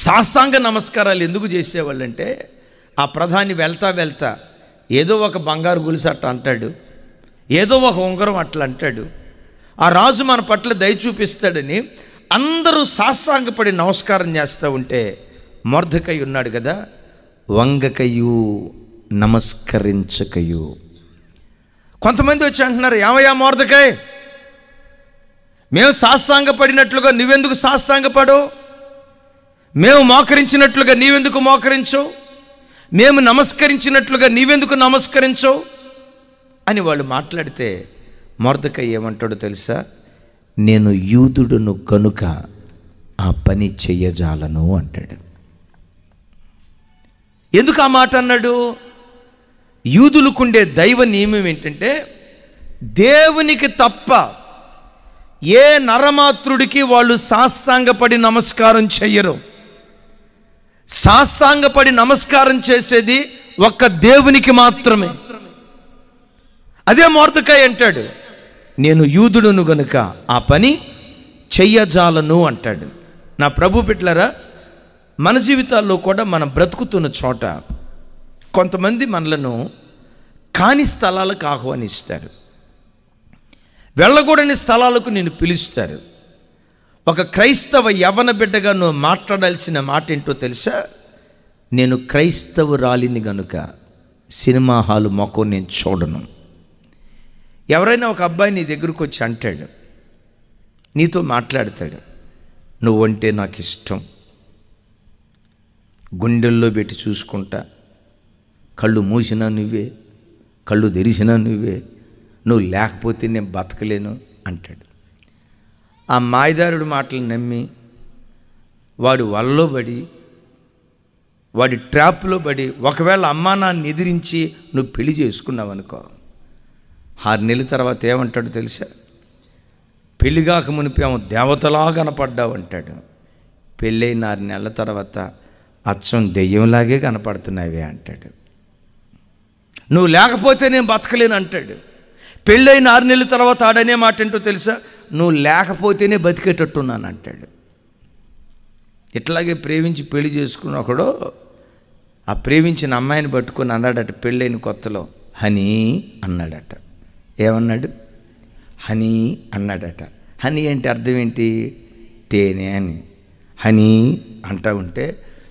సాష్టాంగ నమస్కారాలు ఎందుకు చేసేవాళ్ళంటే, ఆ ప్రధాని వెళ్తా ఏదో ఒక బంగారు గొలుసు అట్లా అంటాడు, ఏదో ఒక ఉంగరం అట్లా అంటాడు, ఆ రాజు మన పట్ల దయ చూపిస్తాడని అందరూ సాష్టాంగపడి నమస్కారం చేస్తూ ఉంటే మొర్దెకై ఉన్నాడు కదా, వంగకయు నమస్కరించకయు. కొంతమంది వచ్చి అంటున్నారు, ఏమయ్యా మొర్దెకై, మేము సాష్టాంగపడినట్లుగా నువ్వెందుకు సాష్టాంగపడవు? మేము మోకరించినట్లుగా నీవెందుకు మోకరించవు? మేము నమస్కరించినట్లుగా నీవెందుకు నమస్కరించవు అని వాళ్ళు మాట్లాడితే మొర్దెకై ఏమంటాడో తెలుసా? నేను యూదుడును కనుక ఆ పని చెయ్యజాలను అంటాడు. ఎందుకు ఆ మాట అన్నాడు? యూదులకుండే దైవ నియమం ఏంటంటే దేవునికి తప్ప ఏ నరమాత్రుడికి వాళ్ళు సాష్టాంగపడి నమస్కారం చెయ్యరు. సాష్టాంగపడి నమస్కారం చేసేది ఒక్క దేవునికి మాత్రమే. అదే మొర్దెకై అంటాడు, నేను యూదుడును గనుక ఆ పని చెయ్యజాలను అంటాడు. నా ప్రభు బిడ్డలారా, మన జీవితాల్లో కూడా మనం బ్రతుకుతున్న చోట కొంతమంది మనలను కాని స్థలాలకు ఆహ్వానిస్తారు, వెళ్ళకూడని స్థలాలకు నేను పిలుస్తారు. ఒక క్రైస్తవ యవన బిడ్డగా నువ్వు మాట్లాడాల్సిన మాట ఏంటో తెలుసా? నేను క్రైస్తవురాలిని గనుక సినిమా హాలు మొక్కో నేను చూడను. ఎవరైనా ఒక అబ్బాయి నీ దగ్గరకు వచ్చి అంటాడు, నీతో మాట్లాడతాడు, నువ్వంటే నాకు ఇష్టం, గుండెల్లో పెట్టి చూసుకుంటా, కళ్ళు మూసినా నువ్వే, కళ్ళు తెరిచినా నువ్వే, నువ్వు లేకపోతే నేను బతకలేను అంటాడు. ఆ మాయదారుడు మాటలు నమ్మి వాడు వలలో పడి, వాడి ట్రాప్లో పడి, ఒకవేళ అమ్మా నాన్న ఎదిరించి నువ్వు పెళ్లి చేసుకున్నావు అనుకో, 6 నెలల తర్వాత ఏమంటాడు తెలుసా? పెళ్ళిగాక మునిపేమో దేవతలా కనపడ్డావు అంటాడు. పెళ్ళైన 6 నెలల తర్వాత అచ్చం దెయ్యంలాగే కనపడుతున్నావే అంటాడు. నువ్వు లేకపోతే నేను బతకలేను అంటాడు. పెళ్ళైన 6 నెలల తర్వాత ఆడనే మాట ఏంటో తెలుసా? నువ్వు లేకపోతేనే బతికేటట్టున్నాను అంటాడు. ఇట్లాగే ప్రేమించి పెళ్లి చేసుకున్న ఒకడు ఆ ప్రేమించిన అమ్మాయిని పట్టుకొని అన్నాడట పెళ్ళైన కొత్తలో, హనీ అన్నాడట. ఏమన్నాడు? హనీ అన్నాడట. హనీ అంటే అర్థం ఏంటి? తేనె అని. హనీ అంటా ఉంటే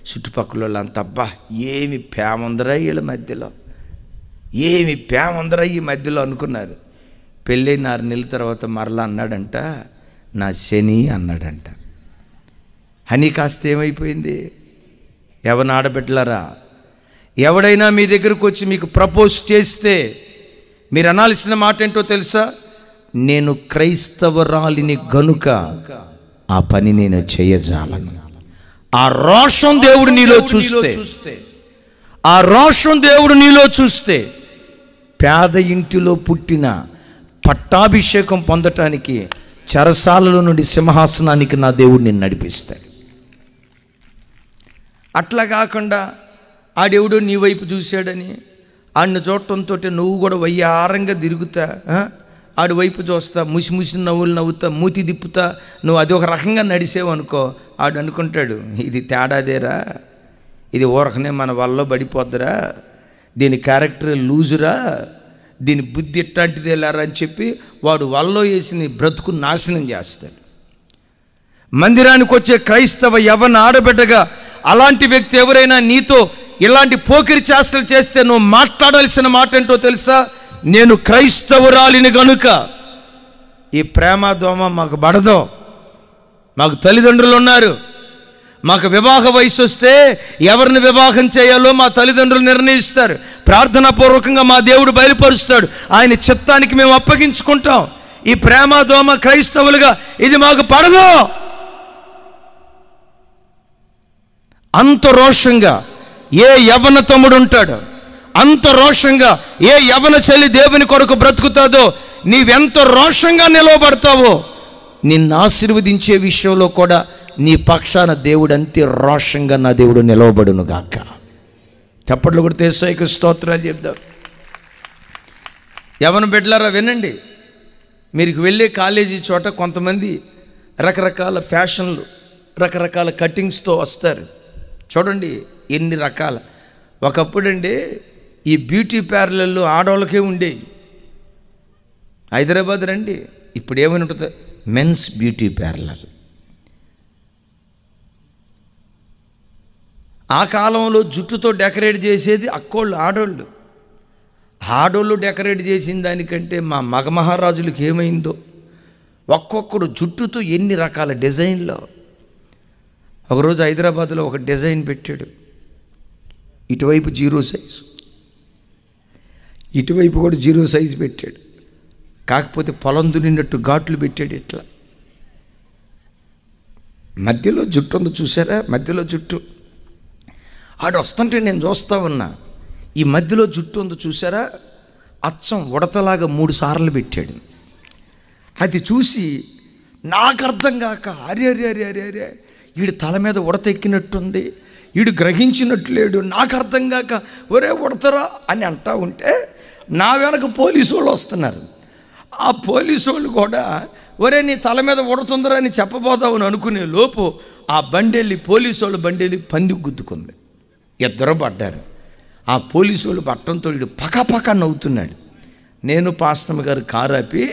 చుట్టుపక్కల వాళ్ళంతా, అబ్బా ఏమి ప్రేమందరా వీళ్ళ మధ్యలో, ఏమి ప్రేమందరా ఈ మధ్యలో అనుకున్నారు. పెళ్ళైన 6 నెలల తర్వాత మరలా అన్నాడంట, నా శని అన్నాడంట. హనీ కాస్త ఏమైపోయింది? ఎవరిని ఆడబిడ్డలారా, ఎవడైనా మీ దగ్గరకు వచ్చి మీకు ప్రపోజ్ చేస్తే మీరు అనాల్సిన మాట ఏంటో తెలుసా? నేను క్రైస్తవరాలిని గనుక ఆ పని నేను చేయజాలను. ఆ రోషం దేవుడు నీలో చూస్తే, ఆ రోషం దేవుడు నీలో చూస్తే, పేద ఇంటిలో పుట్టిన పట్టాభిషేకం పొందటానికి చెరసాలలో నుండి సింహాసనానికి నా దేవుడు నిన్ను నడిపిస్తాడు. అట్లా కాకుండా ఆడెవడో నీ వైపు చూశాడని ఆడిని చూడటంతో నువ్వు కూడా వయ్యారంగా తిరుగుతా, ఆడి వైపు చూస్తా, ముసి ముసి నవ్వులు నవ్వుతా, మూతి తిప్పుతా, నువ్వు అది ఒక రకంగా నడిసేవు అనుకో, ఆడు అనుకుంటాడు ఇది తేడాదేరా, ఇది ఊరకనే మన వల్ల పడిపోద్దురా, దీని క్యారెక్టర్ లూజురా, దీని బుద్ధి ఎట్లాంటిదే లేరా అని చెప్పి వాడు వల్లో వేసి నీ బ్రతుకు నాశనం చేస్తాడు. మందిరానికి వచ్చే క్రైస్తవ యవన ఆడబిడ్డగా అలాంటి వ్యక్తి ఎవరైనా నీతో ఇలాంటి పోకిరి చేష్టలు చేస్తే నువ్వు మాట్లాడాల్సిన మాట ఏంటో తెలుసా? నేను క్రైస్తవురాలిని గనుక ఈ ప్రేమ దోమ మాకు పడదు, మాకు తల్లిదండ్రులు ఉన్నారు, మాకు వివాహ వయసు వస్తే ఎవరిని వివాహం చేయాలో మా తల్లిదండ్రులు నిర్ణయిస్తారు, ప్రార్థనాపూర్వకంగా మా దేవుడు బయలుపరుస్తాడు, ఆయన చిత్తానికి మేము అప్పగించుకుంటాం. ఈ ప్రేమ దోమ క్రైస్తవులుగా ఇది మాకు పడదు. అంత రోషంగా ఏ యవ్వన తమ్ముడు ఉంటాడో, అంత రోషంగా ఏ యవ్వన చెల్లి దేవుని కొరకు బ్రతుకుతాదో, నీవెంత రోషంగా నిలవబడతావో నిన్ను ఆశీర్వదించే విషయంలో కూడా నీ పక్షాన దేవుడు అంతే రోషంగా నా దేవుడు నిలవబడును గాక. చప్పట్లు కొడితే యేసయ్యకు స్తోత్రాలు చెప్దాం. యవ్వన బిడ్డలారా వినండి, మీరు వెళ్ళే కాలేజీ చోట కొంతమంది రకరకాల ఫ్యాషన్లు, రకరకాల కటింగ్స్తో వస్తారు. చూడండి ఎన్ని రకాల. ఒకప్పుడండి ఈ బ్యూటీ పార్లర్లు ఆడవాళ్ళకే ఉండేవి. హైదరాబాద్ రండి, ఇప్పుడు ఏమైనా ఉంటుంది, మెన్స్ బ్యూటీ పార్లర్. ఆ కాలంలో జుట్టుతో డెకరేట్ చేసేది అక్కోళ్ళు, ఆడోళ్ళు. ఆడోళ్ళు డెకరేట్ చేసిన దానికంటే మా మగ మహారాజులకు ఏమైందో, ఒక్కొక్కడు జుట్టుతో ఎన్ని రకాల డిజైన్లో. ఒకరోజు హైదరాబాద్లో ఒక డిజైన్ పెట్టాడు, ఇటువైపు 0 సైజు, ఇటువైపు కూడా 0 సైజు పెట్టాడు. కాకపోతే పొలం దున్నినట్టు ఘాట్లు పెట్టాడు. ఇట్లా మధ్యలో జుట్టు ఉంది చూసారా, మధ్యలో జుట్టు. ఆడు వస్తుంటే నేను చూస్తా ఉన్నా, ఈ మధ్యలో జుట్టు ఉంది చూసారా, అచ్చం ఉడతలాగా 3 సార్లు పెట్టాడు. అది చూసి నాకు అర్థం కాక, అరే అరే అరే అరే అరే వీడు తల మీద ఉడత ఎక్కినట్టుంది, వీడు గ్రహించినట్టు లేడు, నాకు అర్థం కాక ఒరే ఉడతరా అని అంటా ఉంటే నా వెనక పోలీసు వాళ్ళు వస్తున్నారు. ఆ పోలీసు వాళ్ళు కూడా ఒరే నీ తల మీద ఉడుతుందిరా అని చెప్పబోదామని అనుకునే లోపు ఆ బండెళ్ళి పోలీసు వాళ్ళు బండెళ్ళి పందికి గుద్దుకుంది. ఇద్దరు పడ్డారు. ఆ పోలీసు వాళ్ళు పట్టడంతో వీడు పకాపకా నవ్వుతున్నాడు. నేను పాస్టమ్ గారు కారు ఆపి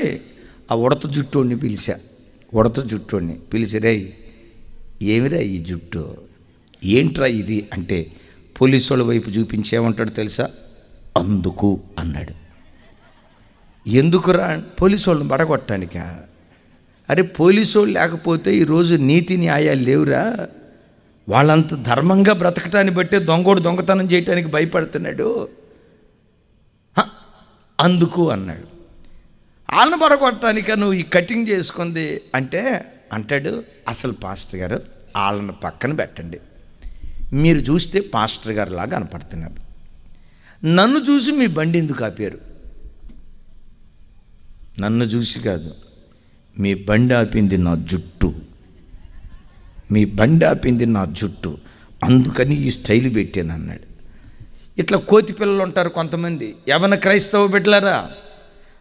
ఆ ఉడత జుట్టుని పిలిచా. ఉడత జుట్టుని పిలిచి, రే ఏమిరా ఈ జుట్టు, ఏంట్రా ఇది అంటే పోలీసు వాళ్ళ వైపు చూపించేమంటాడు తెలుసా, అందుకు అన్నాడు. ఎందుకురా? పోలీసు వాళ్ళని పడగొట్టడానికా? అరే పోలీసు వాళ్ళు లేకపోతే ఈరోజు నీతి న్యాయాలు లేవురా, వాళ్ళంత ధర్మంగా బ్రతకటాన్ని బట్టే దొంగోడు దొంగతనం చేయటానికి భయపడుతున్నాడు, అందుకు అన్నాడు. వాళ్ళని పడగొట్టడానిక నువ్వు ఈ కటింగ్ చేసుకుంది అంటే అంటాడు, అసలు పాస్టర్ గారు వాళ్ళని పక్కన పెట్టండి, మీరు చూస్తే పాస్టర్ గారు లాగా కనపడుతున్నారు, నన్ను చూసి మీ బండి ఎందుకు ఆపారు? నన్ను చూసి కాదు, మీ బండి ఆపింది నా జుట్టు, మీ బండి ఆపింది నా జుట్టు, అందుకని ఈ స్టైల్ పెట్టాను అన్నాడు. ఇట్లా కోతి పిల్లలు ఉంటారు కొంతమంది, యవన క్రైస్తవ బిడ్డలారా,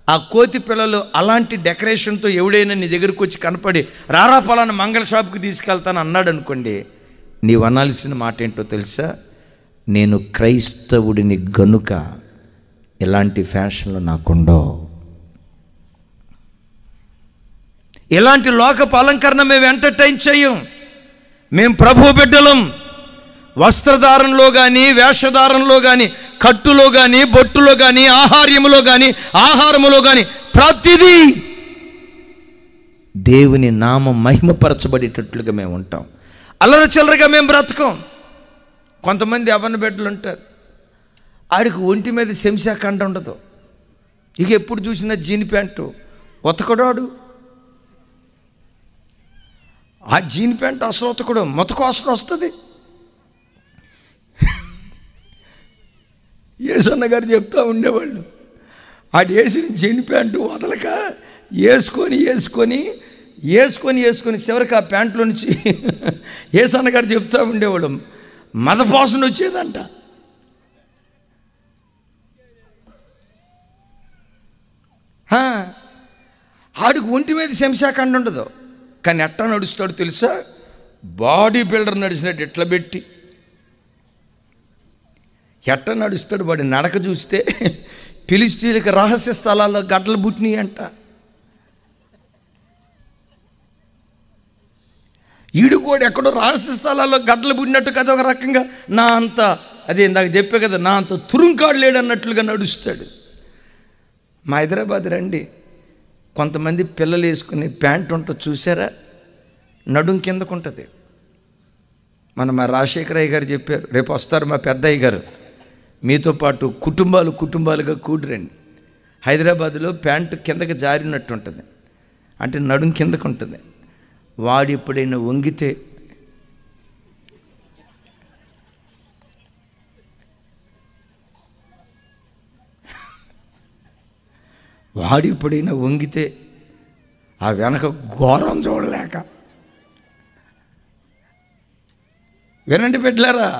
ఆ కోతి పిల్లలు అలాంటి డెకరేషన్తో ఎవడైనా నీ దగ్గరకు వచ్చి కనపడి రారా పలానా మంగళ షాప్కి తీసుకెళ్తాను అన్నాడు అనుకోండి, నీవు అనాల్సిన మాట ఏంటో తెలుసా, నేను క్రైస్తవుడిని గనుక ఎలాంటి ఫ్యాషన్లు నాకుండో, ఇలాంటి లోకపు అలంకరణ మేము ఎంటర్టైన్ చేయం, మేము ప్రభు బిడ్డలం. వస్త్రధారణలో కానీ, వేషధారణలో కానీ, కట్టులో కానీ, బొట్టులో కానీ, ఆహారములో కానీ ప్రతిదీ దేవుని నామం మహిమపరచబడేటట్లుగా మేము ఉంటాం. అల్లరి చిల్లరగా మేము బ్రతకం. కొంతమంది అవన్న బిడ్డలు ఉంటారు, ఆడికి ఒంటి మీద శంశాఖండ ఉండదు, ఇక ఎప్పుడు చూసినా జీన్ ప్యాంటు ఉతకడాడు. ఆ జీన్ ప్యాంట్ అసలు ఉతకడు, మొతకు వాసన వస్తుంది. యేసన్న గారు చెప్తా ఉండేవాళ్ళు, ఆడు వేసిన జీన్ ప్యాంటు వదలక వేసుకొని చివరికి ఆ ప్యాంట్లో నుంచి యేసన్న గారు చెప్తా ఉండేవాడు, మదపోసన వచ్చేదంట. ఆడికి ఒంటి మీద శంశాఖండ ఉండదు, కానీ ఎట్టా నడుస్తాడు తెలుసా, బాడీ బిల్డర్ నడిచినట్టు ఎట్లా పెట్టి ఎట్ట నడుస్తాడు. వాడి నడక చూస్తే ఫిలిష్తీయులకు రహస్య స్థలాల్లో గడ్డలు పుట్టినాయి అంట. ఈడు కూడా ఎక్కడో రహస్య స్థలాల్లో గడ్డలు పుట్టినట్టు కదా, ఒక రకంగా నా అంత అదే ఇందాక చెప్పే కదా, నా అంత తురుంకాడు లేడు అన్నట్లుగా నడుస్తాడు. మా హైదరాబాద్ రండి, కొంతమంది పిల్లలు వేసుకునే ప్యాంట్ ఉంటుంది చూసారా, నడుం కిందకు ఉంటుంది. మా రాజశేఖరయ్య గారు చెప్పారు, రేపు వస్తారు మా పెద్దయ్య గారు, మీతో పాటు కుటుంబాలుగా కూడిరండి. హైదరాబాదులో ప్యాంటు కిందకి జారినట్టు ఉంటుంది, అంటే నడుం కిందకు ఉంటుంది. వాడు ఎప్పుడైనా వంగితే ఆ వెనక ఘోరం చూడలేక, వినండి బిడ్డలారా,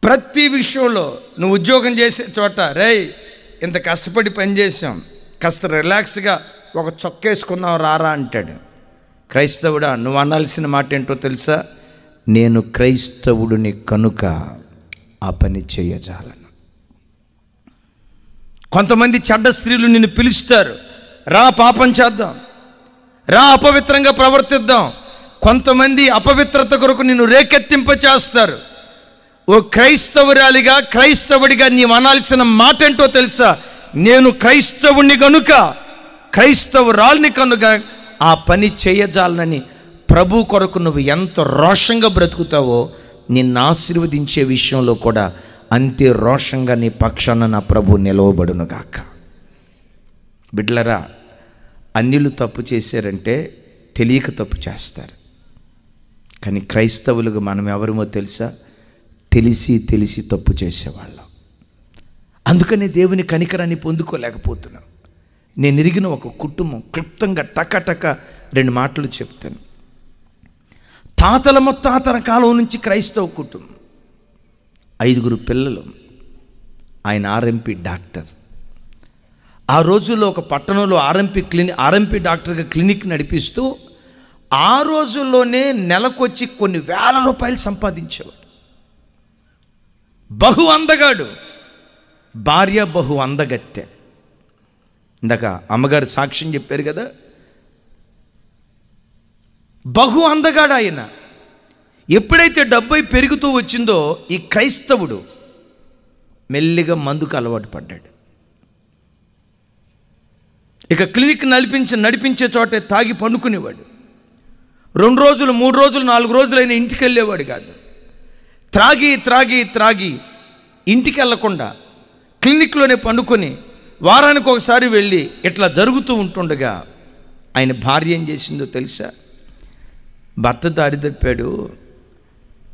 ప్రతి విషయంలో నువ్వు ఉద్యోగం చేసే చోట, రేయ్ ఇంత కష్టపడి పనిచేసాం, కాస్త రిలాక్స్గా ఒక చొక్కేసుకున్నావు రారా అంటాడు. క్రైస్తవుడా, నువ్వు అనాల్సిన మాట ఏంటో తెలుసా, నేను క్రైస్తవుడిని కనుక ఆ పని చేయజాలను. కొంతమంది చెడ్డ స్త్రీలు నిన్ను పిలుస్తారు, రా పాపం చేద్దాం, రా అపవిత్రంగా ప్రవర్తిద్దాం. కొంతమంది అపవిత్రత కొరకు నిన్ను రేకెత్తింప చేస్తారు. ఓ క్రైస్తవురాలిగా, క్రైస్తవుడిగా నీవు అనాల్సిన మాట ఏంటో తెలుసా, నేను క్రైస్తవుని కనుక, క్రైస్తవురాలిని కనుక ఆ పని చేయజాలనని. ప్రభు కొరకు నువ్వు ఎంత రోషంగా బ్రతుకుతావో నిన్ను ఆశీర్వదించే విషయంలో కూడా అంతే రోషంగా నీ పక్షాన నా ప్రభు నిలవబడునుగాక. బిడ్డలరా, అన్యులు తప్పు చేశారంటే తెలియక తప్పు చేస్తారు. కానీ క్రైస్తవులుగా మనం ఎవరమో తెలుసా? తెలిసి తప్పు చేసేవాళ్ళం. అందుకనే దేవుని కనికరాన్ని పొందుకోలేకపోతున్నాం. నేను ఎరిగిన ఒక కుటుంబం, క్లుప్తంగా టక 2 మాటలు చెప్తాను. తాతల ముత్తాతల కాలం నుంచి క్రైస్తవ కుటుంబం, 5 పిల్లలు. ఆయన ఆర్ఎంపీ డాక్టర్. ఆ రోజుల్లో ఒక పట్టణంలో ఆర్ఎంపీ డాక్టర్గా క్లినిక్ నడిపిస్తూ ఆ రోజుల్లోనే నెలకొచ్చి కొన్ని వేల రూపాయలు సంపాదించేవాడు. బహు అందగాడు, భార్య బహు అందగత్తె. ఇందాక అమ్మగారు సాక్ష్యం చెప్పారు కదా, బహు అందగాడు ఆయన. ఎప్పుడైతే డబ్బై పెరుగుతూ వచ్చిందో ఈ క్రైస్తవుడు మెల్లిగా మందుకు అలవాటు పడ్డాడు. ఇక క్లినిక్ నడిపించే చోటే తాగి పండుకునేవాడు. 2 రోజులు 3 రోజులు 4 రోజులైనా ఇంటికి వెళ్ళేవాడు కాదు. త్రాగి ఇంటికి వెళ్ళకుండా క్లినిక్లోనే పండుకొని వారానికి ఒకసారి వెళ్ళి ఇట్లా జరుగుతూ ఉంటుండగా ఆయన భార్య ఏం చేసిందో తెలుసా? భర్త దారి తప్పాడు,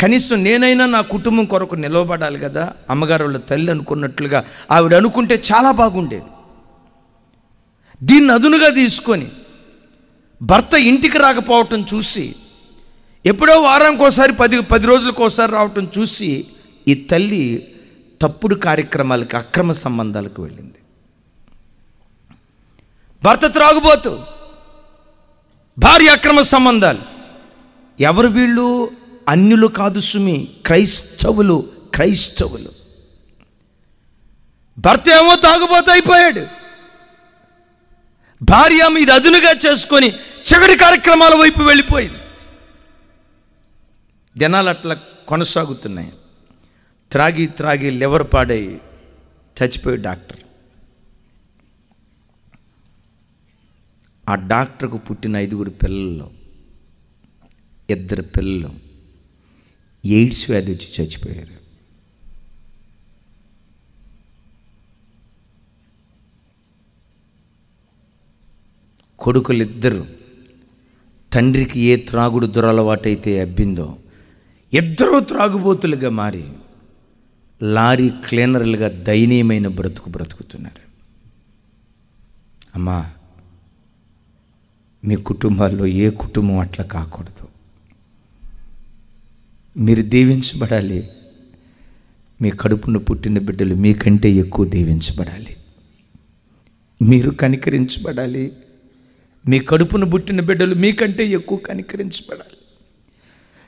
కనీసం నేనైనా నా కుటుంబం కొరకు నిలవబడాలి కదా, అమ్మగారు వాళ్ళ తల్లి అనుకున్నట్లుగా ఆవిడ అనుకుంటే చాలా బాగుండేది. దీన్ని అదునుగా తీసుకొని భర్త ఇంటికి రాకపోవటం చూసి, ఎప్పుడో వారానికి ఒకసారి 10 రోజులకు ఒకసారి రావటం చూసి ఈ తల్లి తప్పుడు కార్యక్రమాలకి, అక్రమ సంబంధాలకు వెళ్ళింది. భర్త త్రాగుబోతు, భార్య అక్రమ సంబంధాలు. ఎవరు వీళ్ళు? అన్యులు కాదు సుమి, క్రైస్తవులు. భర్త ఏమో తాగుబోతు అయిపోయాడు, భార్య మీద అదునుగా చేసుకొని చెగడి కార్యక్రమాల వైపు వెళ్ళిపోయింది. దినాలు అట్లా కొనసాగుతున్నాయి. త్రాగి లివర్ పాడై చచ్చిపోయాడు డాక్టర్. ఆ డాక్టర్కు పుట్టిన 5 పిల్లల్లో 2 పిల్లలు ఎయిడ్స్ వ్యాధి వచ్చి చచ్చిపోయారు. కొడుకులిద్దరు, తండ్రికి ఏ త్రాగుడు దురలవాటైతే అబ్బిందో 2 త్రాగుబోతులుగా మారి లారీ క్లీనర్లుగా దయనీయమైన బ్రతుకుతున్నారు. అమ్మా, మీ కుటుంబాల్లో ఏ కుటుంబం అట్లా కాకూడదు. మీరు దీవించబడాలి. మీ కడుపున పుట్టిన బిడ్డలు మీకంటే ఎక్కువ దీవించబడాలి. మీరు కనికరించబడాలి. మీ కడుపున పుట్టిన బిడ్డలు మీకంటే ఎక్కువ కనికరించబడాలి.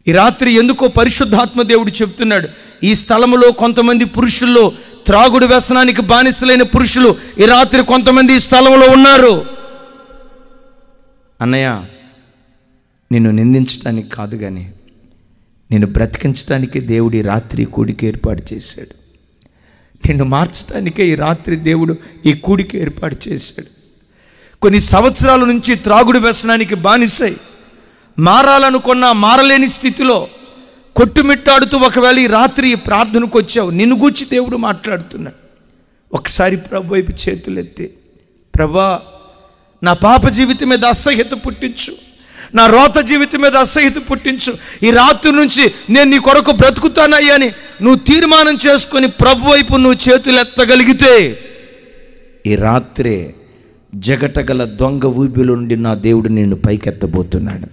ఈ రాత్రి ఎందుకో పరిశుద్ధాత్మ దేవుడు చెప్తున్నాడు, ఈ స్థలంలో కొంతమంది పురుషుల్లో త్రాగుడు వ్యసనానికి బానిసలైన పురుషులు ఈ రాత్రి కొంతమంది ఈ స్థలంలో ఉన్నారు. అన్నయ్య, నిన్ను నిందించడానికి కాదు, కానీ నిన్ను బ్రతికించడానికే దేవుడు ఈ రాత్రి కూడికి ఏర్పాటు చేశాడు. నిన్ను మార్చడానికే ఈ రాత్రి దేవుడు ఈ కూడికి ఏర్పాటు చేశాడు. కొన్ని సంవత్సరాల నుంచి త్రాగుడు వ్యసనానికి బానిసై మారాలనుకున్నా మారలేని స్థితిలో కొట్టుమిట్టాడుతూ ఒకవేళ ఈ రాత్రి ఈ ప్రార్థనకు వచ్చావు, నిన్ను గూర్చి దేవుడు మాట్లాడుతున్నాడు. ఒకసారి ప్రభు వైపు చేతులెత్తి, ప్రభా, నా పాప జీవితం మీద అసహ్యత పుట్టించు, నా రోత జీవితం మీద అసహ్యత పుట్టించు. ఈ రాత్రి నుంచి నేను నీ కొరకు బ్రతుకుతానయ్యా అని నువ్వు తీర్మానం చేసుకొని ప్రభు వైపు నువ్వు చేతులెత్తగలిగితే ఈ రాత్రే జగటగల దొంగ ఊబిలో నుండి నా దేవుడు నిన్ను పైకెత్తబోతున్నాడు.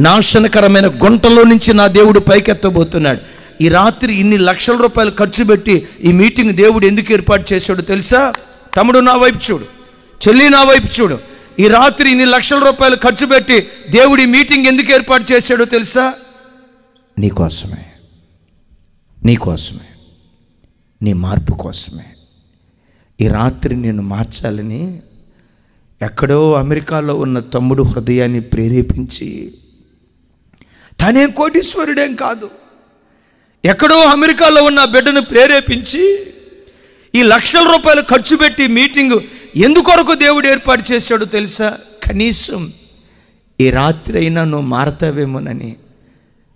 నాశనకరమైన గుంటలో నుంచి నా దేవుడు పైకెత్తబోతున్నాడు. ఈ రాత్రి ఇన్ని లక్షల రూపాయలు ఖర్చు పెట్టి ఈ మీటింగ్ దేవుడు ఎందుకు ఏర్పాటు చేశాడో తెలుసా? తమ్ముడు నా వైపు చూడు, చెల్లి నా వైపు చూడు. ఈ రాత్రి ఇన్ని లక్షల రూపాయలు ఖర్చు పెట్టి దేవుడు ఈ మీటింగ్ ఎందుకు ఏర్పాటు చేశాడో తెలుసా? నీకోసమే, నీ మార్పు కోసమే. ఈ రాత్రి నేను మార్చాలని ఎక్కడో అమెరికాలో ఉన్న తమ్ముడు హృదయాన్ని ప్రేరేపించి, తనేం కోటీశ్వరుడేం కాదు, ఎక్కడో అమెరికాలో ఉన్న బిడ్డను ప్రేరేపించి ఈ లక్షల రూపాయలు ఖర్చు పెట్టి మీటింగ్ ఎందుకొరకు దేవుడు ఏర్పాటు చేశాడో తెలుసా? కనీసం ఈ రాత్రి అయినా నువ్వు మారతావేమోనని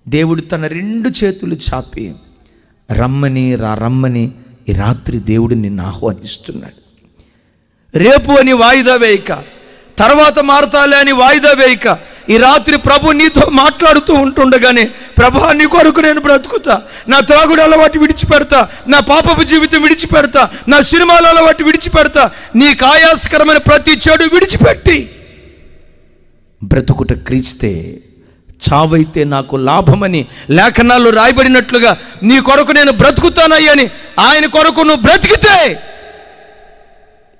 దేవుడు తన 2 చేతులు చాపి రమ్మని ఈ రాత్రి దేవుడు నిన్ను ఆహ్వానిస్తున్నాడు. రేపు అని వాయిదా వేయక, తర్వాత మారతాలే అని వాయిదా వేయక, ఈ రాత్రి ప్రభు నీతో మాట్లాడుతూ ఉంటుండగానే, ప్రభా నీ కొరకు నేను బ్రతుకుతా, నా త్రాగుడు అలవాటు విడిచిపెడతా, నా పాపపు జీవితం విడిచిపెడతా, నా సినిమాల అలవాటు విడిచిపెడతా, నీకు ఆయాసకరమైన ప్రతి చెడు విడిచిపెట్టి బ్రతుకుట క్రీస్తే, చావైతే నాకు లాభమని లేఖనాల్లో రాయబడినట్లుగా నీ కొరకు నేను బ్రతుకుతానయ్యని ఆయన కొరకు నువ్వు బ్రతికితే,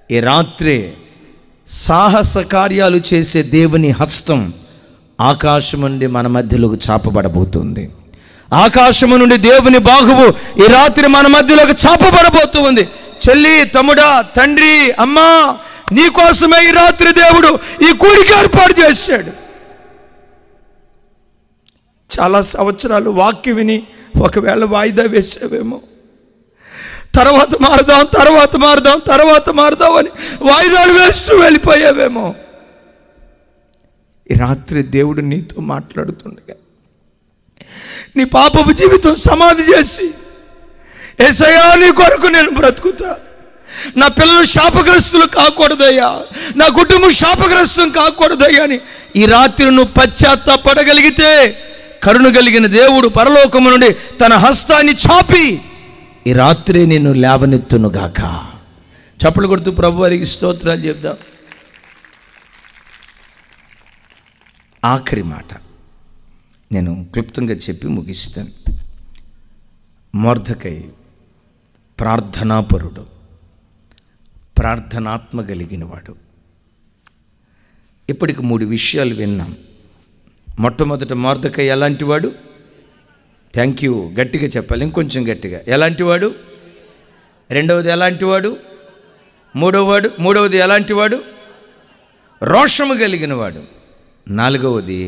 ఈ రాత్రి సాహస కార్యాలు చేసే దేవుని హస్తం ఆకాశం నుండి మన మధ్యలోకి చాపబడబోతుంది. ఆకాశము నుండి దేవుని బాహువు ఈ రాత్రి మన మధ్యలోకి చాపబడబోతుంది. చెల్లి, తమ్ముడా, తండ్రి, అమ్మా, నీకోసమే ఈ రాత్రి దేవుడు ఈ కూడిక ఏర్పాటు చేశాడు. చాలా సంవత్సరాలు వాక్యం విని ఒకవేళ వాయిదా వేసావేమో, తర్వాత మారదాం అని వాయిదాలు వేస్తూ వెళ్ళిపోయావేమో. ఈ రాత్రి దేవుడు నీతో మాట్లాడుతుండగా నీ పాపపు జీవితం సమాధి చేసి, యేసయ్యా నీ కొరకు నేను బ్రతుకుతా, నా పిల్లలు శాపగ్రస్తులు కాకూడదయ్యా, నా కుటుంబం శాపగ్రస్తం కాకూడదయ్యా అని ఈ రాత్రి నువ్వు పశ్చాత్తాపడగలిగితే, కరుణ కలిగిన దేవుడు పరలోకము నుండి తన హస్తాన్ని చాపి ఈ రాత్రి నిన్ను లేవనెత్తునుగాక. చప్పలు కొడుతూ ప్రభు వారికి స్తోత్రాలు చెప్దాం. ఆఖరి మాట నేను క్లుప్తంగా చెప్పి ముగిస్తాను. మొర్దెకై ప్రార్థనాపరుడు, ప్రార్థనాత్మ కలిగినవాడు. ఇప్పటికి 3 విషయాలు విన్నాం. మొట్టమొదట మొర్దెకై ఎలాంటి వాడు? థ్యాంక్ యూ, గట్టిగా చెప్పాలి, ఇంకొంచెం గట్టిగా. ఎలాంటి వాడు? రెండవది ఎలాంటి వాడు? మూడవది ఎలాంటి వాడు? రోషము కలిగిన వాడు. నాలుగవది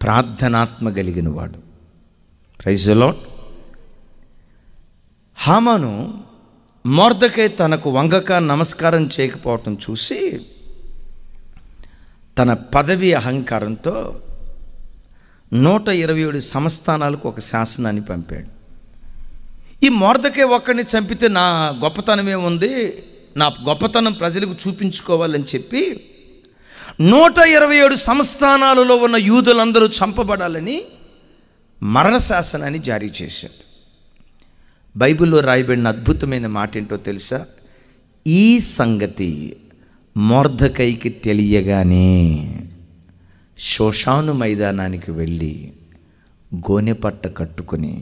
ప్రార్థనాత్మ కలిగిన వాడు. Praise the Lord. Haman Mordecai తనకు వంగక నమస్కారం చేయకపోవటం చూసి తన పదవి అహంకారంతో 127 సంస్థానాలకు ఒక శాసనాన్ని పంపాడు. ఈ మొర్దెకై ఒక్కడిని చంపితే నా గొప్పతనం ఏముంది, నా గొప్పతనం ప్రజలకు చూపించుకోవాలని చెప్పి 127 సంస్థానాలలో ఉన్న యూదులందరూ చంపబడాలని మరణ శాసనాన్ని జారీ చేశాడు. బైబిల్లో రాయబడిన అద్భుతమైన మాట ఏంటో తెలుసా? ఈ సంగతి మొర్దెకైకి తెలియగానే షోషాను మైదానానికి వెళ్ళి గోనెపట్ట కట్టుకొని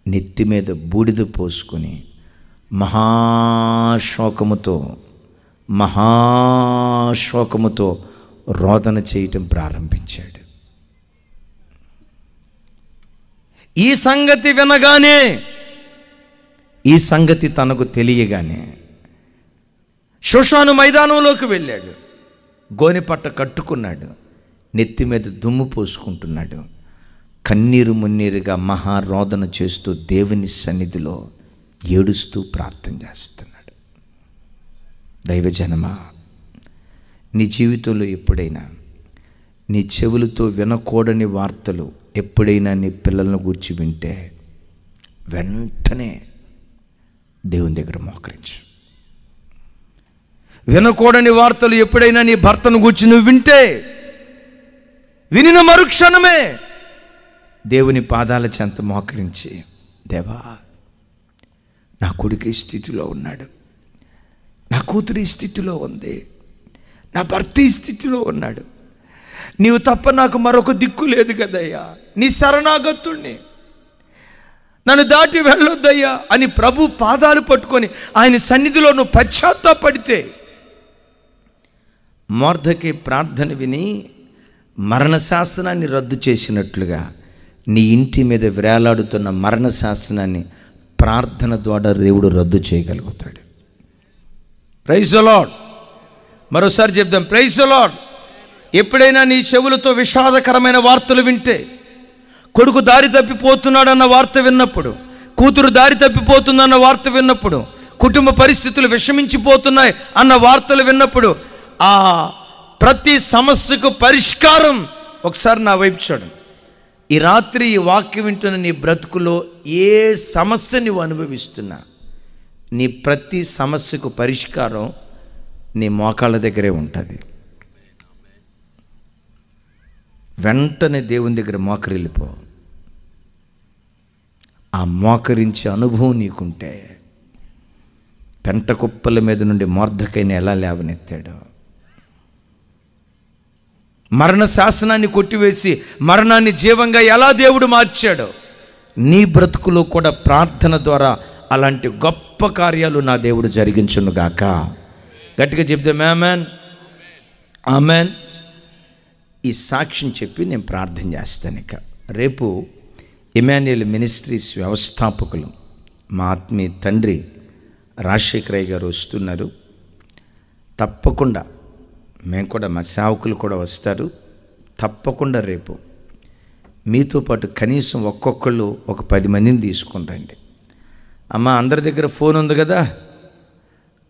నెత్తి మీద బూడిద పోసుకొని మహాశోకముతో రోదన చేయటం ప్రారంభించాడు. ఈ సంగతి వినగానే, ఈ సంగతి తనకు తెలియగానే షోషాను మైదానంలోకి వెళ్ళాడు. గోనెపట్ట కట్టుకున్నాడు, నెత్తి మీద దుమ్ము పోసుకుంటున్నాడు, కన్నీరు మున్నీరుగా మహారోదన చేస్తూ దేవుని సన్నిధిలో ఏడుస్తూ ప్రార్థన చేస్తున్నాడు. దైవజనమా, నీ జీవితంలో ఎప్పుడైనా నీ చెవులతో వినకూడని వార్తలు ఎప్పుడైనా నీ పిల్లలను గూర్చి వింటే వెంటనే దేవుని దగ్గర మోకరించు. వినకూడని వార్తలు ఎప్పుడైనా నీ భర్తను గూర్చి నువ్వు వింటే, వినిన మరుక్షణమే దేవుని పాదాల చెంత మోకరించి, దేవా నా కొడుకు ఈ స్థితిలో ఉన్నాడు, నా కూతురు ఈ స్థితిలో ఉంది, నా భర్త ఈ స్థితిలో ఉన్నాడు, నీవు తప్ప నాకు మరొక దిక్కు లేదు కదయ్యా, నీ శరణాగతుణ్ణి, నన్ను దాటి వెళ్ళొద్దయ్యా అని ప్రభు పాదాలు పట్టుకొని ఆయన సన్నిధిలో నువ్వు పశ్చాత్తాపడితే, మొర్దెకై ప్రార్థన విని మరణశాసనాన్ని రద్దు చేసినట్లుగా నీ ఇంటి మీద వేలాడుతున్న మరణశాసనాన్ని ప్రార్థన ద్వారా దేవుడు రద్దు చేయగలుగుతాడు. Praise the Lord. మరోసారి చెప్దాం, ప్రైజ్ ది లార్డ్. ఎప్పుడైనా నీ చెవులతో విషాదకరమైన వార్తలు వింటే, కొడుకు దారి తప్పిపోతున్నాడన్న వార్త విన్నప్పుడు, కూతురు దారి తప్పిపోతుందన్న వార్త విన్నప్పుడు, కుటుంబ పరిస్థితులు విషమించిపోతున్నాయి అన్న వార్తలు విన్నప్పుడు, ఆ ప్రతి సమస్యకు పరిష్కారం ఒకసారి నా వైపు చూడండి. ఈ రాత్రి ఈ వాక్యం వింటున్న నీ బ్రతుకులో ఏ సమస్య నువ్వు అనుభవిస్తున్నా, నీ ప్రతి సమస్యకు పరిష్కారం నీ మోకాళ్ళ దగ్గరే ఉంటుంది. వెంటనే దేవుని దగ్గర మోకరిల్లిపో. ఆ మోకరించే అనుభవం నీకుంటే పెంట కుప్పల మీద నుండి మొర్దకైన ఎలా లేవనెత్తాడు, మరణ శాసనాన్ని కొట్టివేసి మరణాన్ని జీవంగా ఎలా దేవుడు మార్చాడో, నీ బ్రతుకులో కూడా ప్రార్థన ద్వారా అలాంటి గొప్ప కార్యాలు నా దేవుడు జరిగించునుగాక. గట్టిగా చెప్దాం ఆమేన్, ఆమేన్. ఈ సాక్ష్యం చెప్పి నేను ప్రార్థన చేస్తాను. ఇక రేపు ఇమాన్యుయల్ మినిస్ట్రీస్ వ్యవస్థాపకులు మా ఆత్మీయ తండ్రి రాజశేఖరయ్య గారు వస్తున్నారు. తప్పకుండా మేము కూడా, మా సేవకులు కూడా వస్తారు. తప్పకుండా రేపు మీతో పాటు కనీసం ఒక్కొక్కళ్ళు ఒక 10 మందిని తీసుకుని రండి. అమ్మ, అందరి దగ్గర ఫోన్ ఉంది కదా,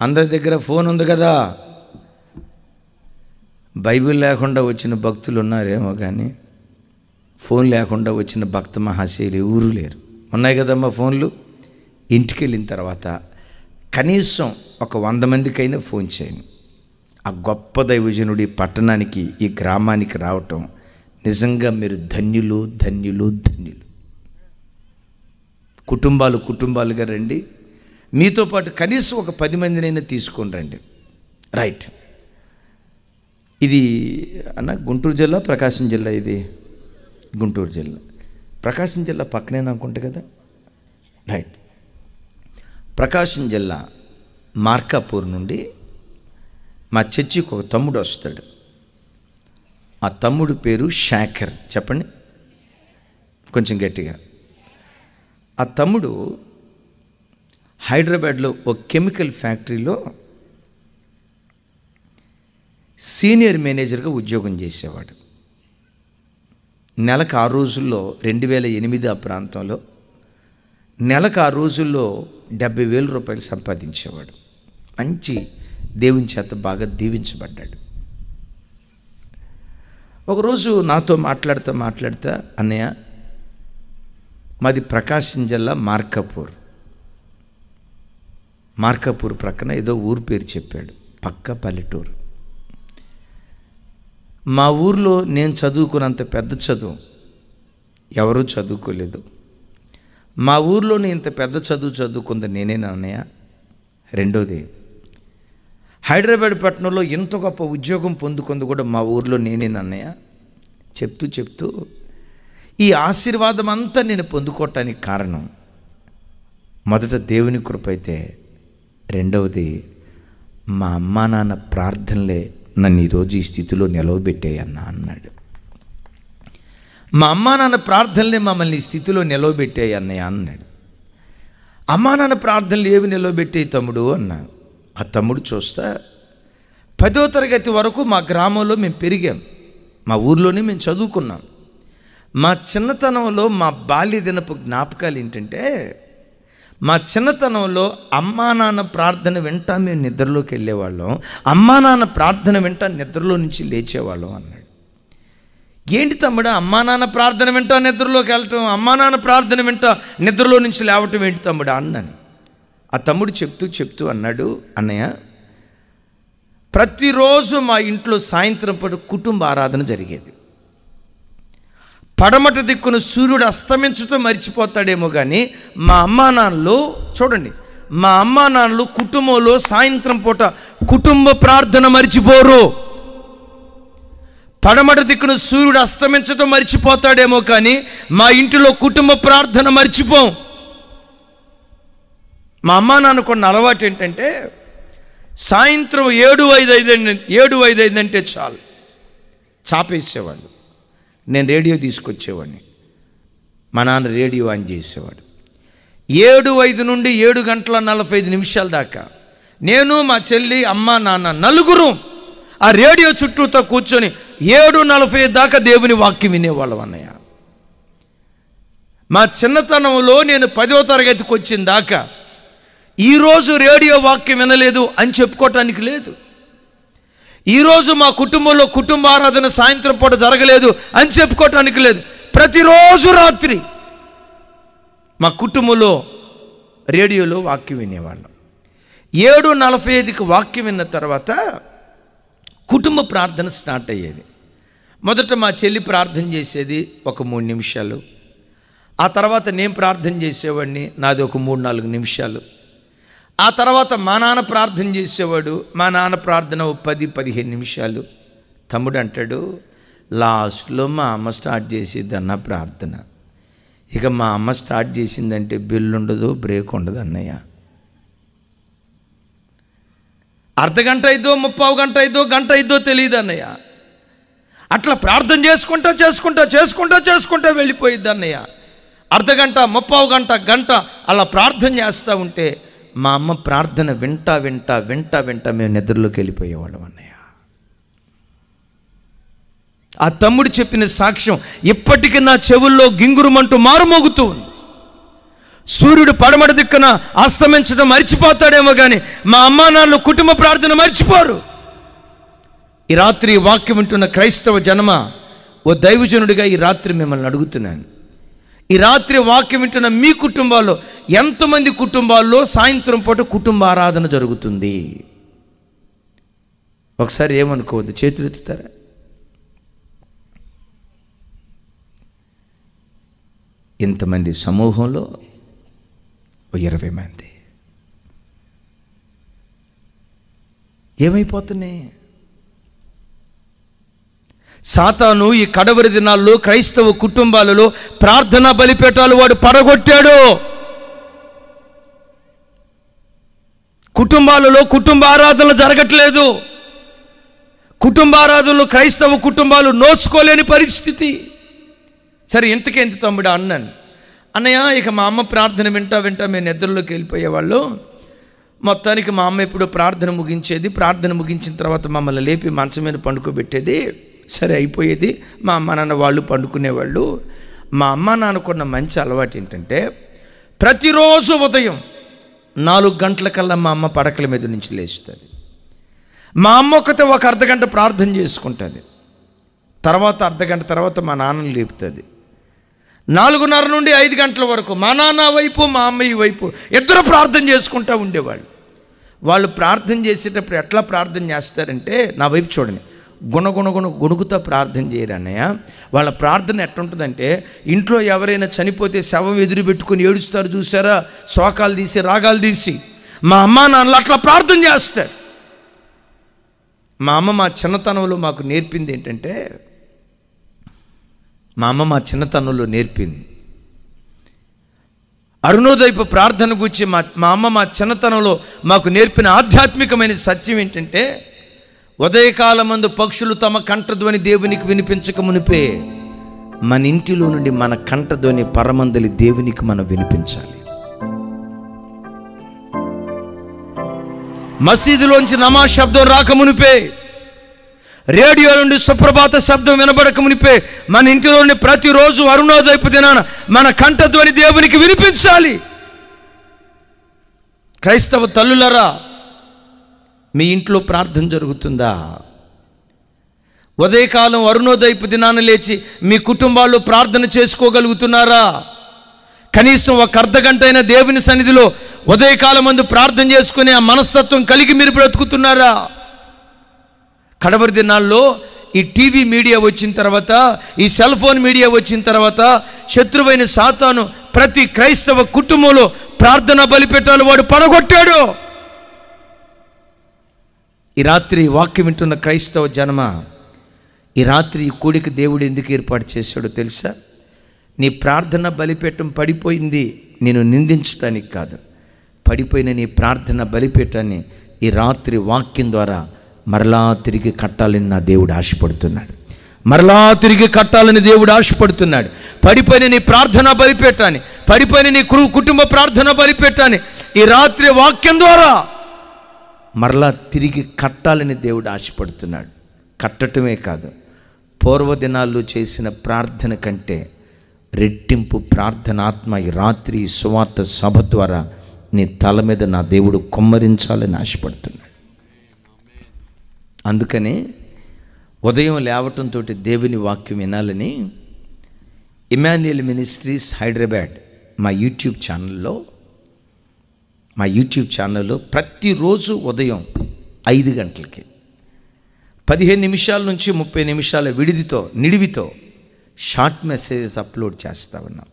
అందరి దగ్గర ఫోన్ ఉంది కదా. బైబిల్ లేకుండా వచ్చిన భక్తులు ఉన్నారేమో కానీ ఫోన్ లేకుండా వచ్చిన భక్త మహాశయులు ఎవరూ లేరు. ఉన్నాయి కదమ్మా ఫోన్లు. ఇంటికి వెళ్ళిన తర్వాత కనీసం ఒక 100 మందికైనా ఫోన్ చేయండి. ఆ గొప్ప దైవజనుడి పట్టణానికి, ఈ గ్రామానికి రావటం నిజంగా మీరు ధన్యులు, ధన్యులు, ధన్యులు. కుటుంబాలుగా రండి. మీతో పాటు కనీసం ఒక 10 మందినైనా తీసుకొని రండి. రైట్. ఇది అన్న గుంటూరు జిల్లా, ప్రకాశం జిల్లా? ఇది గుంటూరు జిల్లా. ప్రకాశం జిల్లా పక్కనే అనుకుంటా కదా. రైట్. ప్రకాశం జిల్లా మార్కాపూర్ నుండి మా చర్చికి ఒక తమ్ముడు వస్తాడు. ఆ తమ్ముడు పేరు శేఖర్. చెప్పండి కొంచెం గట్టిగా. ఆ తమ్ముడు హైదరాబాద్లో ఒక కెమికల్ ఫ్యాక్టరీలో సీనియర్ మేనేజర్గా ఉద్యోగం చేసేవాడు. నెలకు ఆ రోజుల్లో 2008 ఆ ప్రాంతంలో నెలకు ఆ రోజుల్లో 70,000 రూపాయలు సంపాదించేవాడు. మంచి దేవుని చేత బాగా దీవించబడ్డాడు. ఒకరోజు నాతో మాట్లాడుతా అన్నయ్య, మాది ప్రకాశం జిల్లా మార్కాపూర్ ప్రక్కన ఏదో ఊరు పేరు చెప్పాడు, పక్క పల్లెటూరు. మా ఊర్లో నేను చదువుకున్నంత పెద్ద చదువు ఎవరూ చదువుకోలేదు. మా ఊర్లోనే ఇంత పెద్ద చదువు చదువుకుంది నేనేనా అన్నయ్య? రెండోది, హైదరాబాద్ పట్టణంలో ఎంత గొప్ప ఉద్యోగం పొందుకుంది కూడా మా ఊర్లో నేనేనా అన్నయ్య? చెప్తూ ఈ ఆశీర్వాదం అంతా నేను పొందుకోవటానికి కారణం మొదట దేవుని కృప అయితే, రెండవది మా అమ్మా నాన్న ప్రార్థనలే నన్ను ఈరోజు ఈ స్థితిలో నిలవబెట్టాయన్నా అన్నాడు. మా అమ్మా నాన్న ప్రార్థనలే మమ్మల్ని ఈ స్థితిలో నిలవబెట్టాయి అన్నయ్య అన్నాడు. అమ్మా నాన్న ప్రార్థనలు ఏవి నిలవబెట్టాయి తమ్ముడు అన్నా. ఆ తమ్ముడు చూస్తా 10వ తరగతి వరకు మా గ్రామంలో మేము పెరిగాం, మా ఊర్లోనే మేము చదువుకున్నాం. మా చిన్నతనంలో మా బాల్య దినపు జ్ఞాపకాలు ఏంటంటే, మా చిన్నతనంలో అమ్మా నాన్న ప్రార్థన వెంట మేము నిద్రలోకి వెళ్ళేవాళ్ళం, అమ్మా నాన్న ప్రార్థన వెంట నిద్రలో నుంచి లేచేవాళ్ళం అన్నాడు. ఏంటి తమ్ముడు అమ్మా నాన్న ప్రార్థన వెంట నిద్రలోకి వెళ్ళటం, అమ్మా నాన్న ప్రార్థన వెంట నిద్రలో నుంచి లేవటం ఏంటి తమ్ముడు అన్నాను. ఆ తమ్ముడు చెప్తూ అన్నాడు, అన్నయ్య, ప్రతిరోజు మా ఇంట్లో సాయంత్రం పూట కుటుంబ ఆరాధన జరిగేది. పడమట దిక్కున సూర్యుడు అస్తమించుతూ మర్చిపోతాడేమో కానీ మా అమ్మా నాన్నలు చూడండి, మా అమ్మా నాన్నలు కుటుంబంలో సాయంత్రం పూట కుటుంబ ప్రార్థన మర్చిపోరు. పడమట దిక్కున సూర్యుడు అస్తమించుతూ మర్చిపోతాడేమో కానీ మా ఇంటిలో కుటుంబ ప్రార్థన మర్చిపోం. మా అమ్మా నాన్నకున్న అలవాటు ఏంటంటే, సాయంత్రం 7:05 అంటే చాలు చాపేసేవాళ్ళు. నేను రేడియో తీసుకొచ్చేవాడిని, మా నాన్న రేడియో ఆన్ చేసేవాడు. 7:05 నుండి 7:45 దాకా నేను, మా చెల్లి, అమ్మ, నాన్న నలుగురు ఆ రేడియో చుట్టూతో కూర్చొని 7:40 దాకా దేవుని వాక్యం వినేవాళ్ళం అన్నయ్య. మా చిన్నతనంలో నేను 10వ తరగతికి వచ్చిన దాకా ఈరోజు రేడియో వాక్యం వినలేదు అని చెప్పుకోవటానికి లేదు. ఈరోజు మా కుటుంబంలో కుటుంబ ఆరాధన సాయంత్రం పూట జరగలేదు అని చెప్పుకోవటానికి లేదు. ప్రతిరోజు రాత్రి మా కుటుంబంలో రేడియోలో వాక్యం వినేవాళ్ళం. 7:45కి వాక్యం విన్న తర్వాత కుటుంబ ప్రార్థన స్టార్ట్ అయ్యేది. మొదట మా చెల్లి ప్రార్థన చేసేది ఒక 3 నిమిషాలు, ఆ తర్వాత నేను ప్రార్థన చేసేవాడిని, నాది ఒక 3-4 నిమిషాలు. ఆ తర్వాత మా నాన్న ప్రార్థన చేసేవాడు, మా నాన్న ప్రార్థన 10-15 నిమిషాలు. తమ్ముడు అంటాడు, లాస్ట్లో మా అమ్మ స్టార్ట్ చేసేది అన్న ప్రార్థన. ఇక మా అమ్మ స్టార్ట్ చేసిందంటే బెల్ ఉండదు, బ్రేక్ ఉండదు అన్నయ్య. అర్ధగంట అయిద్దో, 30 గంట అయిద్దో, గంట అయిద్దో తెలియదు అన్నయ్య. అట్లా ప్రార్థన చేసుకుంటా వెళ్ళిపోయిద్ది అన్నయ్య. అర్ధగంట, 30 గంట, గంట అలా ప్రార్థన చేస్తూ ఉంటే మా అమ్మ ప్రార్థన వింటా మేము నిద్రలోకి వెళ్ళిపోయేవాళ్ళం అన్నయ్య. ఆ తమ్ముడు చెప్పిన సాక్ష్యం ఇప్పటికీ నా చెవుల్లో గింగురుమంటూ మారుమోగుతూ ఉంది. సూర్యుడు పడమటి దిక్కున అస్తమించడం మర్చిపోతాడేమో కానీ మా అమ్మా నాన్నలు కుటుంబ ప్రార్థన మర్చిపోరు. ఈ రాత్రి వాక్యం వింటున్న క్రైస్తవ జనమ, ఓ దైవజనుడిగా ఈ రాత్రి మిమ్మల్ని అడుగుతున్నాను, ఈ రాత్రి వాక్యం వింటున్న మీ కుటుంబాల్లో ఎంతమంది కుటుంబాల్లో సాయంత్రం పూట కుటుంబ ఆరాధన జరుగుతుంది? ఒకసారి ఏమనుకోవద్దు, చేతులు ఎత్తుతారా? ఇంతమంది సమూహంలో 20 మంది ఏమైపోతున్నాయి? సాతాను ఈ కడవరి దినాల్లో క్రైస్తవ కుటుంబాలలో ప్రార్థనా బలిపీఠాలు వాడు పడగొట్టాడు. కుటుంబాలలో కుటుంబ ఆరాధనలు జరగట్లేదు. కుటుంబ ఆరాధనలు క్రైస్తవ కుటుంబాలు నోచుకోలేని పరిస్థితి. సరే, ఇంతకెంత తమ్ముడు అన్నాను. అన్నయ్య, ఇక మా అమ్మ ప్రార్థన వింటా మేము నిద్రలోకి వెళ్ళిపోయేవాళ్ళు. మొత్తానికి మా అమ్మ ఎప్పుడో ప్రార్థన ముగించేది. ప్రార్థన ముగించిన తర్వాత మమ్మల్ని లేపి మంచం మీద పండుకోబెట్టేది. సరే, అయిపోయేది. మా అమ్మ నాన్న వాళ్ళు పండుకునేవాళ్ళు. మా అమ్మ నాన్నకున్న మంచి అలవాటు ఏంటంటే, ప్రతిరోజు ఉదయం 4 గంటలకల్లా మా అమ్మ పడకల మీద నుంచి లేస్తుంది. మా అమ్మ ఒకతే ఒక అర్ధగంట ప్రార్థన చేసుకుంటుంది. తర్వాత అర్ధగంట తర్వాత మా నాన్నని లేపుతుంది. 4:30 నుండి 5 గంటల వరకు మా నాన్న వైపు మా అమ్మ ఈ వైపు ఇద్దరు ప్రార్థన చేసుకుంటూ ఉండేవాళ్ళు. వాళ్ళు ప్రార్థన చేసేటప్పుడు ఎట్లా ప్రార్థన చేస్తారంటే, నా వైపు చూడండి, గుణగుణగుణుగుతా ప్రార్థన చేయరు అన్నయ్య. వాళ్ళ ప్రార్థన ఎట్టుంటుందంటే, ఇంట్లో ఎవరైనా చనిపోతే శవం ఎదురు పెట్టుకుని ఏడుస్తారు చూసారా, శోకాలు తీసి రాగాలు తీసి, మా అమ్మ నాన్నలు అట్లా ప్రార్థన చేస్తారు. మా అమ్మ మా చిన్నతనంలో మాకు నేర్పింది ఏంటంటే, అరుణోదయపు ప్రార్థన గురించి మా అమ్మ మా చిన్నతనంలో మాకు నేర్పిన ఆధ్యాత్మికమైన సత్యం ఏంటంటే, ఉదయకాలమందు పక్షులు తమ కంఠధ్వని దేవునికి వినిపించక మునిపే మన ఇంటిలో నుండి మన కంఠధ్వని పరమందలి దేవునికి మనం వినిపించాలి. మసీదులోంచి నమాజ్ శబ్దం రాక మునిపే, రేడియో నుండి సుప్రభాత శబ్దం వినబడక మునిపే మన ఇంటిలోని ప్రతిరోజు అరుణోదయపు దినాన మన కంఠధ్వని దేవునికి వినిపించాలి. క్రైస్తవ తల్లులరా, మీ ఇంట్లో ప్రార్థన జరుగుతుందా? ఉదయకాలం అరుణోదయపు దినాన లేచి మీ కుటుంబాల్లో ప్రార్థన చేసుకోగలుగుతున్నారా? కనీసం ఒక అర్ధగంట అయిన దేవుని సన్నిధిలో ఉదయకాలం మందు ప్రార్థన చేసుకునే ఆ మనస్తత్వం కలిగి మీరు బ్రతుకుతున్నారా? కడవరి దినాల్లో ఈ టీవీ మీడియా వచ్చిన తర్వాత, ఈ సెల్ ఫోన్ మీడియా వచ్చిన తర్వాత శత్రువైన సాతాను ప్రతి క్రైస్తవ కుటుంబంలో ప్రార్థన బలిపీఠాలు వాడు పడగొట్టాడు. ఈ రాత్రి వాక్యం వింటున్న క్రైస్తవ జనమ, ఈ రాత్రి ఈ కూడికి దేవుడు ఎందుకు ఏర్పాటు చేశాడో తెలుసా? నీ ప్రార్థన బలిపీఠం పడిపోయింది నేను నిందించడానికి కాదు, పడిపోయిన నీ ప్రార్థన బలిపీఠాన్ని ఈ రాత్రి వాక్యం ద్వారా మరలా తిరిగి కట్టాలని నా దేవుడు ఆశపడుతున్నాడు. మరలా తిరిగి కట్టాలని దేవుడు ఆశపడుతున్నాడు. పడిపోయిన నీ ప్రార్థన బలిపీఠాన్ని, పడిపోయిన నీ కుటుంబ ప్రార్థన బలిపీఠాన్ని ఈ రాత్రి వాక్యం ద్వారా మరలా తిరిగి కట్టాలని దేవుడు ఆశపడుతున్నాడు. కట్టటమే కాదు, పూర్వదినాల్లో చేసిన ప్రార్థన కంటే రెట్టింపు ప్రార్థనాత్మ ఈ రాత్రి సువార్త సభ ద్వారా నీ తల మీద నా దేవుడు కుమ్మరించాలని ఆశపడుతున్నాడు. అందుకని ఉదయం లేవటంతో దేవుని వాక్యం వినాలని ఇమాన్యుయల్ మినిస్ట్రీస్ హైదరాబాద్ మా యూట్యూబ్ ఛానల్లో మా యూట్యూబ్ ఛానల్లో ప్రతిరోజు ఉదయం 5 గంటలకి 15 నిమిషాల నుంచి 30 నిమిషాల నిడివితో షార్ట్ మెసేజెస్ అప్లోడ్ చేస్తూ ఉన్నాం.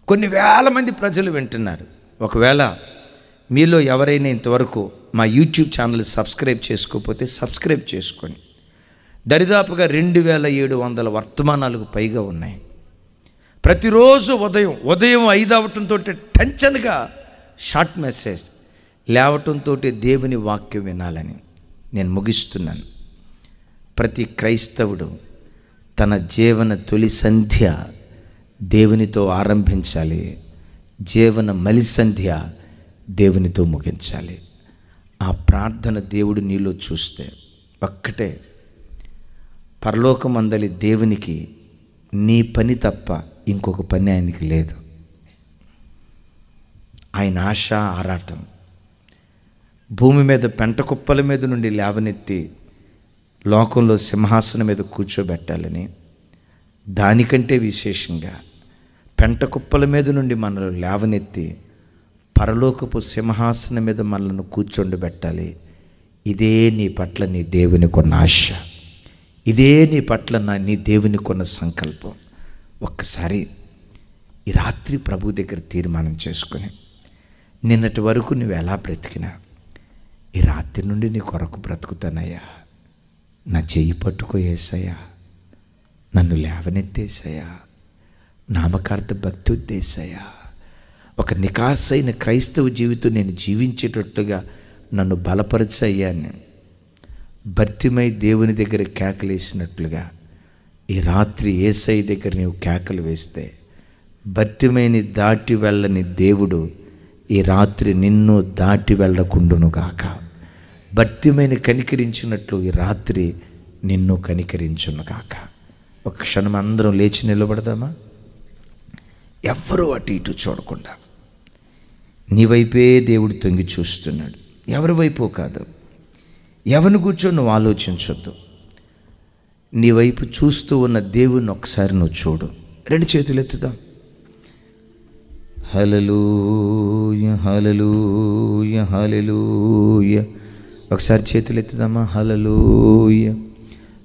కొన్ని వేల మంది ప్రజలు వింటున్నారు. ఒకవేళ మీలో ఎవరైనా ఇంతవరకు మా యూట్యూబ్ ఛానల్ సబ్స్క్రైబ్ చేసుకోకపోతే సబ్స్క్రైబ్ చేసుకొని, దరిదాపుగా 2700 వర్తమానాలకు పైగా ఉన్నాయి. ప్రతిరోజు ఉదయం 5 అవటంతో టెన్షన్గా షార్ట్ మెసేజ్ లేవటంతో దేవుని వాక్యం వినాలని నేను ముగిస్తున్నాను. ప్రతి క్రైస్తవుడు తన జీవన తొలి సంధ్య దేవునితో ఆరంభించాలి, జీవన మలి సంధ్య దేవునితో ముగించాలి. ఆ ప్రార్థన దేవుడు నీలో చూస్తే ఒక్కటే, పరలోకమందలి దేవునికి నీ పని తప్ప ఇంకొక పని ఆయనకి లేదు. ఆయన ఆశ ఆరాటం భూమి మీద పెంట కుప్పల మీద నుండి లేవనెత్తి లోకంలో సింహాసనం మీద కూర్చోబెట్టాలని, దానికంటే విశేషంగా పెంట కుప్పల మీద నుండి మనల్ని లేవనెత్తి పరలోకపు సింహాసనం మీద మనల్ని కూర్చోండబెట్టాలి. ఇదే నీ పట్ల నీ దేవుని కొన్న ఆశ, ఇదే నీ పట్ల నీ దేవుని కొన్న సంకల్పం. ఒక్కసారి ఈ రాత్రి ప్రభు దగ్గర తీర్మానం చేసుకుని, నిన్నటి వరకు నువ్వు ఎలా బ్రతికినా ఈ రాత్రి నుండి నీ కొరకు బ్రతుకుతానయ్యా, నా చెయ్యి పట్టుకో యేసయ్యా, నన్ను లేవనెత్తేసయ్యా, నామకార్థ భక్తి ఉద్దేశయ్యా, ఒక నికాసైన క్రైస్తవ జీవితం నేను జీవించేటట్టుగా నన్ను బలపరచయ్యాన్ని భర్తిమై దేవుని దగ్గర కేకలేసినట్లుగా ఈ రాత్రి యేసయ్య దగ్గర నీవు కేకలు వేస్తే, భర్తిమైని దాటి వెళ్ళని దేవుడు ఈ రాత్రి నిన్ను దాటి వెళ్ళకుండునుగాక. భర్తిమైని కనికరించినట్లు ఈ రాత్రి నిన్ను కనికరించునుగాక. ఒక క్షణం అందరం లేచి నిలబడదామా? ఎవ్వరూ అటు ఇటు చూడకుండా నీ వైపే దేవుడు తొంగి చూస్తున్నాడు. ఎవరి వైపు కాదు, ఎవరిని కూర్చో నువ్వు ఆలోచించొద్దు. నీ వైపు చూస్తూ ఉన్న దేవుణ్ణి ఒకసారి నువ్వు చూడు. 2 చేతులు ఎత్తుదాం. హల్లెలూయా హల్లెలూయా హల్లెలూయా. ఒకసారి చేతులు ఎత్తుదామా? హల్లెలూయా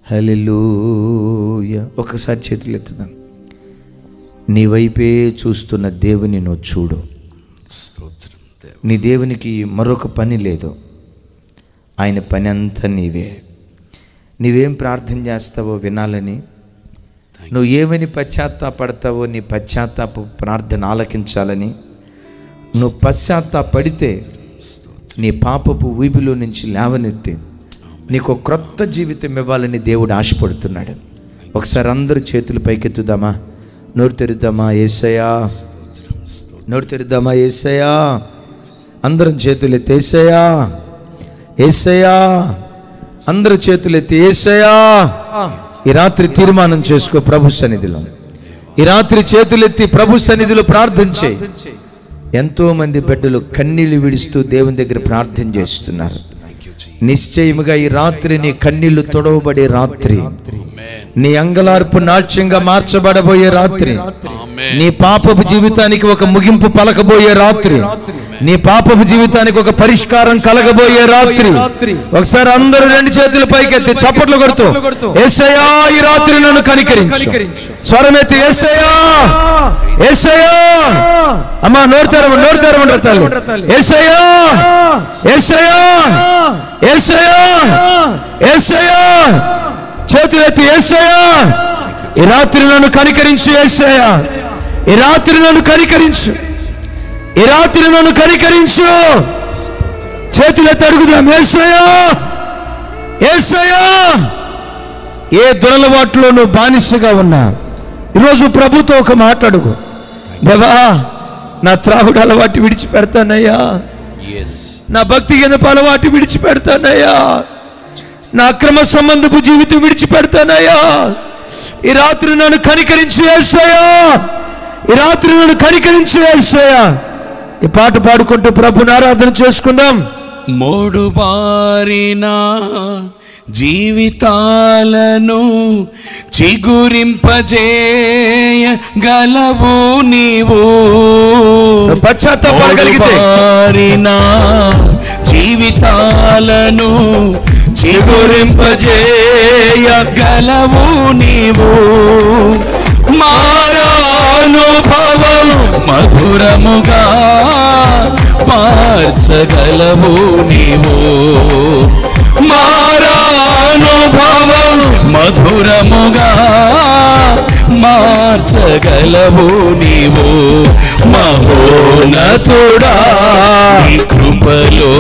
హల్లెలూయా. ఒకసారి చేతులు ఎత్తుదాం. నీ వైపే చూస్తున్న దేవుని నువ్వు చూడు. నీ దేవునికి మరొక పని లేదు, ఆయన పని అంతా నీవే. నీవేం ప్రార్థన చేస్తావో వినాలని, నువ్వు ఏమని పశ్చాత్తాపడతావో నీ పశ్చాత్తాప ప్రార్థన ఆలకించాలని, నువ్వు పశ్చాత్తాపడితే నీ పాపపు ఊబిలో నుంచి లేవనెత్తి నీకు క్రొత్త జీవితం ఇవ్వాలని దేవుడు ఆశపడుతున్నాడు. ఒకసారి అందరూ చేతులు పైకెత్తుదామా? నోరు తెరుద్దామా? యేసయ్యా, నోరు తెరుద్దామా? యేసయ్యా. అందరం చేతులు ఎత్తి యేసయ్యా, యేసయ్యా. అందరూ చేతులు ఎత్తి యేసయ్యా. ఈ రాత్రి తీర్మానం చేసుకో ప్రభు సన్నిధిలో. ఈ రాత్రి చేతులెత్తి ప్రభు సన్నిధిలో ప్రార్థన చేయి. ఎంతో మంది బిడ్డలు కన్నీళ్లు విడుస్తూ దేవుని దగ్గర ప్రార్థన చేస్తున్నారు. నిశ్చయముగా ఈ రాత్రి నీ కన్నీళ్లు తొడవబడే రాత్రి, నీ అంగలార్పు నాట్యంగా మార్చబడబోయే రాత్రి, నీ పాపపు జీవితానికి ఒక ముగింపు పలకబోయే రాత్రి, నీ పాపపు జీవితానికి ఒక పరిష్కారం కలగబోయే రాత్రి. ఒకసారి అందరూ 2 చేతుల పైకెత్తి చప్పట్లు కొడుతూ, యేసయ్యా ఈ రాత్రి నన్ను కనికరించు. స్వరమెత్తి యేసయ్యా, యేసయ్యా. అమ్మా నోరు తెరవండి రతాలు. యేసయ్యా, యేసయ్యా, యేసయ్యా, యేసయ్యా. చేతులెత్తి యేసయ్యా ఈ రాత్రి నన్ను కనికరించు. యేసయ్యా ఈ రాత్రి నన్ను కనికరించు, ఈ రాత్రి నన్ను కనికరించు. చేతులెత్తి అడుగుదాం. యేసయ్యా, యేసయ్యా. ఏ దురలవాట్లో నువ్వు బానిసగా ఉన్నా ఈరోజు ప్రభుతో ఒక మాట అడుగు. దేవా నా త్రాగుడు అలవాటు విడిచిపెడతానయ్యా, నా భక్తి గెనప అలవాటు విడిచిపెడతానయ్యా, నా అక్రమ సంబంధపు జీవితం విడిచిపెడతానయ్యా. ఈ రాత్రి నన్ను కనికరించు యేసయ్యా, ఈ రాత్రి నన్ను కనికరించు యేసయ్యా. ఈ పాట పాడుకుంటూ ప్రభుని ఆరాధన చేసుకుందాం. మోడు బారిన జీవితాలను చిగురింపజేయగలవు నీవు. పశ్చాత్తాపడగలిగితే జీవితాలను చిగురింపజేయగలవు నీవు. మారానుభవం మధురముగా మార్చగలవు నీవు. మారానుభవం మధురముగా మార్చగలవు నీవు. మహోన్నతుడా నీ కృపలో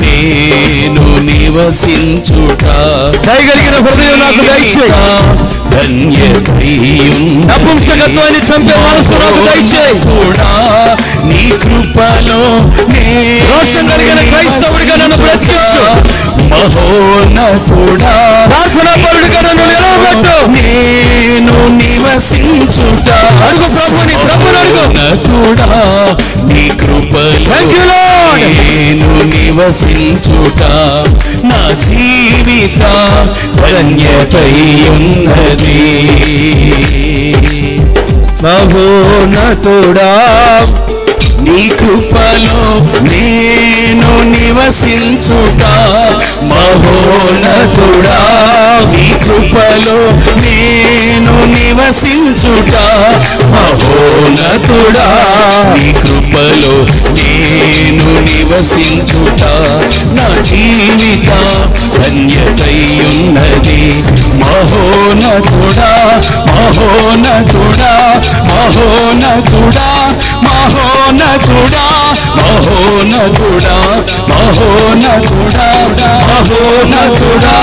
నేను నివసించుట. దయగలిగిన హృదయం నాకు దయచేయి. నపుంసకత్వాన్ని చంపే మనసు నాకు దయచేయి. నీ కృపలో రోషం కలిగిన క్రైస్తవుడిగా నన్ను బ్రతికించు. మహోన్నతుడా ప్రార్థనాపరుడిగా నన్ను నిలవబెట్టు. నేను నివసించుట. అడుగు ప్రభుని, ప్రభుని అడుగు. నతుడా నీ కృపలో నేను నివసించుట. నా జీవిత ధన్యతై ఉన్నది. మహోన్నతుడా నీ కృపలో నేను నివసించుట. మహోన్నతుడా నీ కృపలో నేను నివసించుట. మహోన్నతుడా నీ కృపలో నేను నివసించుట. నా జీవిత ధన్యతై ఉన్నది. మహోన్నతుడా మహోన్నతుడా మహోన్నతుడా మహోన్నతుడా మహోన్నతుడా మహోన్నతుడా మహోన్నతుడా.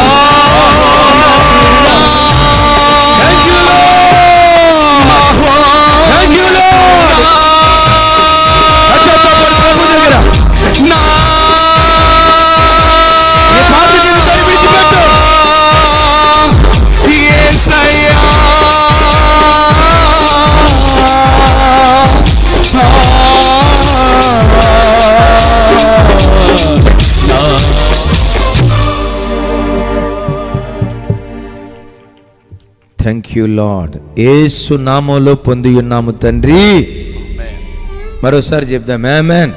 Thank you lord. యేసు నామములో పొంది ఉన్నాము తండ్రి. మరోసారి చెప్దాం ఆమేన్.